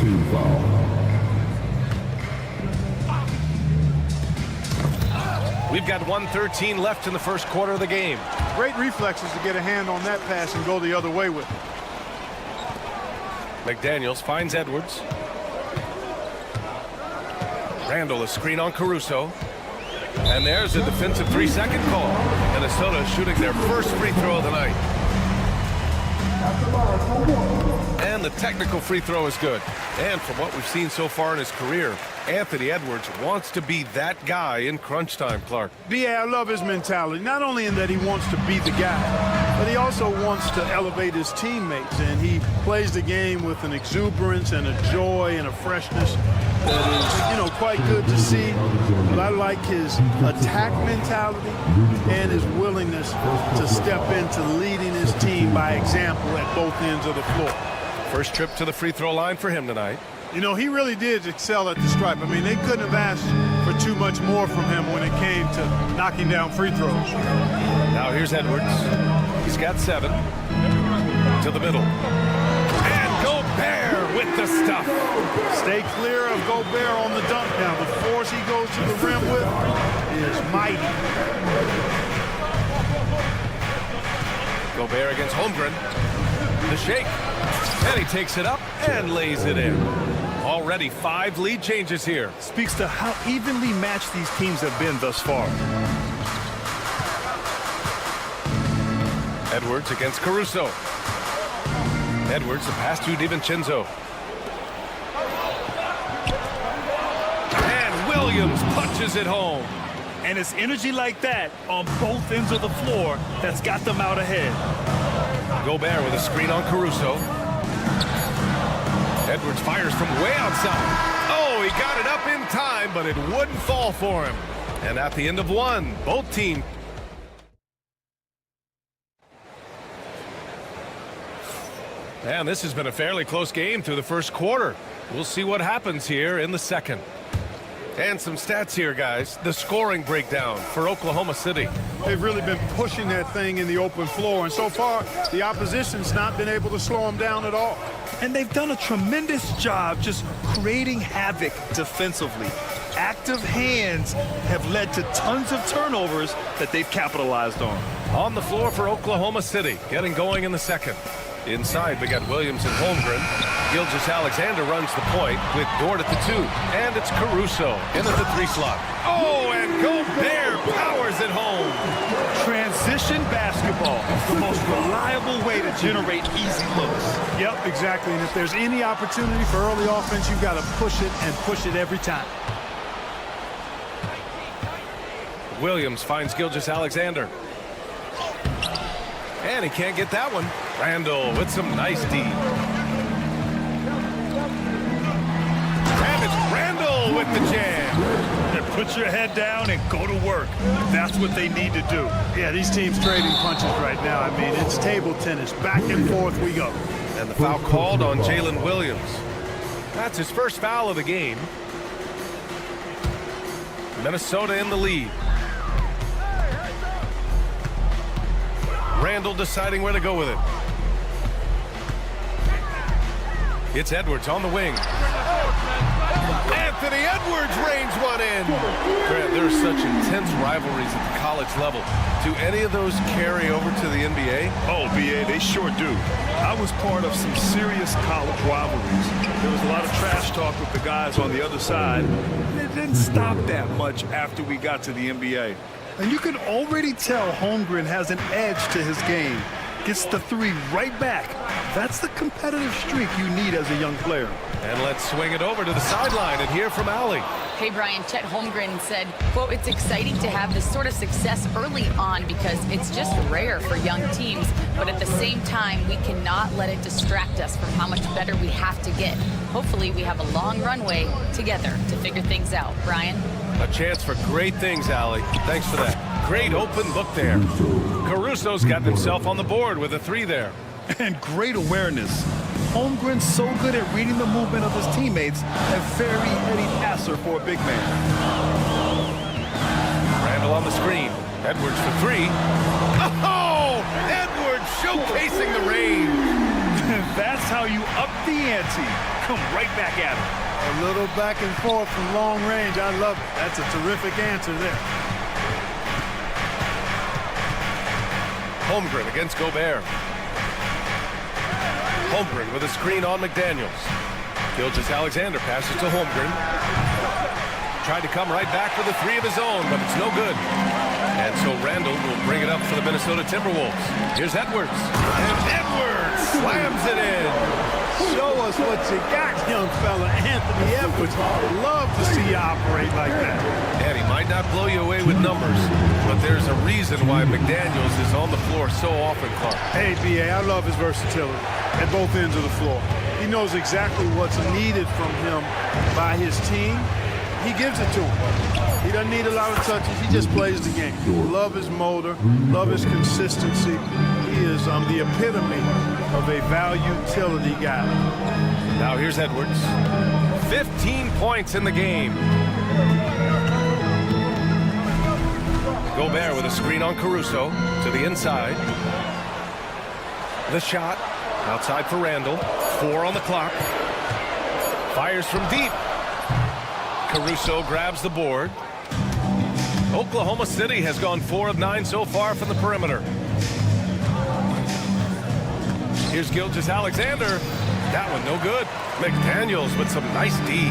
We've got 1:13 left in the first quarter of the game. Great reflexes to get a hand on that pass and go the other way with it. McDaniels finds Edwards. Randall, a screen on Caruso. And there's a defensive 3-second call. Minnesota shooting their first free throw of the night. And And the technical free throw is good. And from what we've seen so far in his career, Anthony Edwards wants to be that guy in crunch time, Clark. I love his mentality. Not only in that he wants to be the guy, but he also wants to elevate his teammates. And he plays the game with an exuberance and a joy and a freshness that is, quite good to see. But I like his attack mentality and his willingness to step into leading his team by example at both ends of the floor. First trip to the free throw line for him tonight. He really did excel at the stripe. I mean, they couldn't have asked for too much more from him when it came to knocking down free throws. Now here's Edwards. He's got 7. To the middle. And Gobert with the stuff. Stay clear of Gobert on the dunk now. The force he goes to the rim with is mighty. Gobert against Holmgren. The shake. And he takes it up and lays it in. Already 5 lead changes here. Speaks to how evenly matched these teams have been thus far. Edwards against Caruso. Edwards, the pass to DiVincenzo. And Williams punches it home. And it's energy like that on both ends of the floor that's got them out ahead. Gobert with a screen on Caruso. Edwards fires from way outside. Oh, he got it up in time, but it wouldn't fall for him. And at the end of 1, both teams. And this has been a fairly close game through the first quarter. We'll see what happens here in the second. And some stats here, guys. The scoring breakdown for Oklahoma City. They've really been pushing that thing in the open floor, and so far, the opposition's not been able to slow them down at all. And they've done a tremendous job just creating havoc defensively. Active hands have led to tons of turnovers that they've capitalized on. On the floor for Oklahoma City, getting going in the second. Inside, we got Williams and Holmgren. Gilgeous-Alexander runs the point with Dort at the 2. And it's Caruso in at the 3 slot. Oh, and Gobert powers it home. Transition basketball, the most reliable way to generate easy looks. Yep, exactly. And if there's any opportunity for early offense, you've got to push it and push it every time. Williams finds Gilgeous-Alexander. And he can't get that one. Randall with some nice D. And it's Randall with the jam. And put your head down and go to work. That's what they need to do. Yeah, these teams trading punches right now. I mean, it's table tennis. Back and forth we go. And the foul called on Jalen Williams. That's his first foul of the game. Minnesota in the lead. Randall deciding where to go with it. It's Edwards on the wing. Anthony Edwards rains one in. Grant, there are such intense rivalries at the college level. Do any of those carry over to the NBA? Oh, BA, they sure do. I was part of some serious college rivalries. There was a lot of trash talk with the guys on the other side. And it didn't stop that much after we got to the NBA. And you can already tell Holmgren has an edge to his game. Gets the 3 right back. That's the competitive streak you need as a young player. And let's swing it over to the sideline and hear from Allie. Hey, Brian, Chet Holmgren said, quote, "It's exciting to have this sort of success early on because it's just rare for young teams. But at the same time, we cannot let it distract us from how much better we have to get. Hopefully, we have a long runway together to figure things out." Brian? A chance for great things, Allie. Thanks for that. Great open look there. Caruso's got himself on the board with a 3 there. And great awareness. Holmgren's so good at reading the movement of his teammates, a very heady passer for a big man. Randall on the screen. Edwards for 3. Oh! Edwards showcasing the range. That's how you up the ante. Come right back at him. A little back and forth from long range. I love it. That's a terrific answer there. Holmgren against Gobert. Holmgren with a screen on McDaniels. Gilgeous-Alexander passes to Holmgren. Tried to come right back with a 3 of his own, but it's no good. And so Randall will bring it up for the Minnesota Timberwolves. Here's Edwards. And Edwards slams it in. Show us what you got, young fella. Anthony Edwards, love to see you operate like that. And he might not blow you away with numbers, but there's a reason why McDaniels is on the floor so often, Clark. Hey, B.A., I love his versatility at both ends of the floor. He knows exactly what's needed from him by his team. He gives it to him. He doesn't need a lot of touches. He just plays the game. Love his motor. Love his consistency. He is the epitome of a value-utility guy. Now here's Edwards. 15 points in the game. Gobert with a screen on Caruso to the inside. The shot outside for Randall. 4 on the clock. Fires from deep. Caruso grabs the board. Oklahoma City has gone 4 of 9 so far from the perimeter. Here's Gilgeous-Alexander. That one no good. McDaniels with some nice D.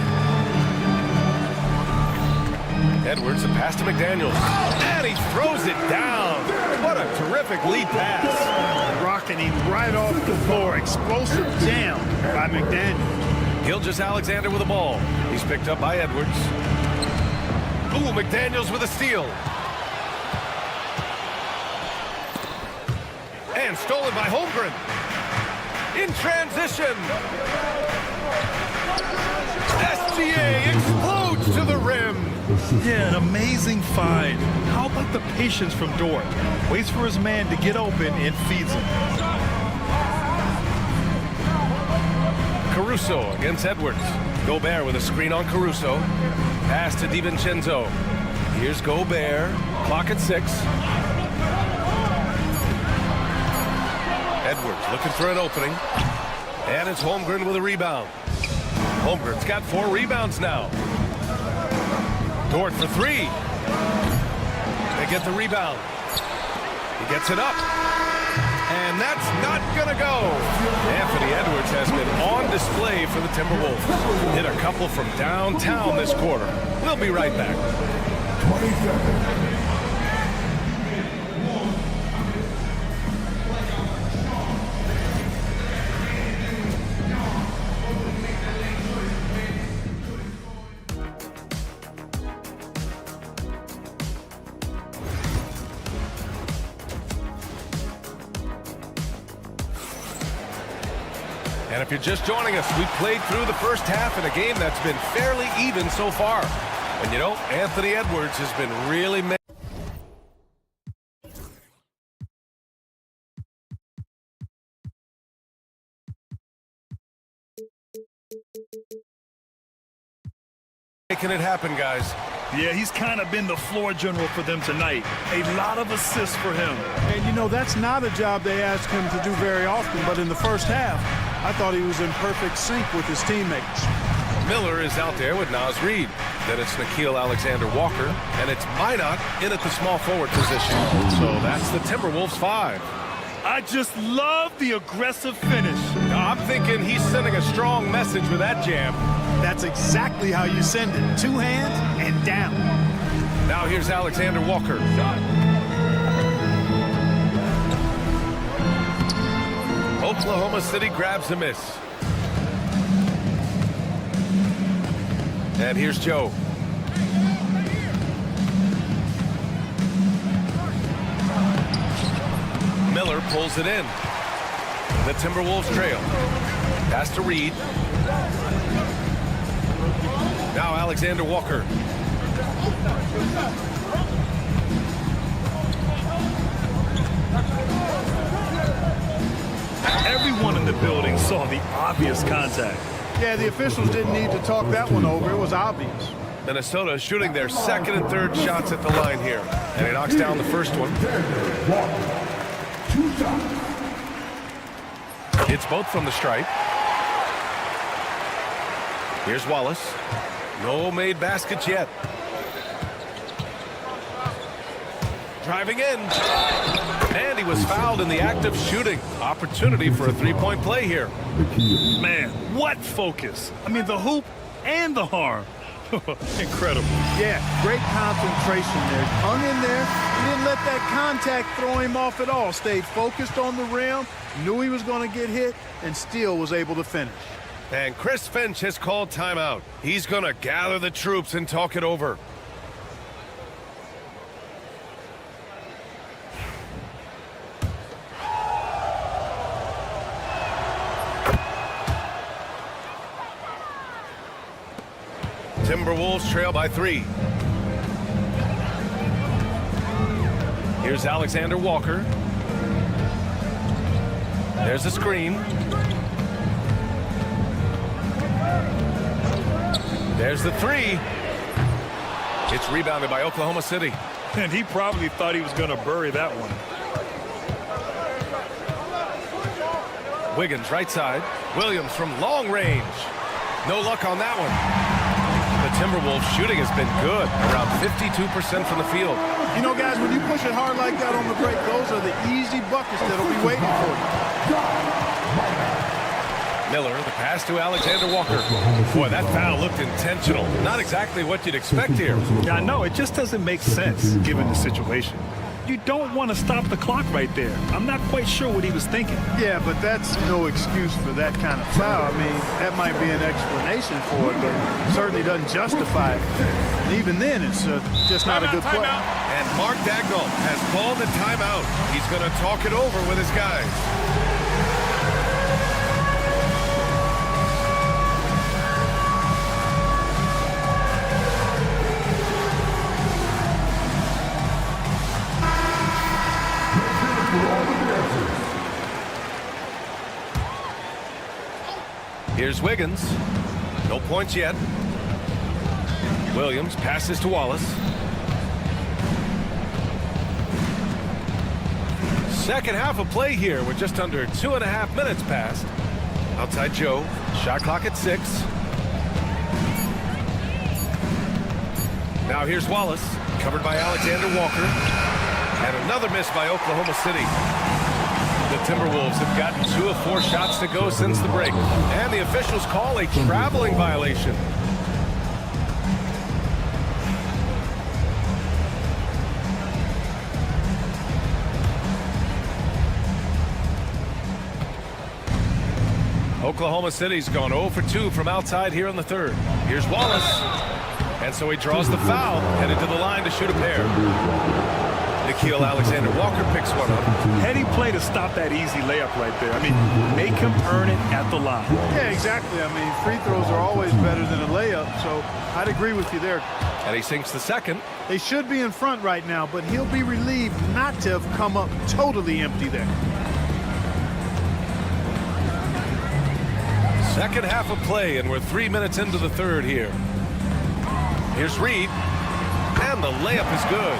Edwards, a pass to McDaniels. And he throws it down. What a terrific lead pass. Rocketing right off the floor. Explosive jam by McDaniels. Gilgeous-Alexander with the ball. He's picked up by Edwards. Ooh, McDaniels with a steal. And stolen by Holmgren. In transition. SGA explodes to the rim. Yeah, an amazing find. How about the patience from Dort? Waits for his man to get open and feeds him. Caruso against Edwards. Gobert with a screen on Caruso. Pass to DiVincenzo. Here's Gobert. Clock at 6. Edwards looking for an opening. And it's Holmgren with a rebound. Holmgren's got 4 rebounds now. Dort for 3. They get the rebound. He gets it up. And that's not going to go. Anthony Edwards has been on display for the Timberwolves. Hit a couple from downtown this quarter. We'll be right back. 20 seconds. And if you're just joining us, we played through the first half in a game that's been fairly even so far. And you know, Anthony Edwards has been really making it happen, guys. Yeah, he's kind of been the floor general for them tonight. A lot of assists for him. And, you know, that's not a job they ask him to do very often, but in the first half, I thought he was in perfect sync with his teammates. Miller is out there with Naz Reid. Then it's Nickeil Alexander-Walker, and it's Minot in at the small forward position. So that's the Timberwolves 5. I just love the aggressive finish. Now, I'm thinking he's sending a strong message with that jam. That's exactly how you send it. 2 hands and down. Now here's Alexander-Walker. Oklahoma City grabs a miss. And here's Joe. Miller pulls it in. The Timberwolves trail. Pass to Reed. Now Alexander-Walker. Everyone in the building saw the obvious contact. Yeah, the officials didn't need to talk that one over. It was obvious. Minnesota shooting their second and third shots at the line here. And he knocks down the first one. It's both from the stripe. Here's Wallace. No made baskets yet. Driving in. And he was fouled in the act of shooting. Opportunity for a three-point play here. Man, what focus. I mean, the hoop and the harm. Incredible. Yeah, great concentration there. Hung in there. He didn't let that contact throw him off at all. Stayed focused on the rim, knew he was going to get hit, and still was able to finish. And Chris Finch has called timeout. He's going to gather the troops and talk it over. Timberwolves trail by 3. Here's Alexander Walker. There's a screen. There's the 3. It's rebounded by Oklahoma City. And he probably thought he was going to bury that one. Wiggins right side. Williams from long range. No luck on that one. The Timberwolves shooting has been good, around 52% from the field. You know, guys, when you push it hard like that on the break, those are the easy buckets that'll be waiting for you. Miller, the pass to Alexander Walker. Boy, that foul looked intentional. Not exactly what you'd expect here. Yeah, I know. It just doesn't make sense given the situation. You don't want to stop the clock right there. I'm not quite sure what he was thinking. Yeah, but that's no excuse for that kind of foul. I mean, that might be an explanation for it, but certainly doesn't justify it. And even then, it's just not a good play. And Mark Dagnall has called a timeout. He's going to talk it over with his guys. Here's Wiggins. No points yet. Williams passes to Wallace. Second half of play here. We're just under 2.5 minutes past. Outside Joe. Shot clock at 6. Now here's Wallace. Covered by Alexander Walker. And another miss by Oklahoma City. The Timberwolves have gotten 2 of 4 shots to go since the break. And the officials call a traveling violation. Oklahoma City's gone 0 for 2 from outside here in the third. Here's Wallace. And so he draws the foul, headed to the line to shoot a pair. Nickeil Alexander-Walker picks one up. Heady play to stop that easy layup right there. I mean, make him earn it at the line. Yeah, exactly. I mean, free throws are always better than a layup, so I'd agree with you there. And he sinks the second. They should be in front right now, but he'll be relieved not to have come up totally empty there. Second half of play, and we're 3 minutes into the third here. Here's Reed. And the layup is good.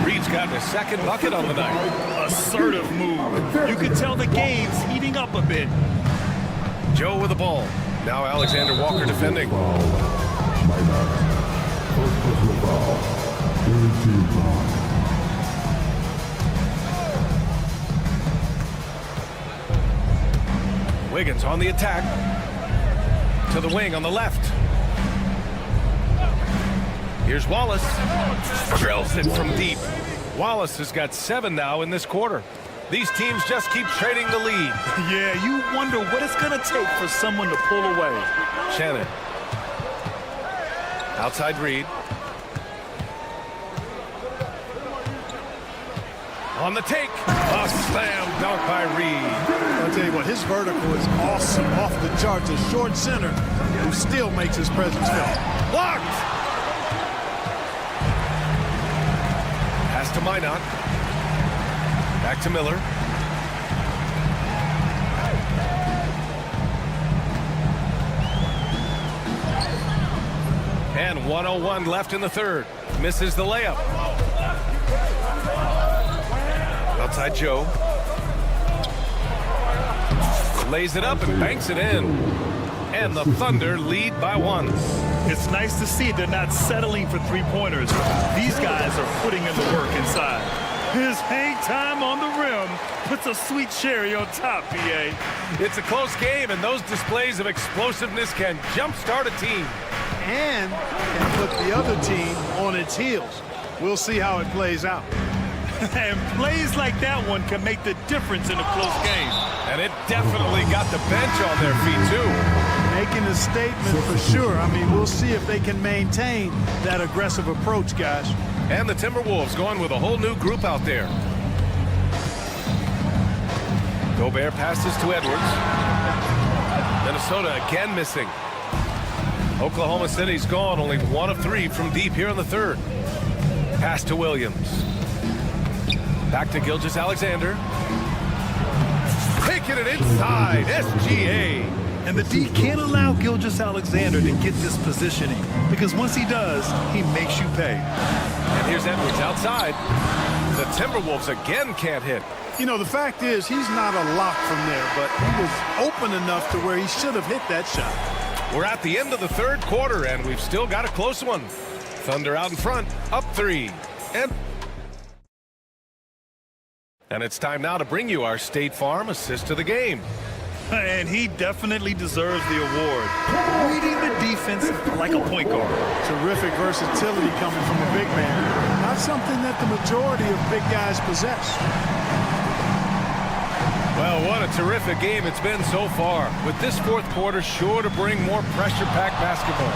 Reed's gotten his second bucket on the night. Assertive move. You can tell the game's heating up a bit. Joe with the ball. Now Alexander Walker defending. Wiggins on the attack. To the wing on the left. Here's Wallace. Drills it from deep. Wallace has got 7 now in this quarter. These teams just keep trading the lead. Yeah, you wonder what it's going to take for someone to pull away. Shannon. Outside Reed. On the take. A slam dunk by Reed. I'll tell you what, his vertical is awesome, off the charts. A short center who still makes his presence felt. Blocked. Pass to Minot. Back to Miller. And 1:01 left in the third. Misses the layup. Outside Joe. Lays it up and banks it in. And the Thunder lead by 1. It's nice to see they're not settling for three-pointers. These guys are putting in the work inside. His hang time on the rim puts a sweet cherry on top, BA. It's a close game, and those displays of explosiveness can jumpstart a team. and can put the other team on its heels. We'll see how it plays out. And plays like that one can make the difference in a close game. And it definitely got the bench on their feet, too. Making a statement for sure. I mean, we'll see if they can maintain that aggressive approach, guys. And the Timberwolves going with a whole new group out there. Gobert passes to Edwards. Minnesota again missing. Oklahoma City's gone, only 1 of 3 from deep here in the third. Pass to Williams. Back to Gilgeous-Alexander. Taking it inside, SGA. And the D can't allow Gilgeous-Alexander to get this positioning, because once he does, he makes you pay. And here's Edwards outside. The Timberwolves again can't hit. You know, the fact is, he's not a lock from there, but he was open enough to where he should have hit that shot. We're at the end of the third quarter, and we've still got a close one. Thunder out in front, up 3. And it's time now to bring you our State Farm assist of the game. And he definitely deserves the award. Reading the defense like a point guard. Terrific versatility coming from a big man. Not something that the majority of big guys possess. Well, what a terrific game it's been so far. With this fourth quarter sure to bring more pressure-packed basketball.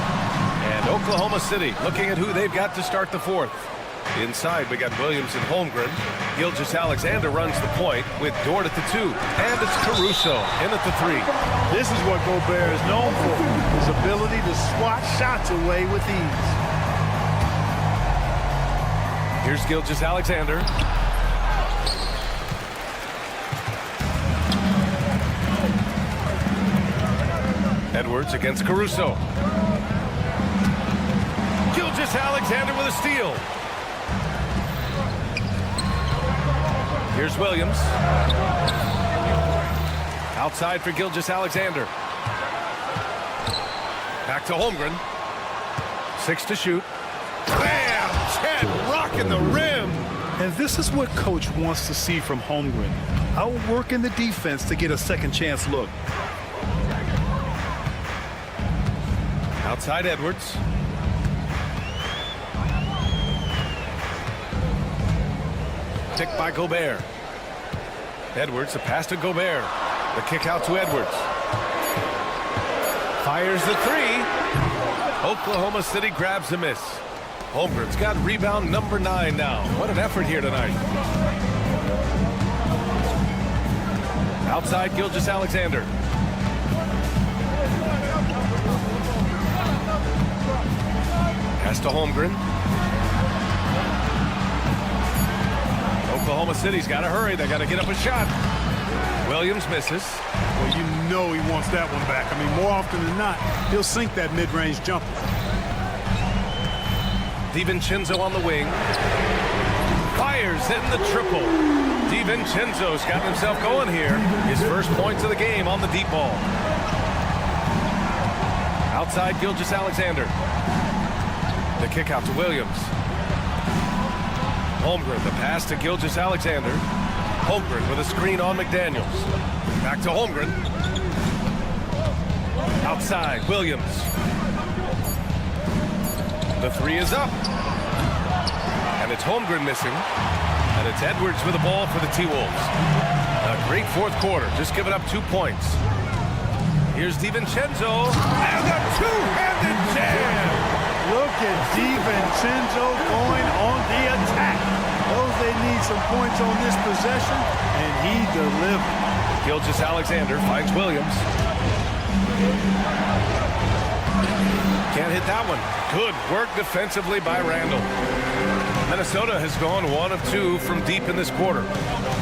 And Oklahoma City looking at who they've got to start the fourth. Inside, we got Williams and Holmgren. Gilgeous-Alexander runs the point with Dort at the 2. And it's Caruso in at the 3. This is what Gobert is known for. His ability to swat shots away with ease. Here's Gilgeous-Alexander. Edwards against Caruso. Gilgeous-Alexander with a steal. Here's Williams. Outside for Gilgeous-Alexander. Back to Holmgren. 6 to shoot. Bam! Chet rocking the rim. And this is what coach wants to see from Holmgren. Outworking the defense to get a second chance look. Outside Edwards. Ticked by Gobert. Edwards, the pass to Gobert. The kick out to Edwards. Fires the 3. Oklahoma City grabs the miss. Holmgren's got rebound number 9 now. What an effort here tonight. Outside Gilgeous-Alexander. Pass to Holmgren. Oklahoma City's got to hurry. They got to get up a shot. Williams misses. Well, you know he wants that one back. I mean, more often than not, he'll sink that mid-range jumper. DiVincenzo on the wing. Fires in the triple. DiVincenzo's got himself going here. His first points of the game on the deep ball. Outside Gilgeous-Alexander. The kick out to Williams. Holmgren, the pass to Gilgeous-Alexander. Holmgren with a screen on McDaniels. Back to Holmgren. Outside, Williams. The 3 is up. And it's Holmgren missing. And it's Edwards with the ball for the T-Wolves. A great fourth quarter, just giving up 2 points. Here's DiVincenzo. And a two-handed jam! Look at DiVincenzo going on the attack. Those they need some points on this possession, and he delivered. Gilgeous-Alexander finds Williams. Can't hit that one. Good work defensively by Randall. Minnesota has gone 1 of 2 from deep in this quarter.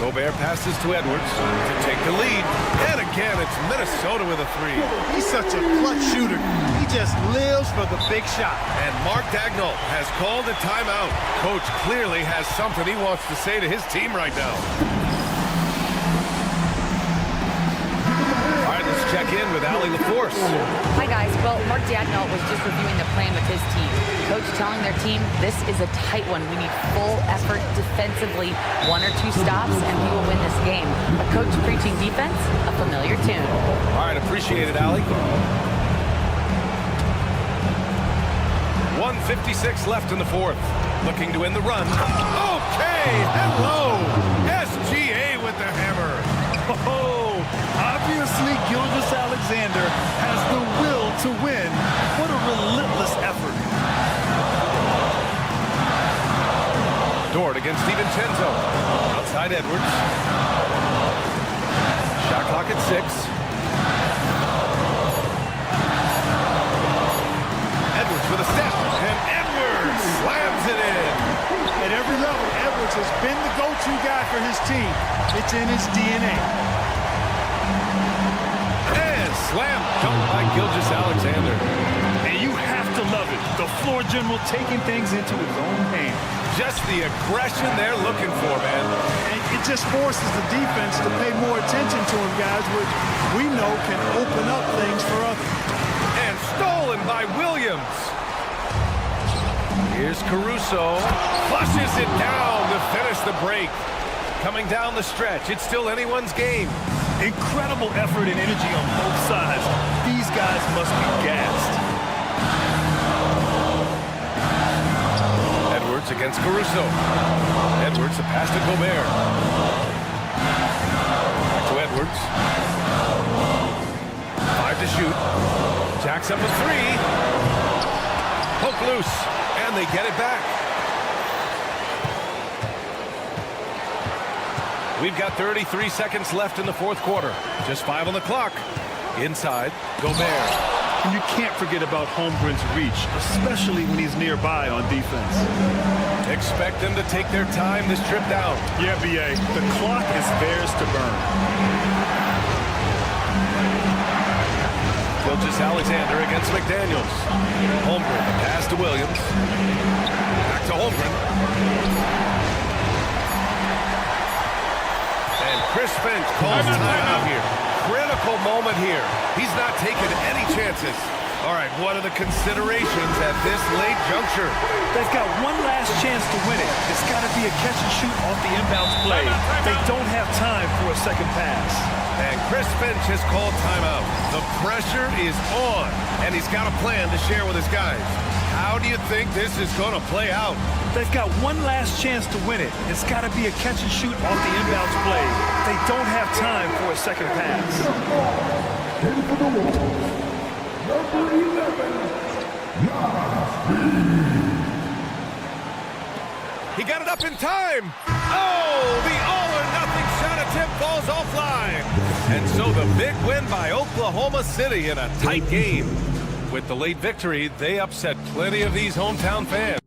Gobert passes to Edwards to take the lead. And again, it's Minnesota with a 3. He's such a clutch shooter. He just lives for the big shot. And Mark Dagnall has called a timeout. Coach clearly has something he wants to say to his team right now. All right, let's check in with Allie LaForce. Hi, guys. Well, Mark Dagnall was just reviewing the plan with his team. Coach telling their team, this is a tight one. We need full effort defensively, 1 or 2 stops, and we will win this game. A coach preaching defense, a familiar tune. All right, appreciate it, Allie. 1:56 left in the fourth. Looking to win the run. Okay, hello. SGA with the hammer. Oh, obviously Gilgeous-Alexander has the will to win. What a relentless effort. Dort against DiVincenzo. Outside Edwards. Shot clock at 6. Edwards with a step, and Edwards slams it in. At every level, Edwards has been the go-to guy for his team. It's in his DNA. And slam dunk by Gilgeous-Alexander. And you have to love it. The floor general taking things into his own hands. Just the aggression they're looking for, man. And it just forces the defense to pay more attention to him, guys, which we know can open up things for others. And stolen by Williams. Here's Caruso. Flushes it down to finish the break. Coming down the stretch, it's still anyone's game. Incredible effort and energy on both sides. These guys must be gassed. Edwards against Caruso. Edwards, the pass to Gobert. Back to Edwards. 5 to shoot. Jacks up a 3. Poke loose, and they get it back. We've got 33 seconds left in the fourth quarter. Just 5 on the clock. Inside, Gobert. And you can't forget about Holmgren's reach, especially when he's nearby on defense. Expect them to take their time this trip down. Yeah, B.A., the clock is theirs to burn. Gilgeous-Alexander against McDaniels. Holmgren, the pass to Williams. Back to Holmgren. And Chris Finch calls timeout here. Critical moment here. He's not taking any chances. All right, what are the considerations at this late juncture? They've got one last chance to win it. It's got to be a catch and shoot off the inbounds play. They don't have time for a second pass. And Chris Finch has called timeout. The pressure is on, and he's got a plan to share with his guys. How do you think this is going to play out? They've got one last chance to win it. It's got to be a catch and shoot off the inbounds play. They don't have time for a second pass. Number 11, He got it up in time. Oh, the all-or-nothing shot attempt falls offline. And so the big win by Oklahoma City in a tight game. With the late victory, they upset plenty of these hometown fans.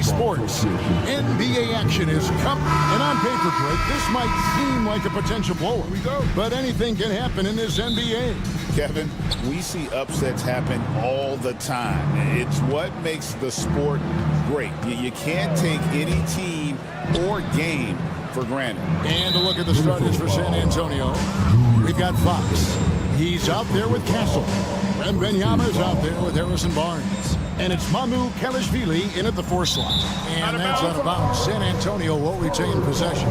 Sports. NBA action is coming, and on paper, Drake, this might seem like a potential blowout. But anything can happen in this NBA. Kevin, we see upsets happen all the time. It's what makes the sport great. You can't take any team or game for granted. And a look at the starters for San Antonio. We've got Fox. He's out there with Castle. And Wembanyama's out there with Harrison Barnes. And it's Mamu Kelishvili in at the 4 slot. And that's out of bounds. San Antonio will retain possession.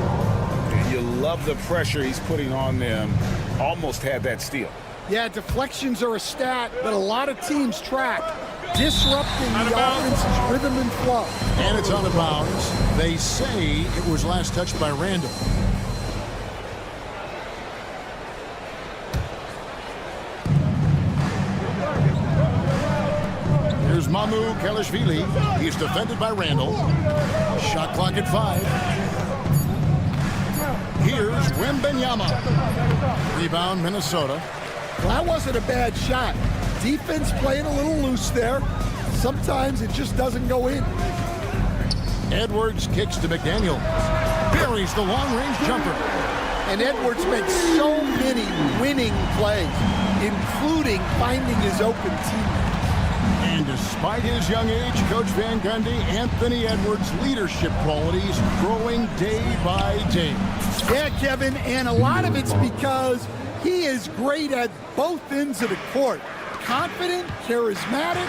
You love the pressure he's putting on them. Almost had that steal. Yeah, deflections are a stat that a lot of teams track, disrupting the offense's rhythm and flow. And it's out of bounds. They say it was last touched by Randall. Here's Mamu Kelishvili. He's defended by Randall. Shot clock at 5. Here's Wembanyama. Rebound, Minnesota. Well, that wasn't a bad shot. Defense playing a little loose there. Sometimes it just doesn't go in. Edwards kicks to McDaniel. Buries the long-range jumper. And Edwards makes so many winning plays, including finding his open teammate. And despite his young age, Coach Van Gundy, Anthony Edwards' leadership qualities growing day by day. Yeah, Kevin, and a lot of it's because he is great at both ends of the court. Confident, charismatic,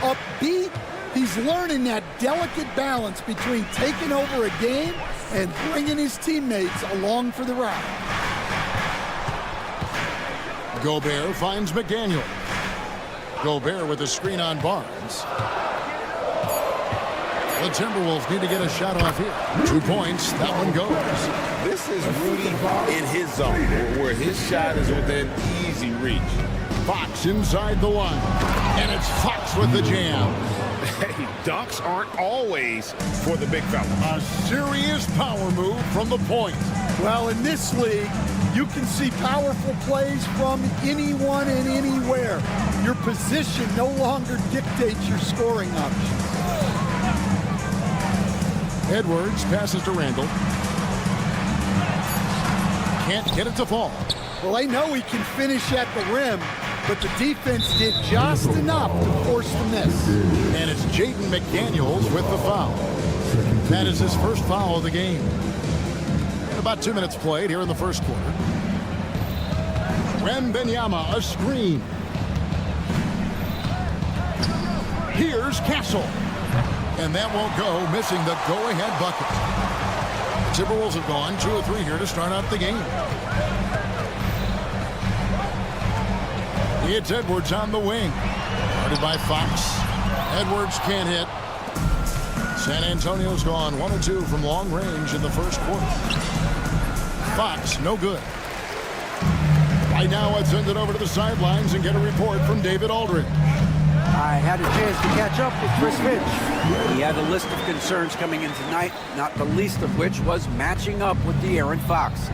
upbeat. He's learning that delicate balance between taking over a game and bringing his teammates along for the ride. Gobert finds McDaniel. Gobert with a screen on Barnes. The Timberwolves need to get a shot off here. 2 points. That one goes. This is Rudy in his zone, where his shot is within easy reach. Fox inside the line. And it's Fox with the jam. Hey, dunks aren't always for the big fella. A serious power move from the point. Well, in this league, you can see powerful plays from anyone and anywhere. Your position no longer dictates your scoring options. Edwards passes to Randall. Can't get it to fall. Well, they know he can finish at the rim, but the defense did just enough to force the miss. And it's Jaden McDaniels with the foul. That is his first foul of the game. About 2 minutes played here in the first quarter. Wembanyama, a screen. Here's Castle. And that won't go, missing the go-ahead bucket. The Timberwolves have gone 2 of 3 here to start out the game. It's Edwards on the wing. Guarded by Fox. Edwards can't hit. San Antonio's gone 1 of 2 from long range in the first quarter. Fox, no good. Right now, let's send it over to the sidelines and get a report from David Aldridge. I had a chance to catch up with Chris Finch. He had a list of concerns coming in tonight, not the least of which was matching up with De'Aaron Fox.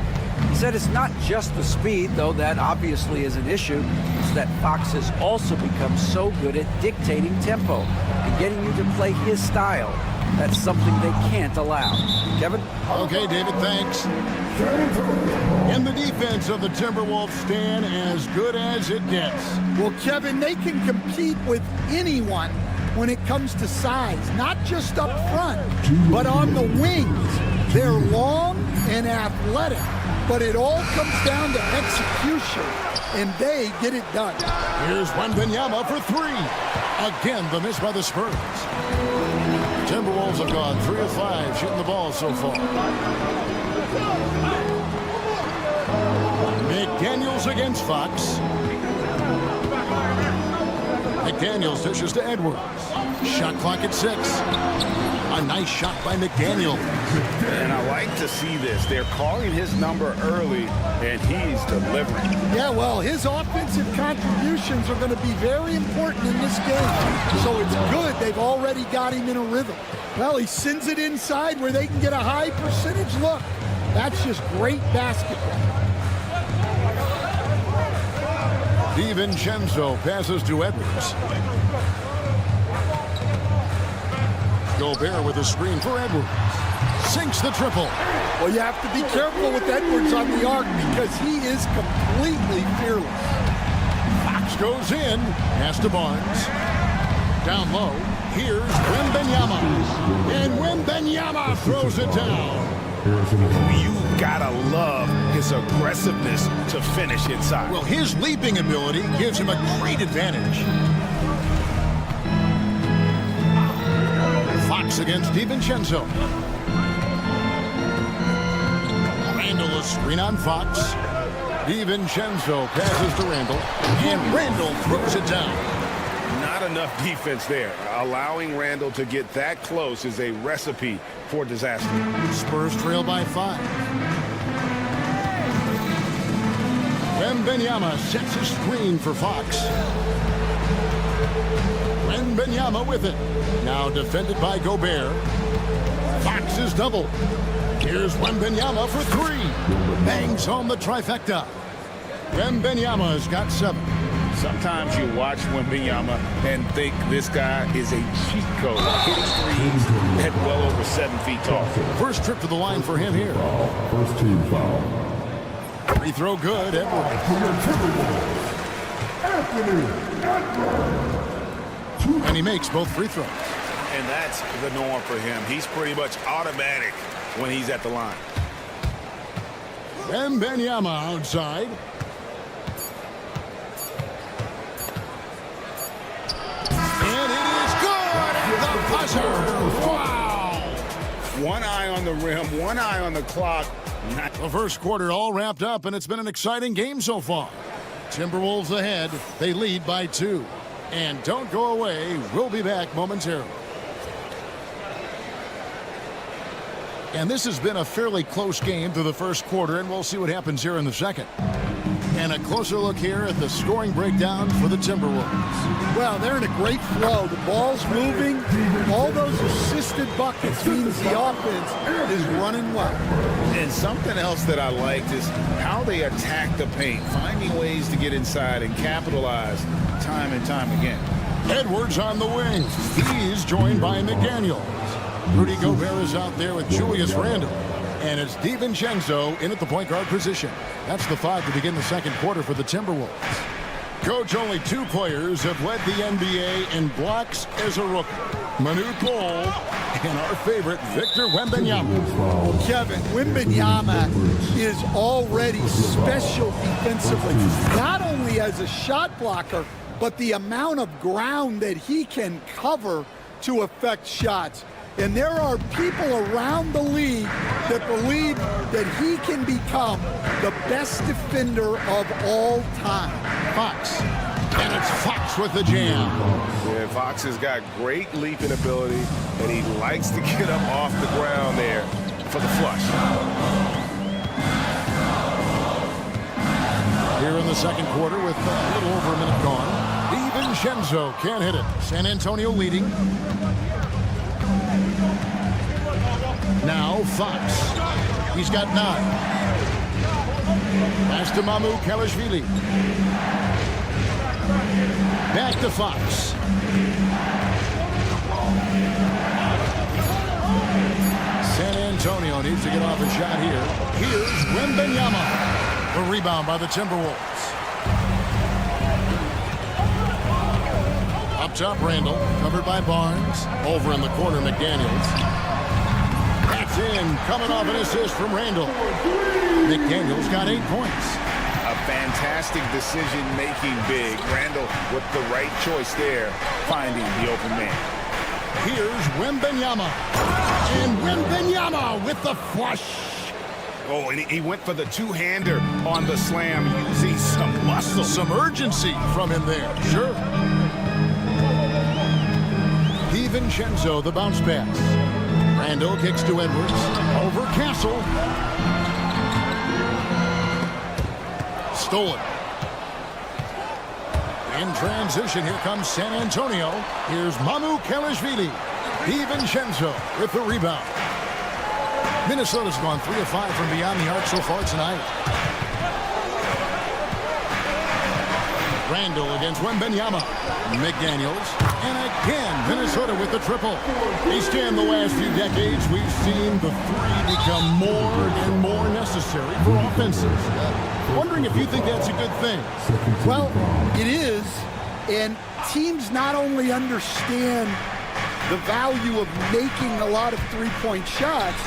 He said it's not just the speed, though that obviously is an issue. It's that Fox has also become so good at dictating tempo and getting you to play his style. That's something they can't allow. Kevin? Okay, David, thanks. And the defense of the Timberwolves stand as good as it gets. Well, Kevin, they can compete with anyone, when it comes to size, not just up front, but on the wings. They're long and athletic, but it all comes down to execution, and they get it done. Here's Wembanyama for three. Again, the miss by the Spurs. Timberwolves have gone 3 of 5 shooting the ball so far. McDaniels against Fox. McDaniels dishes to Edwards. Shot clock at 6. A nice shot by McDaniel. And I like to see this. They're calling his number early, and he's delivering. Yeah, well, his offensive contributions are going to be very important in this game. So it's good they've already got him in a rhythm. Well, he sends it inside where they can get a high percentage look. That's just great basketball. DiVincenzo passes to Edwards. Gobert with a screen for Edwards. Sinks the triple. Well, you have to be careful with Edwards on the arc because he is completely fearless. Fox goes in. Pass to Barnes. Down low. Here's Wembanyama. And Wembanyama throws it down. You gotta love his aggressiveness to finish inside. Well, his leaping ability gives him a great advantage. Fox against DiVincenzo. Randall a screen on Fox. DiVincenzo passes to Randall. And Randall throws it down. Not enough defense there. Allowing Randall to get that close is a recipe for disaster. Spurs trail by 5. Wembanyama sets a screen for Fox. Wembanyama with it. Now defended by Gobert. Fox is doubled. Here's Wembanyama for 3. Bangs home the trifecta. Wembanyama's got 7. Sometimes you watch Wembanyama and think this guy is a cheat code. Hitting threes at well over 7 feet tall. First trip to the line for him here. First team foul. Free throw good. And he makes both free throws. And that's the norm for him. He's pretty much automatic when he's at the line. Wembanyama outside. And it is good at the buzzer. Wow. One eye on the rim, one eye on the clock. The first quarter all wrapped up, and it's been an exciting game so far. Timberwolves ahead. They lead by 2. And don't go away. We'll be back momentarily. And this has been a fairly close game through the first quarter, and we'll see what happens here in the second. And a closer look here at the scoring breakdown for the Timberwolves. Well, they're in a great flow. The ball's moving. All those assisted buckets means the offense is running well. And something else that I liked is how they attack the paint, finding ways to get inside and capitalize time and time again. Edwards on the wing. He's joined by McDaniels. Rudy Gobert is out there with Julius Randle. And it's DiVincenzo in at the point guard position. That's the 5 to begin the second quarter for the Timberwolves. Coach, only 2 players have led the NBA in blocks as a rookie. Manute Bol and our favorite, Victor Wembanyama. Well, Kevin, Wembanyama is already special defensively. Not only as a shot blocker, but the amount of ground that he can cover to affect shots. And there are people around the league that believe that he can become the best defender of all time. Fox. And it's Fox with the jam. Yeah, Fox has got great leaping ability, and he likes to get up off the ground there for the flush. Here in the second quarter with a little over a minute gone. DiVincenzo can't hit it. San Antonio leading. Now Fox. He's got 9. Pass to Kelishvili. Back to Fox. San Antonio needs to get off a shot here. Here's Wembanyama. The rebound by the Timberwolves. Up Up top, Randall, covered by Barnes. Over in the corner, McDaniels. That's in, coming off an assist from Randall. McDaniels got 8 points. A fantastic decision-making big. Randall with the right choice there, finding the open man. Here's Wembanyama. And Wembanyama with the flush. Oh, and he went for the two-hander on the slam, using some muscle. Some urgency from him there, sure. DiVincenzo, the bounce pass. Randall kicks to Edwards. Over Castle. Stolen. In transition, here comes San Antonio. Here's Mamu Kelishvili. DiVincenzo with the rebound. Minnesota's gone 3 of 5 from beyond the arc so far tonight. Randall against Wembanyama. McDaniels. And again, Minnesota with the triple. Based on the last few decades, we've seen the three become more and more necessary for offenses. Wondering if you think that's a good thing. Well, it is. And teams not only understand the value of making a lot of three-point shots,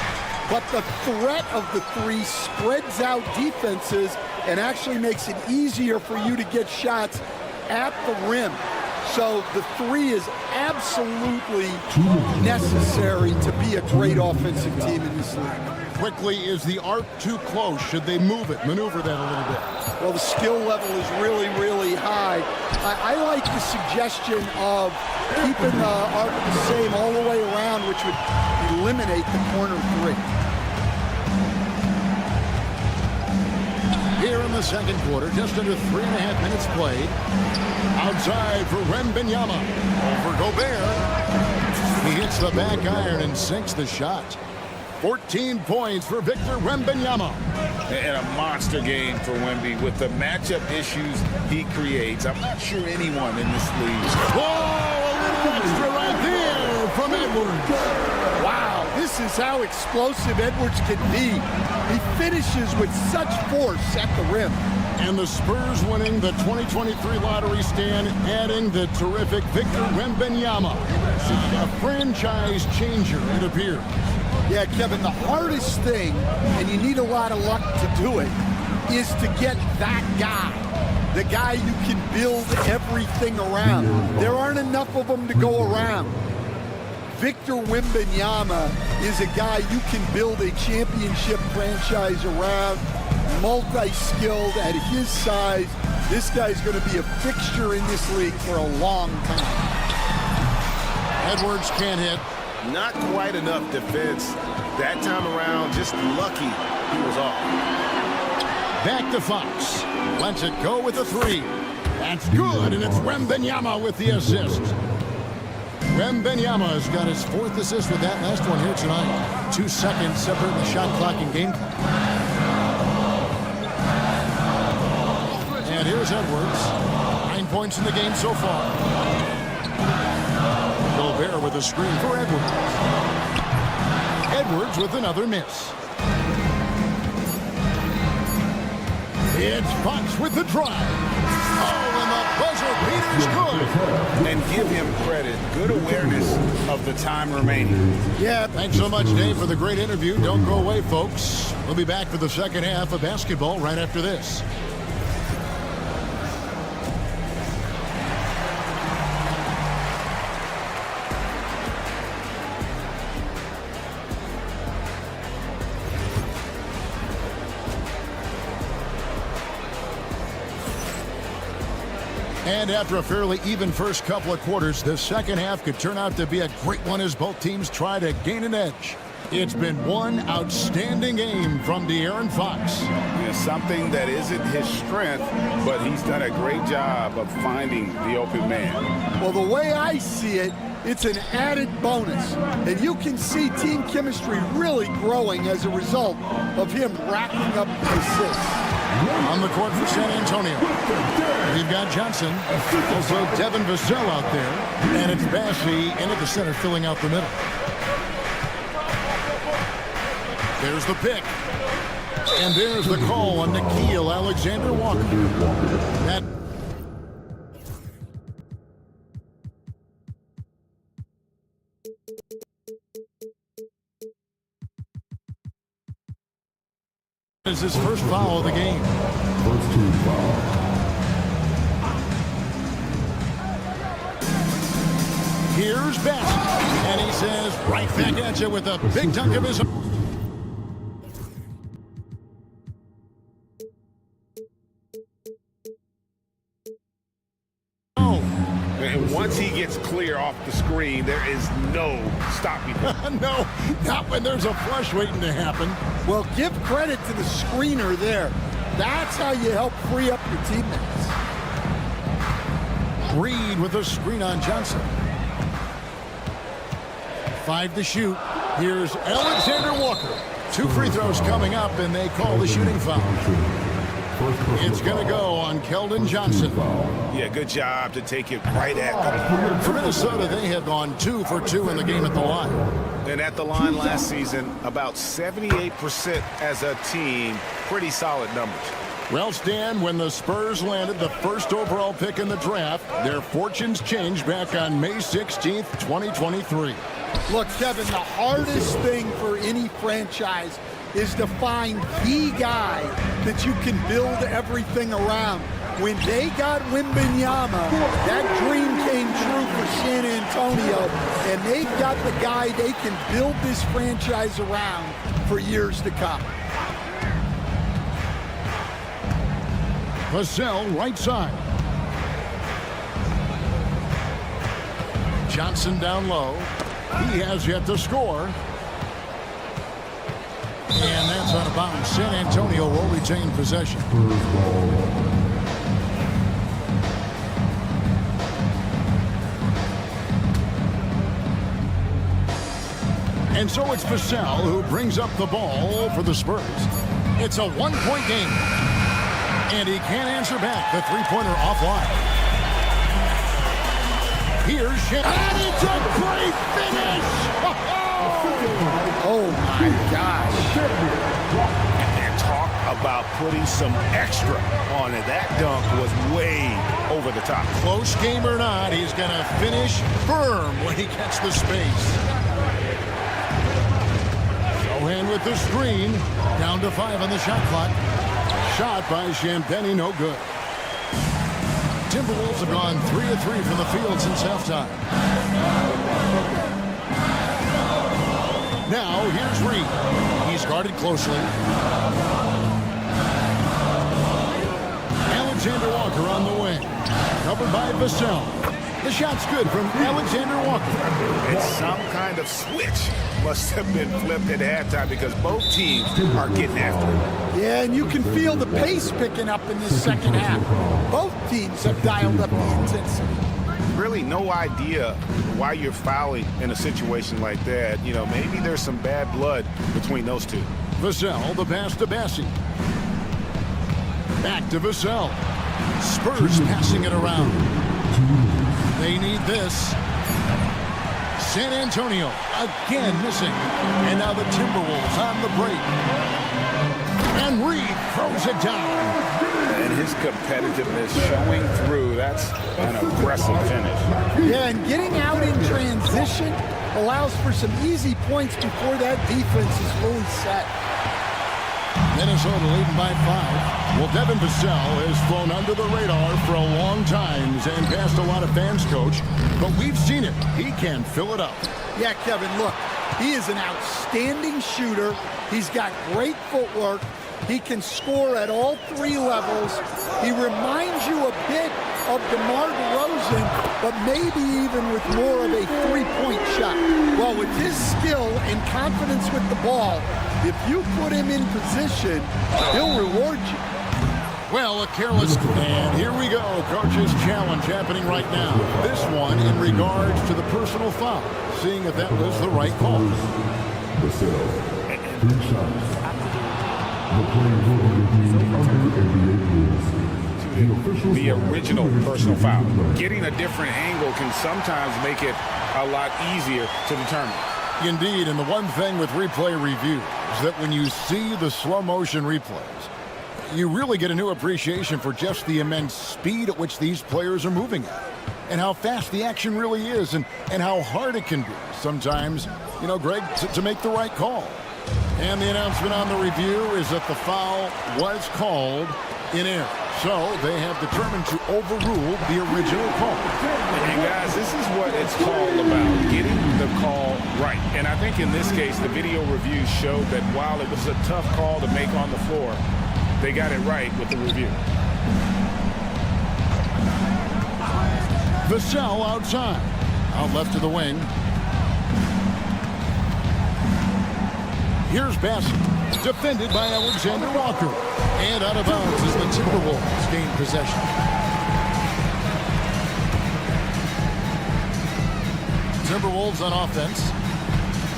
but the threat of the three spreads out defenses and actually makes it easier for you to get shots at the rim. So the three is absolutely necessary to be a great offensive team in this league. Quickly, is the arc too close? Should they move it, maneuver that a little bit? Well, the skill level is really, really high. I like the suggestion of keeping the arc the same all the way around, which would eliminate the corner three. Here in the second quarter, just under 3.5 minutes played. Outside for Wembanyama. Over Gobert. He hits the back iron and sinks the shot. 14 points for Victor Wembanyama. And a monster game for Wemby with the matchup issues he creates. I'm not sure anyone in this league. Whoa, a little extra right there from Edwards. Wow, this is how explosive Edwards can be. He finishes with such force at the rim. And the Spurs winning the 2023 lottery stand, adding the terrific Victor Wembanyama. A franchise changer, it appears. Yeah, Kevin, the hardest thing, and you need a lot of luck to do it, is to get that guy. The guy you can build everything around. There aren't enough of them to go around. Victor Wembanyama is a guy you can build a championship franchise around, multi-skilled at his size. This guy's going to be a fixture in this league for a long time. Edwards can't hit. Not quite enough defense. That time around, just lucky he was off. Back to Fox. Lets it go with a three. That's good, and it's Wembanyama with the assist. Wembanyama has got his 4th assist with that last one here tonight. 2 seconds separate the shot clock and game clock. And here's Edwards. 9 points in the game so far. Gobert with a screen for Edwards. Edwards with another miss. It's Fox with the drive. Oh, and the buzzer beater's good. And give him credit. Good awareness of the time remaining. Yeah, thanks so much, Dave, for the great interview. Don't go away, folks. We'll be back for the second half of basketball right after this. And after a fairly even first couple of quarters, the second half could turn out to be a great one as both teams try to gain an edge. It's been one outstanding game from De'Aaron Fox. It's something that isn't his strength, but he's done a great job of finding the open man. Well, the way I see it, it's an added bonus. And you can see team chemistry really growing as a result of him racking up assists. On the court for San Antonio, we've got Johnson, also Devin Vassell out there, and it's Bassey in at the center filling out the middle. There's the pick, and there's the call on Nickeil Alexander-Walker. That Is his first foul of the game. First team foul. Here's Bassett, and he says right back at you with a big dunk of his own. And once he gets clear off the screen, there is no stopping him. No, not when there's a flush waiting to happen. Well, give credit to the screener there. That's how you help free up your teammates. Reed with a screen on Johnson. 5 to shoot. Here's Alexander Walker. 2 free throws coming up, and they call the shooting foul. It's going to go on Keldon Johnson. Yeah, good job to take it right at them. For Minnesota, they have gone 2 for 2 in the game at the line. And at the line last season, about 78% as a team. Pretty solid numbers. Well, Stan, when the Spurs landed the first overall pick in the draft, their fortunes changed back on May 16th, 2023. Look, Kevin, the hardest thing for any franchise is to find the guy that you can build everything around. When they got Wembanyama, that dream came true for San Antonio, and they've got the guy they can build this franchise around for years to come. Vassell, right side. Johnson down low. He has yet to score. And that's out of bounds. San Antonio will retain possession. And so it's Vassell who brings up the ball for the Spurs. It's a one-point game. And he can't answer back. The three-pointer offline. Here's Shannon. And it's a great finish! Oh, my gosh. And talk about putting some extra on it. That dunk was way over the top. Close game or not, he's going to finish firm when he gets the space. Sohan with the screen. Down to 5 on the shot clock. Shot by Champagny, no good. Timberwolves have gone 3 of 3 from the field since halftime. Now, here's Reed. He's guarded closely. Alexander Walker on the wing. Covered by Vassell. The shot's good from Alexander Walker. It's some kind of switch must have been flipped at halftime because both teams are getting after it. Yeah, and you can feel the pace picking up in this second half. Both teams have dialed up the intensity. Really no idea why you're fouling in a situation like that. You know, maybe there's some bad blood between those two. Vassell, the pass to Bassi. Back to Vassell. Spurs passing it around. They need this. San Antonio again missing. And now the Timberwolves on the break. And Reed throws it down. And his competitiveness showing through. That's an aggressive finish. Yeah, and getting out in transition allows for some easy points before that defense is fully set. Minnesota leading by 5. Well, Devin Vassell has flown under the radar for a long time and passed a lot of fans, Coach. But we've seen it. He can fill it up. Yeah, Kevin, look, he is an outstanding shooter. He's got great footwork. He can score at all 3 levels. He reminds you a bit of DeMar DeRozan, but maybe even with more of a three-point shot. Well, with his skill and confidence with the ball, if you put him in position, he'll reward you. Well, a careless, and here we go. Coach's challenge happening right now. This one in regards to the personal foul, seeing if that was the right call. Vassell, 3 shots. The play will be reviewed under NBA rules. The original personal foul. Getting a different angle can sometimes make it a lot easier to determine. Indeed, and the one thing with replay review is that when you see the slow motion replays, you really get a new appreciation for just the immense speed at which these players are moving at, and how fast the action really is, and how hard it can be sometimes, you know, Greg, to make the right call. And the announcement on the review is that the foul was called in air. So they have determined to overrule the original call. And guys, this is what it's called about, getting the call right. And I think in this case, the video review showed that while it was a tough call to make on the floor, they got it right with the review. Vassell outside. Out left to the wing. Here's Bassett. Defended by Alexander Walker. And out of bounds as the Timberwolves gain possession. Timberwolves on offense.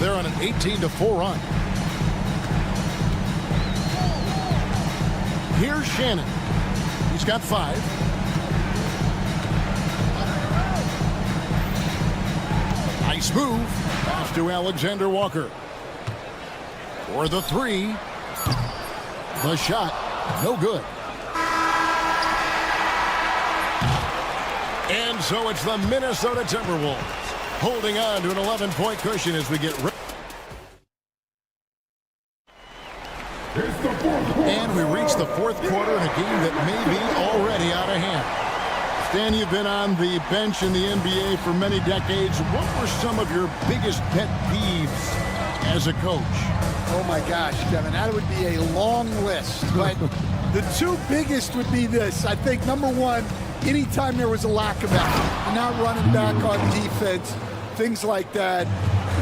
They're on an 18-4 run. Here's Shannon. He's got 5. Nice move. Pass to Alexander Walker. For the 3. The shot, no good. And so it's the Minnesota Timberwolves holding on to an 11-point cushion as we get ready. And we reach the 4th quarter in a game that may be already out of hand. Stan, you've been on the bench in the NBA for many decades. What were some of your biggest pet peeves as a coach? Oh my gosh, Kevin, that would be a long list. But the 2 biggest would be this. I think number 1, anytime there was a lack of effort, not running back on defense, things like that,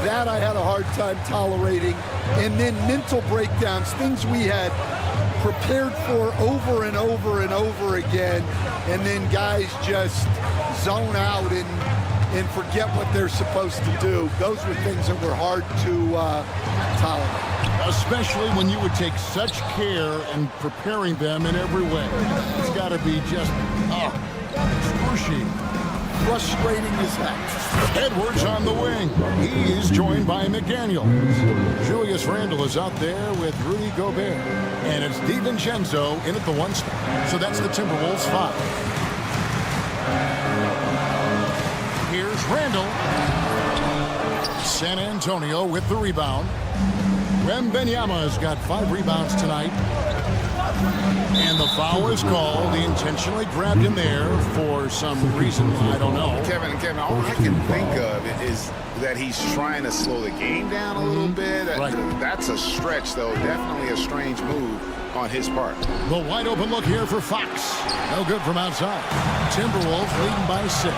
that I had a hard time tolerating. And then mental breakdowns, things we had prepared for over and over and over again, and then guys just zone out and forget what they're supposed to do. Those were things that were hard to tolerate. Especially when you would take such care in preparing them in every way. It's got to be just, excruciating. Frustrating as heck. Edwards on the wing. He's joined by McDaniel. Julius Randle is out there with Rudy Gobert. And it's DiVincenzo in at the 1 spot. So that's the Timberwolves 5. Here's Randle. San Antonio with the rebound. Wembanyama has got 5 rebounds tonight. And the foul is called. He intentionally grabbed him there for some reason. I don't know. Kevin, all I can think of is that he's trying to slow the game down a little bit. Right. That's a stretch, though. Definitely a strange move on his part. The wide open look here for Fox. No good from outside. Timberwolves leading by 6.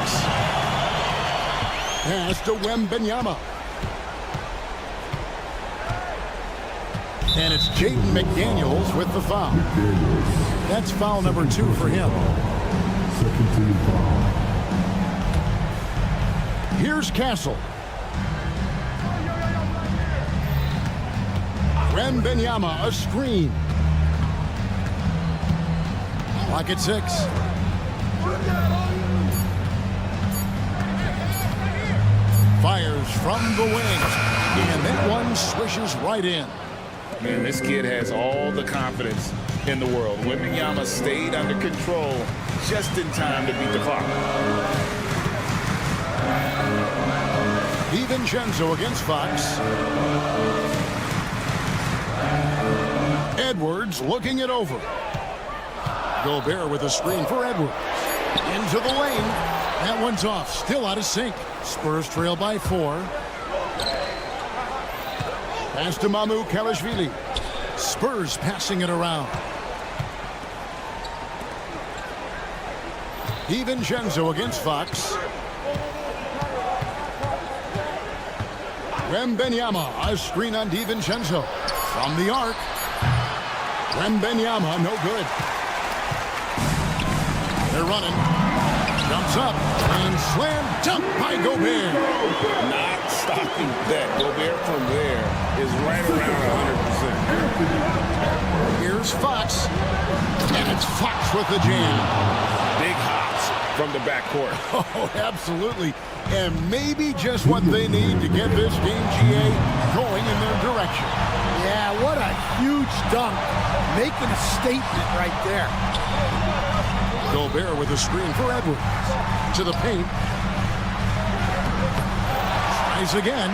Pass to Wembanyama. And it's Jaden McDaniels with the foul. That's foul number 2 for him. Second team foul. Here's Castle. Wembanyama, a screen. Clock at 6. Fires from the wing. And that one swishes right in. Man, this kid has all the confidence in the world. Wembanyama stayed under control just in time to beat the clock. DiVincenzo against Fox. Edwards looking it over. Gobert with a screen for Edwards. Into the lane. That one's off. Still out of sync. Spurs trail by 4. Pass to Mamu Kelishvili. Spurs passing it around. DiVincenzo against Fox. Wembanyama, a screen on DiVincenzo. From the arc. Wembanyama, no good. They're running. Jumps up and slam dunk by Gobert. Not stopping that. Gobert from there is right around 100%. Here's Fox. And it's Fox with the jam. Big hops from the backcourt. Oh, absolutely. And maybe just what they need to get this game, GA, going in their direction. Yeah, what a huge dunk. Making a statement right there. Gobert with a screen for Edwards. To the paint. Tries again.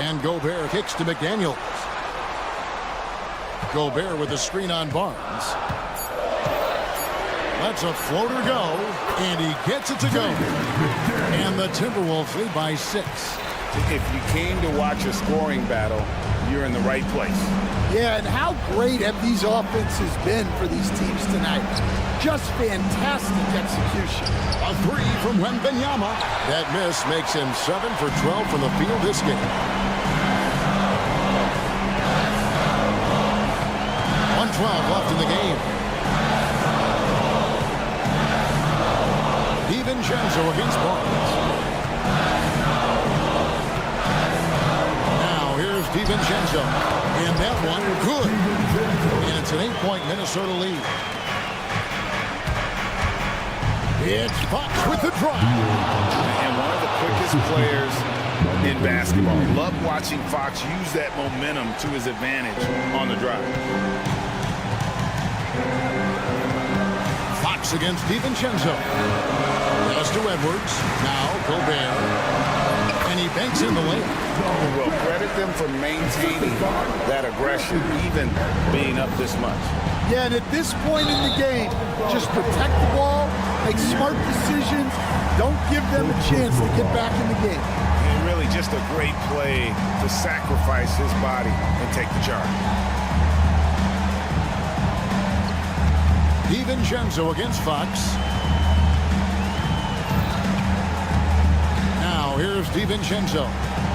And Gobert kicks to McDaniels. Gobert with the screen on Barnes. Lets a floater go, and he gets it to go. And the Timberwolves lead by 6. If you came to watch a scoring battle, you're in the right place. Yeah, and how great have these offenses been for these teams tonight? Just fantastic execution. A 3 from Wembanyama. That miss makes him 7 for 12 from the field this game. 1:12 left in the game. DiVincenzo against Barnes. Now here's DiVincenzo. And that one, good. And it's an 8-point Minnesota lead. It's Fox with the drive. And one of the quickest players in basketball. Love watching Fox use that momentum to his advantage on the drive. Fox against DiVincenzo. Pass to Edwards. Now Gobert. And he banks in the lane. Well, credit them for maintaining that aggression, even being up this much. Yeah, and at this point in the game, just protect the ball, make smart decisions, don't give them a chance to get back in the game. And really just a great play to sacrifice his body and take the charge. DiVincenzo against Fox. Now here's DiVincenzo.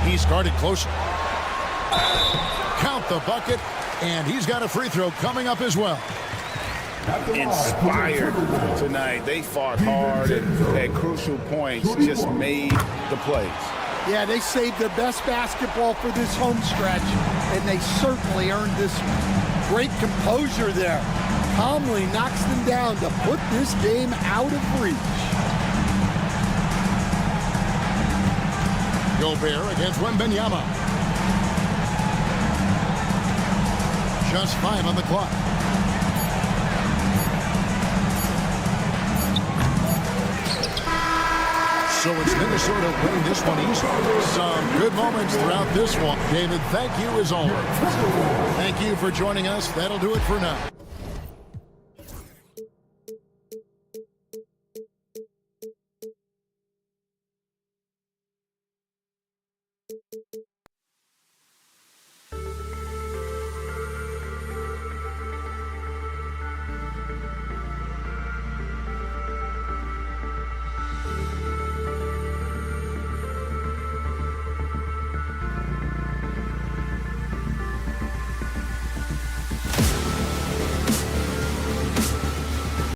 He's guarded close. Count the bucket, and he's got a free throw coming up as well. Inspired tonight. They fought hard and at crucial points just made the plays. Yeah, they saved their best basketball for this home stretch, and they certainly earned this one. Great composure there. Calmly knocks them down to put this game out of reach. Gobert against Wembanyama. Just 5 on the clock. So it's Minnesota winning this one easily. Some good moments throughout this one. David, thank you as always. Thank you for joining us. That'll do it for now.